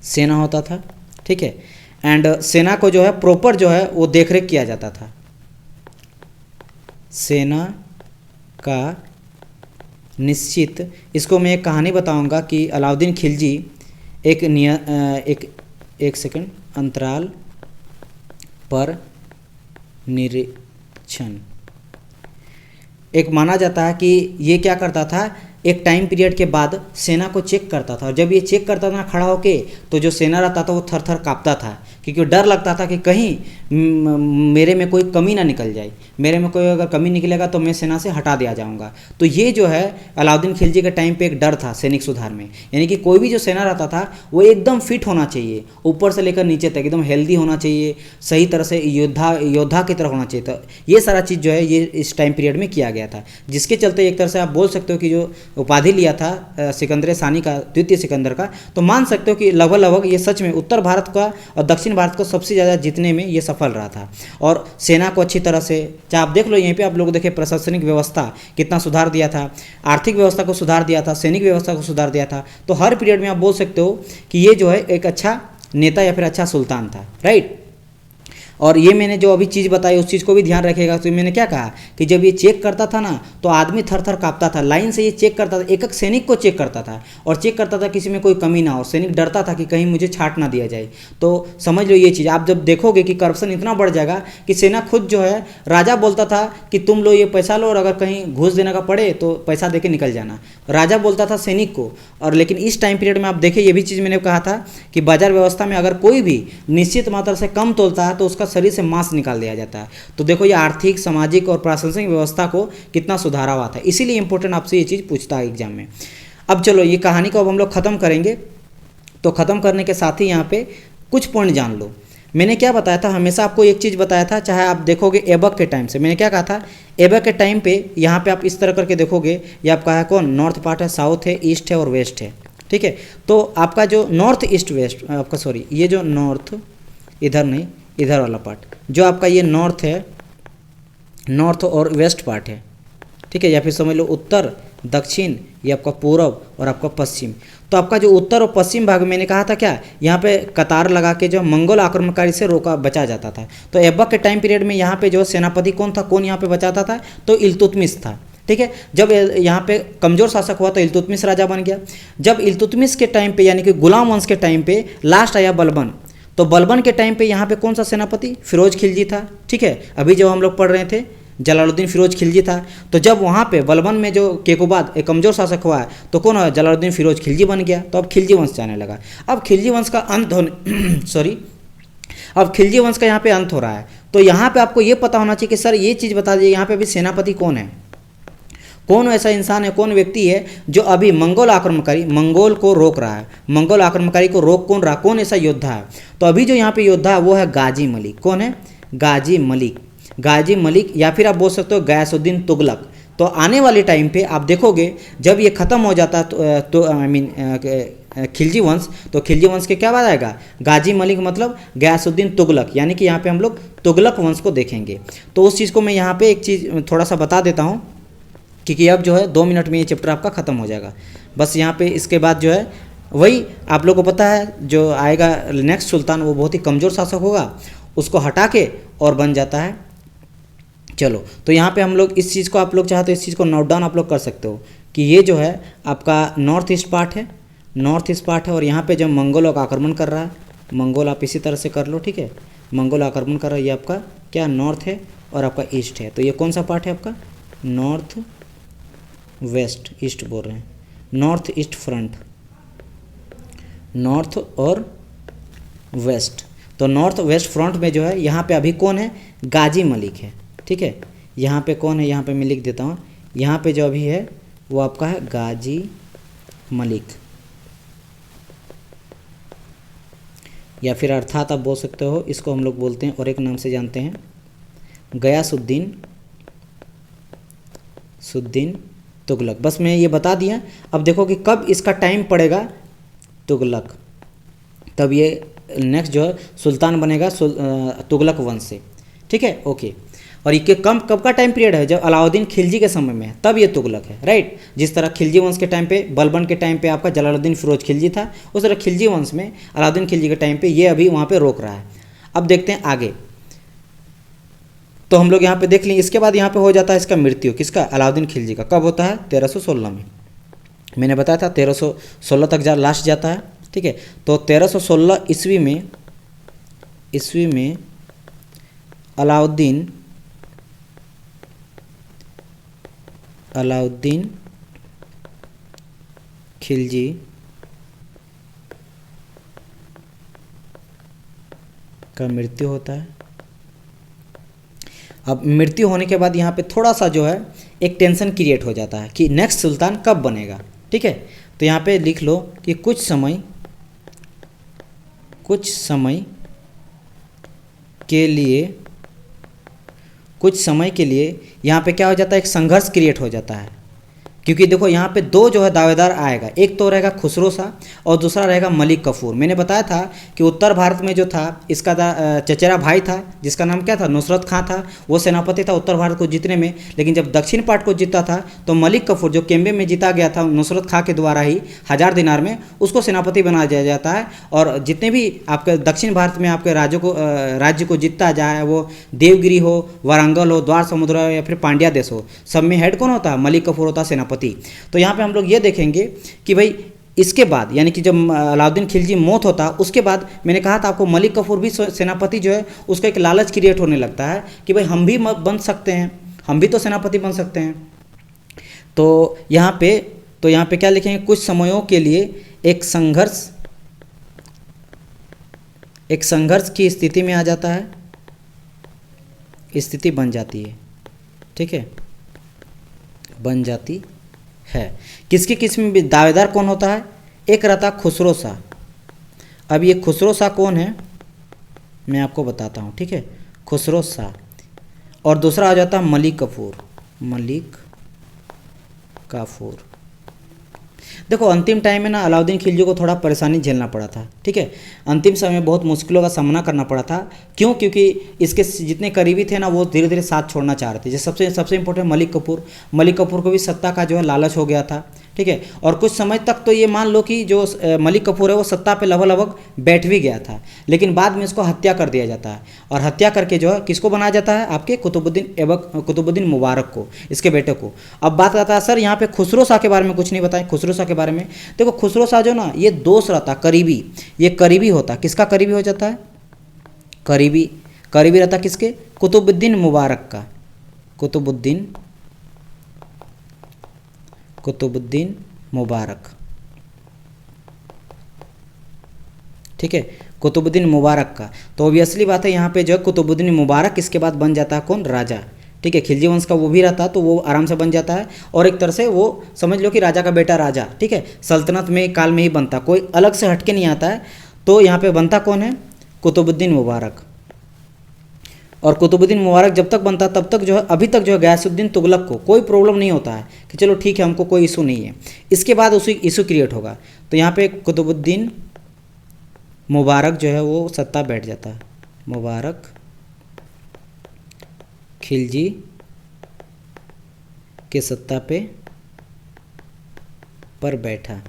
सेना होता था, ठीक है। एंड सेना को जो है प्रॉपर जो है वो देखरेख किया जाता था। सेना का निश्चित, इसको मैं एक कहानी बताऊंगा कि अलाउद्दीन खिलजी एक सेकंड, अंतराल पर निरीक्षण, एक माना जाता है कि ये क्या करता था, एक टाइम पीरियड के बाद सेना को चेक करता था, और जब ये चेक करता था खड़ा होके, तो जो सेना रहता था वो थर थर काँपता था, क्योंकि डर लगता था कि कहीं मेरे में कोई कमी ना निकल जाए, मेरे में कोई अगर कमी निकलेगा तो मैं सेना से हटा दिया जाऊंगा। तो ये जो है अलाउद्दीन खिलजी के टाइम पे एक डर था सैनिक सुधार में, यानी कि कोई भी जो सेना रहता था वो एकदम फिट होना चाहिए, ऊपर से लेकर नीचे तक एकदम हेल्दी होना चाहिए, सही तरह से योद्धा की तरह होना चाहिए। तो ये सारा चीज़ जो है ये इस टाइम पीरियड में किया गया था, जिसके चलते एक तरह से आप बोल सकते हो कि जो उपाधि लिया था सिकंदर सानी का, द्वितीय सिकंदर का, तो मान सकते हो कि लगभग लगभग ये सच में उत्तर भारत का और दक्षिण भारत को सबसे ज़्यादा जीतने में ये सफल रहा था। और सेना को अच्छी तरह से, चाहे आप देख लो यहीं पे आप लोग देखें प्रशासनिक व्यवस्था कितना सुधार दिया था, आर्थिक व्यवस्था को सुधार दिया था, सैनिक व्यवस्था को सुधार दिया था। तो हर पीरियड में आप बोल सकते हो कि ये जो है एक अच्छा नेता या फिर अच्छा सुल्तान था, राइट। और ये मैंने जो अभी चीज़ बताई उस चीज़ को भी ध्यान रखेगा। तो मैंने क्या कहा कि जब ये चेक करता था ना तो आदमी थर थर काँपता था, लाइन से ये चेक करता था, एक एक सैनिक को चेक करता था और चेक करता था किसी में कोई कमी ना हो। सैनिक डरता था कि कहीं मुझे छाट ना दिया जाए। तो समझ लो ये चीज़ आप जब देखोगे कि करप्शन इतना बढ़ जाएगा कि सेना खुद जो है, राजा बोलता था कि तुम लो ये पैसा लो और अगर कहीं घूस देने का पड़े तो पैसा दे के निकल जाना, राजा बोलता था सैनिक को। और लेकिन इस टाइम पीरियड में आप देखें ये भी चीज़ मैंने कहा था कि बाजार व्यवस्था में अगर कोई भी निश्चित मात्रा से कम तोलता है तो उसका शरीर से मांस निकाल दिया जाता है। तो देखो ये आर्थिक, सामाजिक और प्रशासनिक व्यवस्था को कितना सुधारा हुआ था, इसीलिए इंपॉर्टेंट आपसे ये चीज़ पूछता है एग्जाम में। अब चलो ये कहानी को अब हम लोग ख़त्म करेंगे। तो ख़त्म करने के साथ ही यहाँ पे कुछ पॉइंट जान लो। मैंने क्या बताया था, हमेशा आपको एक चीज़ बताया था, चाहे आप देखोगे ऐबक के टाइम से, मैंने क्या कहा था, ऐबक के टाइम पे यहाँ पे आप इस तरह करके देखोगे, ये आपका है कौन, नॉर्थ पार्ट है, साउथ है, ईस्ट है और वेस्ट है, ठीक है। तो आपका जो नॉर्थ ईस्ट वेस्ट आपका, सॉरी ये जो नॉर्थ, इधर नहीं, इधर वाला पार्ट जो आपका ये नॉर्थ है, नॉर्थ और वेस्ट पार्ट है, ठीक है, या फिर समझ लो उत्तर, दक्षिण, ये आपका पूरब और आपका पश्चिम। तो आपका जो उत्तर और पश्चिम भाग, मैंने कहा था क्या, यहाँ पे कतार लगा के जो मंगोल आक्रमणकारी से रोका बचा जाता था। तो ऐबक के टाइम पीरियड में यहाँ पे जो सेनापति कौन था, कौन यहाँ पे बचाता था, तो इल्तुतमिश था, ठीक है। जब यहाँ पे कमज़ोर शासक हुआ तो इल्तुतमिश राजा बन गया। जब इल्तुतमिश के टाइम पे यानी कि गुलाम वंश के टाइम पे लास्ट आया बलबन, तो बलबन के टाइम पे यहाँ पे कौन सा सेनापति, फिरोज खिलजी था, ठीक है। अभी जब हम लोग पढ़ रहे थे जलालुद्दीन फिरोज खिलजी था। तो जब वहाँ पे बलबन में जो केकोबाद एक कमज़ोर शासक हुआ है तो कौन है, जलालुद्दीन फिरोज खिलजी बन गया। तो अब खिलजी वंश जाने लगा। अब खिलजी वंश का अंत होने सॉरी अब खिलजी वंश का यहाँ पे अंत हो रहा है। तो यहाँ पे आपको ये पता होना चाहिए कि सर ये चीज़ बता दीजिए यहाँ पे अभी सेनापति कौन है, कौन ऐसा इंसान है, कौन व्यक्ति है जो अभी मंगोल आक्रमणकारी, मंगोल को रोक रहा है, मंगोल आक्रमणकारी को रोक कौन रहा, कौन ऐसा योद्धा है। तो अभी जो यहाँ पे योद्धा है वो है गाजी मलिक। कौन है, गाजी मलिक, गाजी मलिक, या फिर आप बोल सकते हो गयासुद्दीन तुगलक। तो आने वाले टाइम पे आप देखोगे जब ये ख़त्म हो जाता है तो आई मीन खिलजी वंश, तो खिलजी वंश के क्या बात आएगा, गाजी मलिक मतलब गयासुद्दीन तुगलक, यानी कि यहाँ पे हम लोग तुगलक वंश को देखेंगे। तो उस चीज़ को मैं यहाँ पे एक चीज़ थोड़ा सा बता देता हूँ, क्योंकि अब जो है 2 मिनट में ये चैप्टर आपका ख़त्म हो जाएगा। बस यहाँ पे इसके बाद जो है वही आप लोग को पता है जो आएगा नेक्स्ट सुल्तान वो बहुत ही कमज़ोर शासक होगा, उसको हटा के और बन जाता है। चलो तो यहाँ पे हम लोग इस चीज़ को, आप लोग चाहे तो इस चीज़ को नोट डाउन आप लोग कर सकते हो कि ये जो है आपका नॉर्थ ईस्ट पार्ट है, नॉर्थ ईस्ट पार्ट है। और यहाँ पे जब मंगोलों का आक्रमण कर रहा है, मंगोल आप इसी तरह से कर लो, ठीक है, मंगोल आक्रमण कर रहा है, ये आपका क्या नॉर्थ है और आपका ईस्ट है। तो ये कौन सा पार्ट है आपका, नॉर्थ वेस्ट, ईस्ट बोल रहे हैं, नॉर्थ ईस्ट फ्रंट, नॉर्थ और वेस्ट। तो नॉर्थ वेस्ट फ्रंट में जो है यहाँ पे अभी कौन है, गाजी मलिक है, ठीक है। यहाँ पे कौन है, यहाँ पे मैं लिख देता हूँ, यहाँ पे जो अभी है वो आपका है गाजी मलिक, या फिर अर्थात आप बोल सकते हो इसको हम लोग बोलते हैं और एक नाम से जानते हैं, गयासुद्दीन तुगलक। बस मैं ये बता दिया। अब देखो कि कब इसका टाइम पड़ेगा तुगलक, तब ये नेक्स्ट जो है सुल्तान बनेगा तुगलक वंश से, ठीक है, ओके। और ये कब का टाइम पीरियड है, जब अलाउद्दीन खिलजी के समय में है तब ये तुगलक है, राइट। जिस तरह खिलजी वंश के टाइम पे, बलबन के टाइम पे आपका जलालुद्दीन फिरोज खिलजी था, उस तरह खिलजी वंश में अलाउद्दीन खिलजी के टाइम पे ये अभी वहाँ पे रोक रहा है। अब देखते हैं आगे। तो हम लोग यहाँ पे देख लें, इसके बाद यहाँ पे हो जाता है इसका मृत्यु, किसका, अलाउद्दीन खिलजी का। कब होता है, 1316 में। मैंने बताया था 1316 तक लास्ट जाता है, ठीक है। तो 1316 ईस्वी में अलाउद्दीन खिलजी का मृत्यु होता है। अब मृत्यु होने के बाद यहाँ पे थोड़ा सा जो है एक टेंशन क्रिएट हो जाता है कि नेक्स्ट सुल्तान कब बनेगा। ठीक है, तो यहाँ पे लिख लो कि कुछ समय के लिए यहाँ पे क्या हो जाता है, एक संघर्ष क्रिएट हो जाता है। क्योंकि देखो यहाँ पे दो जो है दावेदार आएगा, एक तो रहेगा खुसरो शाह और दूसरा रहेगा मलिक कफूर। मैंने बताया था कि उत्तर भारत में जो था इसका चचेरा भाई था जिसका नाम क्या था, नुसरत खां था, वो सेनापति था उत्तर भारत को जीतने में। लेकिन जब दक्षिण पार्ट को जीता था तो मलिक कफूर जो केम्बे में जीता गया था नुसरत खां के द्वारा ही 1000 दिनार में, उसको सेनापति बना दिया जाता है। और जितने भी आपके दक्षिण भारत में आपके राज्य को जीतता जाए, वो देवगिरी हो, वारंगल हो, द्वार समुद्र हो या फिर पांड्या देश हो, सब में हेड कौन होता है, मलिक कफूर होता है सेनापति। तो यहाँ पे हम लोग ये देखेंगे कि भाई इसके बाद यानी कि जब अलाउद्दीन खिलजी मौत होता है उसके बाद मैंने कहा था आपको मलिक कफूर भी सेनापति जो है उसका एक लालच क्रिएट होने लगता है कि भाई हम भी बन सकते हैं, हम भी तो सेनापति बन सकते हैं। तो यहाँ पे क्या लिखेंगे, कुछ समयों के लिए एक संघर्ष की स्थिति में आ जाता है, स्थिति बन जाती है। ठीक है, बन जाती है। किसकी किस्म में दावेदार कौन होता है, एक रहता खुसरो शाह। अब ये खुसरो शाह कौन है मैं आपको बताता हूँ। ठीक है, खुसरो शाह, और दूसरा आ जाता है मलिक काफूर। देखो अंतिम टाइम में ना अलाउद्दीन खिलजी को थोड़ा परेशानी झेलना पड़ा था। ठीक है, अंतिम समय में बहुत मुश्किलों का सामना करना पड़ा था। क्यों? क्योंकि इसके जितने करीबी थे ना वो धीरे धीरे साथ छोड़ना चाह रहे थे। जैसे सबसे इंपॉर्टेंट मलिक कपूर को भी सत्ता का जो है लालच हो गया था। ठीक है, और कुछ समय तक तो ये मान लो कि जो मलिक कफूर है वो सत्ता पे लगभग बैठ भी गया था, लेकिन बाद में इसको हत्या कर दिया जाता है। और हत्या करके जो है किसको बनाया जाता है, आपके कुतुबुद्दीन मुबारक को, इसके बेटे को। अब बात आता है सर यहाँ पे खुसरो शाह के बारे में कुछ नहीं बताएं। खुसरो शाह के बारे में देखो, खुसरो शाह जो ना ये दोस्त रहता करीबी, ये करीबी होता, किसका करीबी हो जाता है, करीबी रहता किसके, कुतुबुद्दीन मुबारक का, कुतुबुद्दीन मुबारक। ठीक है, कुतुबुद्दीन मुबारक का। तो ऑब्वियसली बात है यहाँ पे जो है कुतुबुद्दीन मुबारक इसके बाद बन जाता है कौन, राजा। ठीक है, खिलजी वंश का वो भी रहता तो वो आराम से बन जाता है, और एक तरह से वो समझ लो कि राजा का बेटा राजा। ठीक है, सल्तनत में काल में ही बनता, कोई अलग से हटके नहीं आता है। तो यहाँ पे बनता कौन है, कुतुबुद्दीन मुबारक। और कुतुबुद्दीन मुबारक जब तक बनता तब तक जो है अभी तक जो है गयासुद्दीन तुगलक को कोई प्रॉब्लम नहीं होता है कि चलो ठीक है हमको कोई इशू नहीं है। इसके बाद उसी इशू क्रिएट होगा, तो यहाँ पे कुतुबुद्दीन मुबारक जो है वो सत्ता बैठ जाता है, मुबारक खिलजी के सत्ता पर बैठा।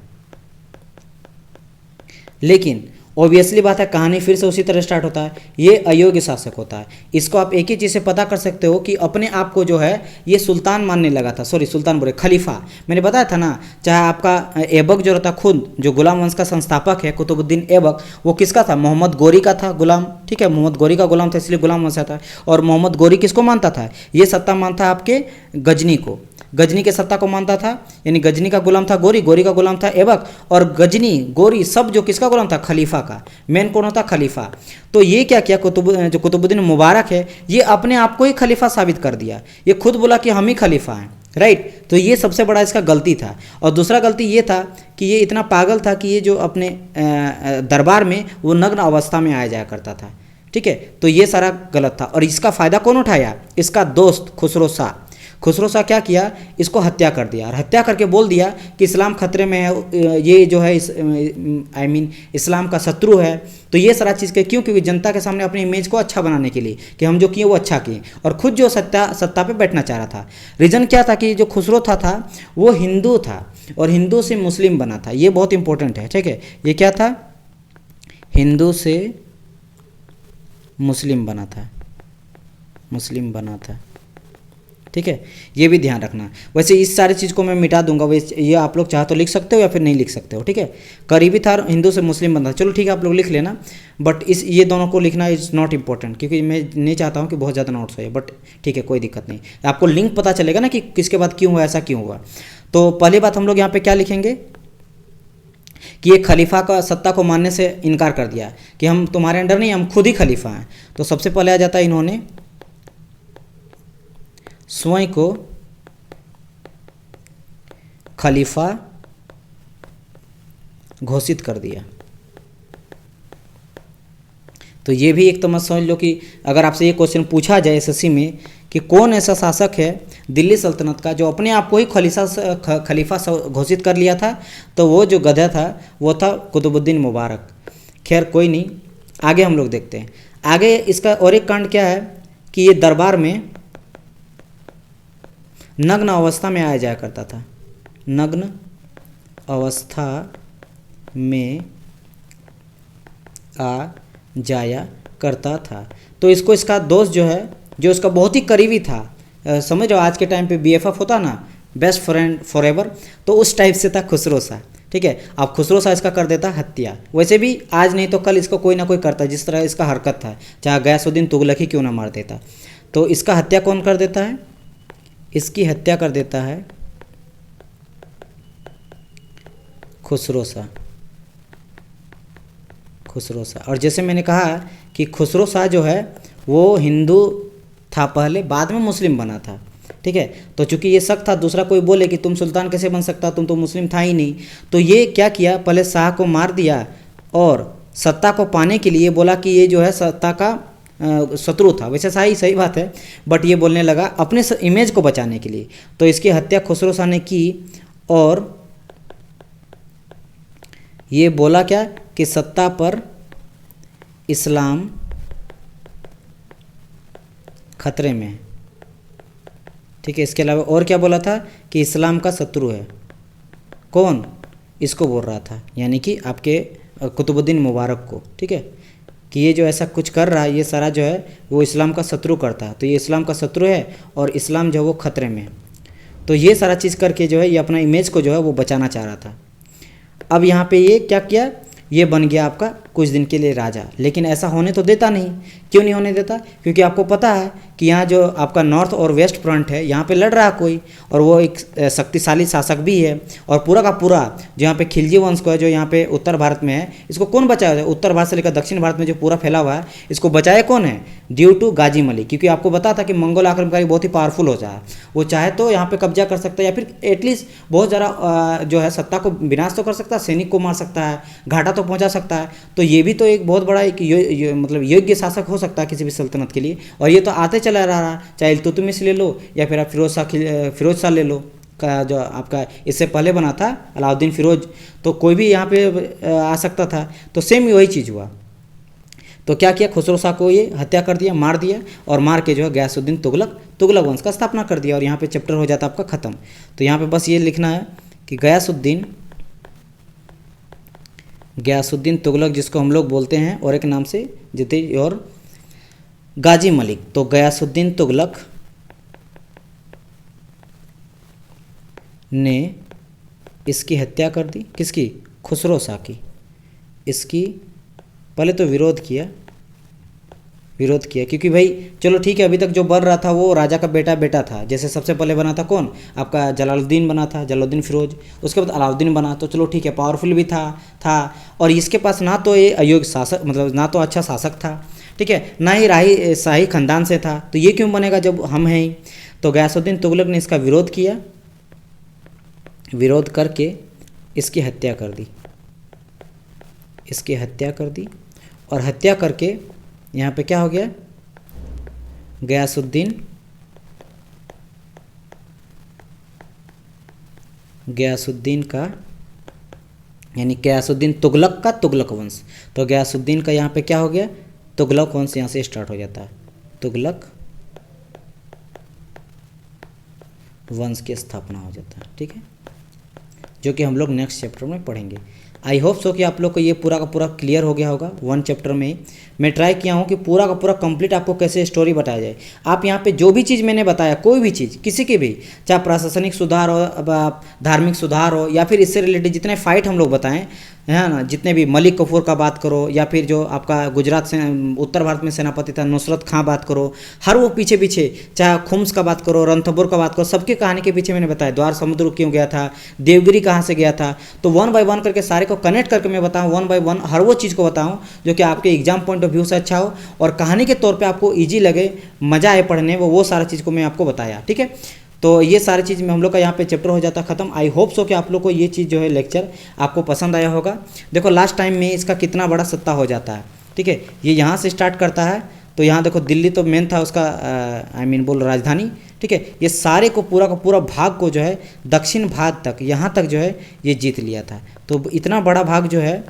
लेकिन ऑब्वियसली बात है कहानी फिर से उसी तरह स्टार्ट होता है, ये अयोग्य शासक होता है। इसको आप एक ही चीज़ से पता कर सकते हो कि अपने आप को जो है ये सुल्तान मानने लगा था, सुल्तान बोले खलीफा। मैंने बताया था ना, चाहे आपका ऐबक जो रहता खुद जो गुलाम वंश का संस्थापक है कुतुबुद्दीन ऐबक, वो किसका था, मोहम्मद गोरी का था गुलाम। ठीक है, मोहम्मद गोरी का गुलाम था इसलिए गुलाम वंश था। और मोहम्मद गोरी किसको मानता था, ये सत्ता मानता आपके गजनी को, गजनी के सत्ता को मानता था। यानी गजनी का गुलाम था गोरी का गुलाम था ऐबक, और गजनी गोरी सब जो किसका गुलाम था, खलीफा का। मेन कौन होता, खलीफा। तो ये क्या किया जो कुतुबुद्दीन मुबारक है ये अपने आप को ही खलीफा साबित कर दिया, ये खुद बोला कि हम ही खलीफा हैं। राइट, तो ये सबसे बड़ा इसका गलती था। और दूसरा गलती ये था कि ये इतना पागल था कि ये जो अपने दरबार में वो नग्न अवस्था में आया जाया करता था। ठीक है, तो ये सारा गलत था। और इसका फ़ायदा कौन उठाया, इसका दोस्त खुसरो शाह। खुसरो शाह क्या किया, इसको हत्या कर दिया, और हत्या करके बोल दिया कि इस्लाम खतरे में है, ये जो है इस्लाम का शत्रु है। तो ये सारा चीज़ के क्यों, क्योंकि जनता के सामने अपनी इमेज को अच्छा बनाने के लिए कि हम जो किए वो अच्छा किए, और खुद जो सत्ता पे बैठना चाह रहा था। रीज़न क्या था कि जो खुसरो था वो हिंदू था, और हिंदू से मुस्लिम बना था, ये बहुत इंपॉर्टेंट है। ठीक है, ये क्या था, हिंदू से मुस्लिम बना था। ठीक है, ये भी ध्यान रखना। वैसे इस सारी चीज़ को मैं मिटा दूंगा, वैसे ये आप लोग चाहे तो लिख सकते हो या फिर नहीं लिख सकते हो। ठीक है, करीबी था, हिंदू से मुस्लिम बनता, चलो ठीक है आप लोग लिख लेना, बट ये दोनों को लिखना इज़ नॉट इम्पोर्टेंट, क्योंकि मैं नहीं चाहता हूँ कि बहुत ज़्यादा नोट्स हो, बट ठीक है कोई दिक्कत नहीं, आपको लिंक पता चलेगा ना कि किसके बाद क्यों हुआ, ऐसा क्यों हुआ। तो पहली बात हम लोग यहाँ पर क्या लिखेंगे, कि ये खलीफा का सत्ता को मानने से इनकार कर दिया कि हम तुम्हारे अंडर नहीं, हम खुद ही खलीफा हैं। तो सबसे पहले आ जाता है इन्होंने स्वयं को खलीफा घोषित कर दिया। तो ये भी एक तो मत समझ लो कि अगर आपसे ये क्वेश्चन पूछा जाए एसएससी में कि कौन ऐसा शासक है दिल्ली सल्तनत का जो अपने आप को ही खलीफा घोषित कर लिया था, तो वो जो गधा था वो था कुतुबुद्दीन मुबारक। खैर कोई नहीं, आगे हम लोग देखते हैं। आगे इसका और एक कांड क्या है कि ये दरबार में नग्न अवस्था में आया जाया करता था, नग्न अवस्था में आ जाया करता था। तो इसको इसका दोस्त जो है, जो इसका बहुत ही करीबी था, समझ रहे हो आज के टाइम पे BFF होता ना, बेस्ट फ्रेंड फॉरएवर, तो उस टाइप से था खुसरो सा। ठीक है, अब खुसरो सा इसका कर देता हत्या। वैसे भी आज नहीं तो कल इसको कोई ना कोई करता, जिस तरह इसका हरकत था, चाहे गयासुद्दीन तुगलक ही क्यों ना मार देता। तो इसका हत्या कौन कर देता है? इसकी हत्या कर देता है खुसरो सा। खुसरो सा, और जैसे मैंने कहा कि खुसरो शाह जो है वो हिंदू था पहले, बाद में मुस्लिम बना था। ठीक है, तो चूंकि ये शक था दूसरा कोई बोले कि तुम सुल्तान कैसे बन सकता, तुम तो मुस्लिम था ही नहीं, तो ये क्या किया, पहले शाह को मार दिया और सत्ता को पाने के लिए बोला कि ये जो है सत्ता का शत्रु था। वैसे सही बात है, बट ये बोलने लगा अपने इमेज को बचाने के लिए। तो इसकी हत्या खुसरो शाह ने की और ये बोला क्या कि सत्ता पर इस्लाम खतरे में है। ठीक है, इसके अलावा और क्या बोला था कि इस्लाम का शत्रु है। कौन? इसको बोल रहा था, यानी कि आपके कुतुबुद्दीन मुबारक को। ठीक है, कि ये जो ऐसा कुछ कर रहा है ये सारा जो है वो इस्लाम का शत्रु करता है, तो ये इस्लाम का शत्रु है और इस्लाम जो है वो खतरे में है। तो ये सारा चीज़ करके जो है ये अपना इमेज को जो है वो बचाना चाह रहा था। अब यहाँ पे ये क्या किया, ये बन गया आपका कुछ दिन के लिए राजा, लेकिन ऐसा होने तो देता नहीं। क्यों नहीं होने देता? क्योंकि आपको पता है कि यहाँ जो आपका नॉर्थ और वेस्ट फ्रंट है यहाँ पे लड़ रहा है कोई, और वो एक शक्तिशाली शासक भी है, और पूरा का पूरा जो यहाँ पे खिलजी वंश को है जो यहाँ पे उत्तर भारत में है, इसको कौन बचाया? उत्तर भारत से लेकर दक्षिण भारत में जो पूरा फैला हुआ है इसको बचाया कौन है? ड्यू टू गाजी मलिक। क्योंकि आपको पता था कि मंगोल आक्रमणकारी बहुत ही पावरफुल हो जाए, वो चाहे तो यहाँ पे कब्जा कर सकता है या फिर एटलीस्ट बहुत ज़्यादा जो है सत्ता को विनाश तो कर सकता है, सैनिक को मार सकता है, घाटा तो पहुँचा सकता है। तो ये भी तो एक बहुत बड़ा एक मतलब योग्य शासक हो सकता है किसी भी सल्तनत के लिए। और ये तो आते चला रहा, चाहे इल्तुतमिश ले लो या फिर आप फिरोज शाह ले लो, का जो आपका इससे पहले बना था अलाउद्दीन फिरोज, तो कोई भी यहाँ पे आ सकता था। तो सेम वही चीज़ हुआ। तो क्या किया, खुसरो शाह को ये हत्या कर दिया, मार दिया, और मार के जो है गयासुद्दीन तुगलक वंश का स्थापना कर दिया, और यहाँ पे चैप्टर हो जाता आपका ख़त्म। तो यहाँ पे बस ये लिखना है कि गयासुद्दीन तुगलक, जिसको हम लोग बोलते हैं और एक नाम से जिते और गाजी मलिक। तो गयासुद्दीन तुगलक ने इसकी हत्या कर दी। किसकी? खुसरो शाह की। इसकी पहले तो विरोध किया, क्योंकि भाई चलो ठीक है, अभी तक जो बन रहा था वो राजा का बेटा था। जैसे सबसे पहले बना था कौन? आपका जलालुद्दीन बना था, जलालुद्दीन फिरोज, उसके बाद अलाउद्दीन बना। तो चलो ठीक है, पावरफुल भी था और इसके पास ना तो ये अयोग्य शासक, मतलब ना तो अच्छा शासक था, ठीक है, ना ही शाही खानदान से था। तो ये क्यों बनेगा जब हम हैं ही? तो गयासुद्दीन तुगलक ने इसका विरोध किया, विरोध करके इसकी हत्या कर दी। और हत्या करके यहाँ पे क्या हो गया, गयासुद्दीन का यानी गयासुद्दीन तुगलक का तुगलक वंश। तो गयासुद्दीन का यहाँ पे क्या हो गया, तुगलक वंश यहाँ से स्टार्ट हो जाता है, तुगलक वंश की स्थापना हो जाता है। ठीक है, जो कि हम लोग नेक्स्ट चैप्टर में पढ़ेंगे। आई होप सो कि आप लोग को ये पूरा का पूरा क्लियर हो गया होगा। 1 चैप्टर में मैं ट्राई किया हूँ कि पूरा का पूरा कंप्लीट आपको कैसे स्टोरी बताया जाए। आप यहाँ पे जो भी चीज़ मैंने बताया, कोई भी चीज़, किसी की भी, चाहे प्रशासनिक सुधार हो, धार्मिक सुधार हो, या फिर इससे रिलेटेड जितने फाइट हम लोग बताएं, है ना, जितने भी मलिक कफूर का बात करो, या फिर जो आपका गुजरात से उत्तर भारत में सेनापति था नुसरत खां बात करो, हर वो पीछे चाहे खुम्स का बात करो, रणथंभौर का बात करो, सबकी कहानी के पीछे मैंने बताया। द्वार समुद्र क्यों गया था, देवगिरी कहाँ से गया था, तो 1 बाय 1 करके सारे को कनेक्ट करके मैं बताऊँ, वन बाय वन हर वो चीज़ को बताऊँ जो कि आपके एग्जाम पॉइंट ऑफ व्यू से अच्छा हो और कहानी के तौर पे आपको ईजी लगे, मज़ा आए पढ़ने में, वो सारा चीज़ को मैं आपको बताया। ठीक है, तो ये सारी चीज़ में हम लोग का यहाँ पे चैप्टर हो जाता ख़त्म। आई होप सो कि आप लोग को ये चीज़ जो है लेक्चर आपको पसंद आया होगा। देखो लास्ट टाइम में इसका कितना बड़ा सत्ता हो जाता है। ठीक है, ये यहाँ से स्टार्ट करता है, तो यहाँ देखो दिल्ली तो मेन था उसका, बोल राजधानी। ठीक है, ये सारे को पूरा का पूरा भाग को जो है दक्षिण भारत तक, यहाँ तक जो है ये जीत लिया था। तो इतना बड़ा भाग जो है,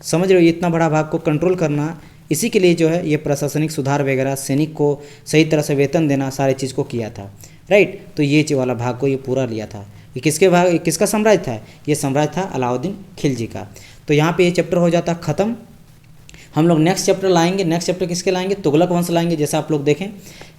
समझ रहे हो, इतना बड़ा भाग को कंट्रोल करना, इसी के लिए जो है ये प्रशासनिक सुधार वगैरह, सैनिक को सही तरह से वेतन देना, सारे चीज़ को किया था। राइट, तो ये वाला भाग को ये पूरा लिया था। ये किसका साम्राज्य था? ये साम्राज्य था अलाउद्दीन खिलजी का। तो यहाँ पे ये चैप्टर हो जाता ख़त्म। हम लोग नेक्स्ट चैप्टर लाएंगे। नेक्स्ट चैप्टर किसके लाएंगे? तुगलक वंश लाएंगे। जैसा आप लोग देखें,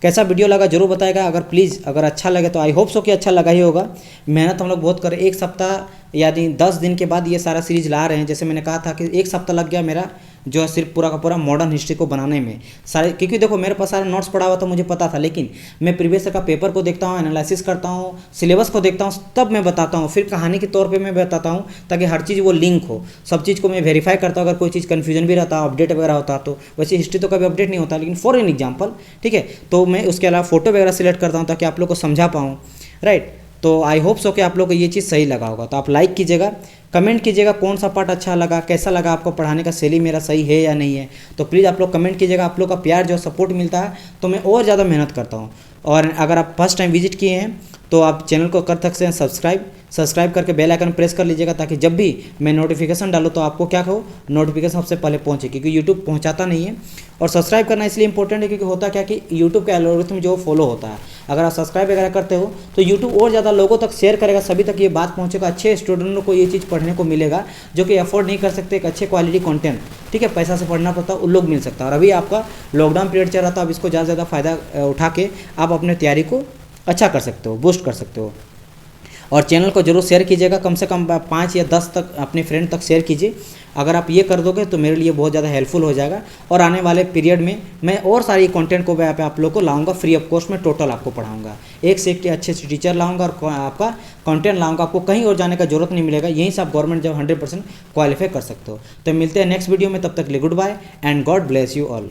कैसा वीडियो लगा जरूर बताएगा। अगर प्लीज़ अगर अच्छा लगे तो आई होप सो कि अच्छा लगा ही होगा। मेहनत हम लोग बहुत करें, एक सप्ताह यानी 10 दिन के बाद ये सारा सीरीज ला रहे हैं। जैसे मैंने कहा था कि एक सप्ताह लग गया मेरा जो है सिर्फ पूरा का पूरा मॉडर्न हिस्ट्री को बनाने में सारे, क्योंकि देखो मेरे पास सारा नोट्स पड़ा हुआ था, मुझे पता था, लेकिन मैं प्रीवियस ईयर का पेपर को देखता हूँ, एनालिसिस करता हूँ, सिलेबस को देखता हूँ, तब मैं बताता हूँ। फिर कहानी के तौर पे मैं बताता हूँ ताकि हर चीज़ वो लिंक हो, सब चीज़ को मैं वेरीफाई करता हूँ। अगर कोई चीज़ कन्फ्यूजन भी रहता, अपडेट वगैरह होता, तो वैसे हिस्ट्री तो कभी अपडेट नहीं होता, लेकिन फॉर एन एग्जाम्पल, ठीक है, तो मैं उसके अलावा फोटो वगैरह सिलेक्ट करता हूँ ताकि आप लोग को समझा पाऊँ। राइट, तो आई होप सो कि आप लोग को ये चीज़ सही लगा होगा। तो आप लाइक कीजिएगा, कमेंट कीजिएगा कौन सा पार्ट अच्छा लगा, कैसा लगा आपको, पढ़ाने का शैली मेरा सही है या नहीं है। तो प्लीज़ आप लोग कमेंट कीजिएगा। आप लोग का प्यार जो सपोर्ट मिलता है तो मैं और ज़्यादा मेहनत करता हूँ। और अगर आप फर्स्ट टाइम विजिट किए हैं तो आप चैनल को कर सकते हैं सब्सक्राइब करके बेल आइकन प्रेस कर लीजिएगा, ताकि जब भी मैं नोटिफिकेशन डालूँ तो आपको क्या कहो, नोटिफिकेशन सबसे पहले पहुँचे, क्योंकि यूट्यूब पहुँचाता नहीं है। और सब्सक्राइब करना इसलिए इंपॉर्टेंट है क्योंकि होता क्या कि यूट्यूब का एल्गोरिथम जो फॉलो होता है, अगर आप सब्सक्राइब वगैरह करते हो तो यूट्यूब और ज़्यादा लोगों तक शेयर करेगा, सभी तक ये बात पहुँचेगा, अच्छे स्टूडेंटों को ये चीज़ पढ़ने को मिलेगा जो कि अफोर्ड नहीं कर सकते एक अच्छे क्वालिटी कंटेंट। ठीक है, पैसा से पढ़ना पड़ता है, उन लोग मिल सकता है। और अभी आपका लॉकडाउन पीरियड चल रहा था, अब इसको ज़्यादा से ज़्यादा फ़ायदा उठा के आप अपने तैयारी को अच्छा कर सकते हो, बूस्ट कर सकते हो। और चैनल को जरूर शेयर कीजिएगा, कम से कम 5 या 10 तक अपने फ्रेंड तक शेयर कीजिए। अगर आप ये कर दोगे तो मेरे लिए बहुत ज़्यादा हेल्पफुल हो जाएगा। और आने वाले पीरियड में मैं और सारी कंटेंट को मैं आप लोग को लाऊंगा, फ्री ऑफ कॉस्ट में टोटल आपको पढ़ाऊंगा। एक से एक अच्छे से टीचर लाऊंगा और आपका कंटेंट लाऊंगा, आपको कहीं और जाने का जरूरत नहीं मिलेगा। यहीं से आप गवर्नमेंट जब 100% क्वालिफाई कर सकते हो। तो मिलते हैं नेक्स्ट वीडियो में, तब तक के लिए good bye and God bless you all.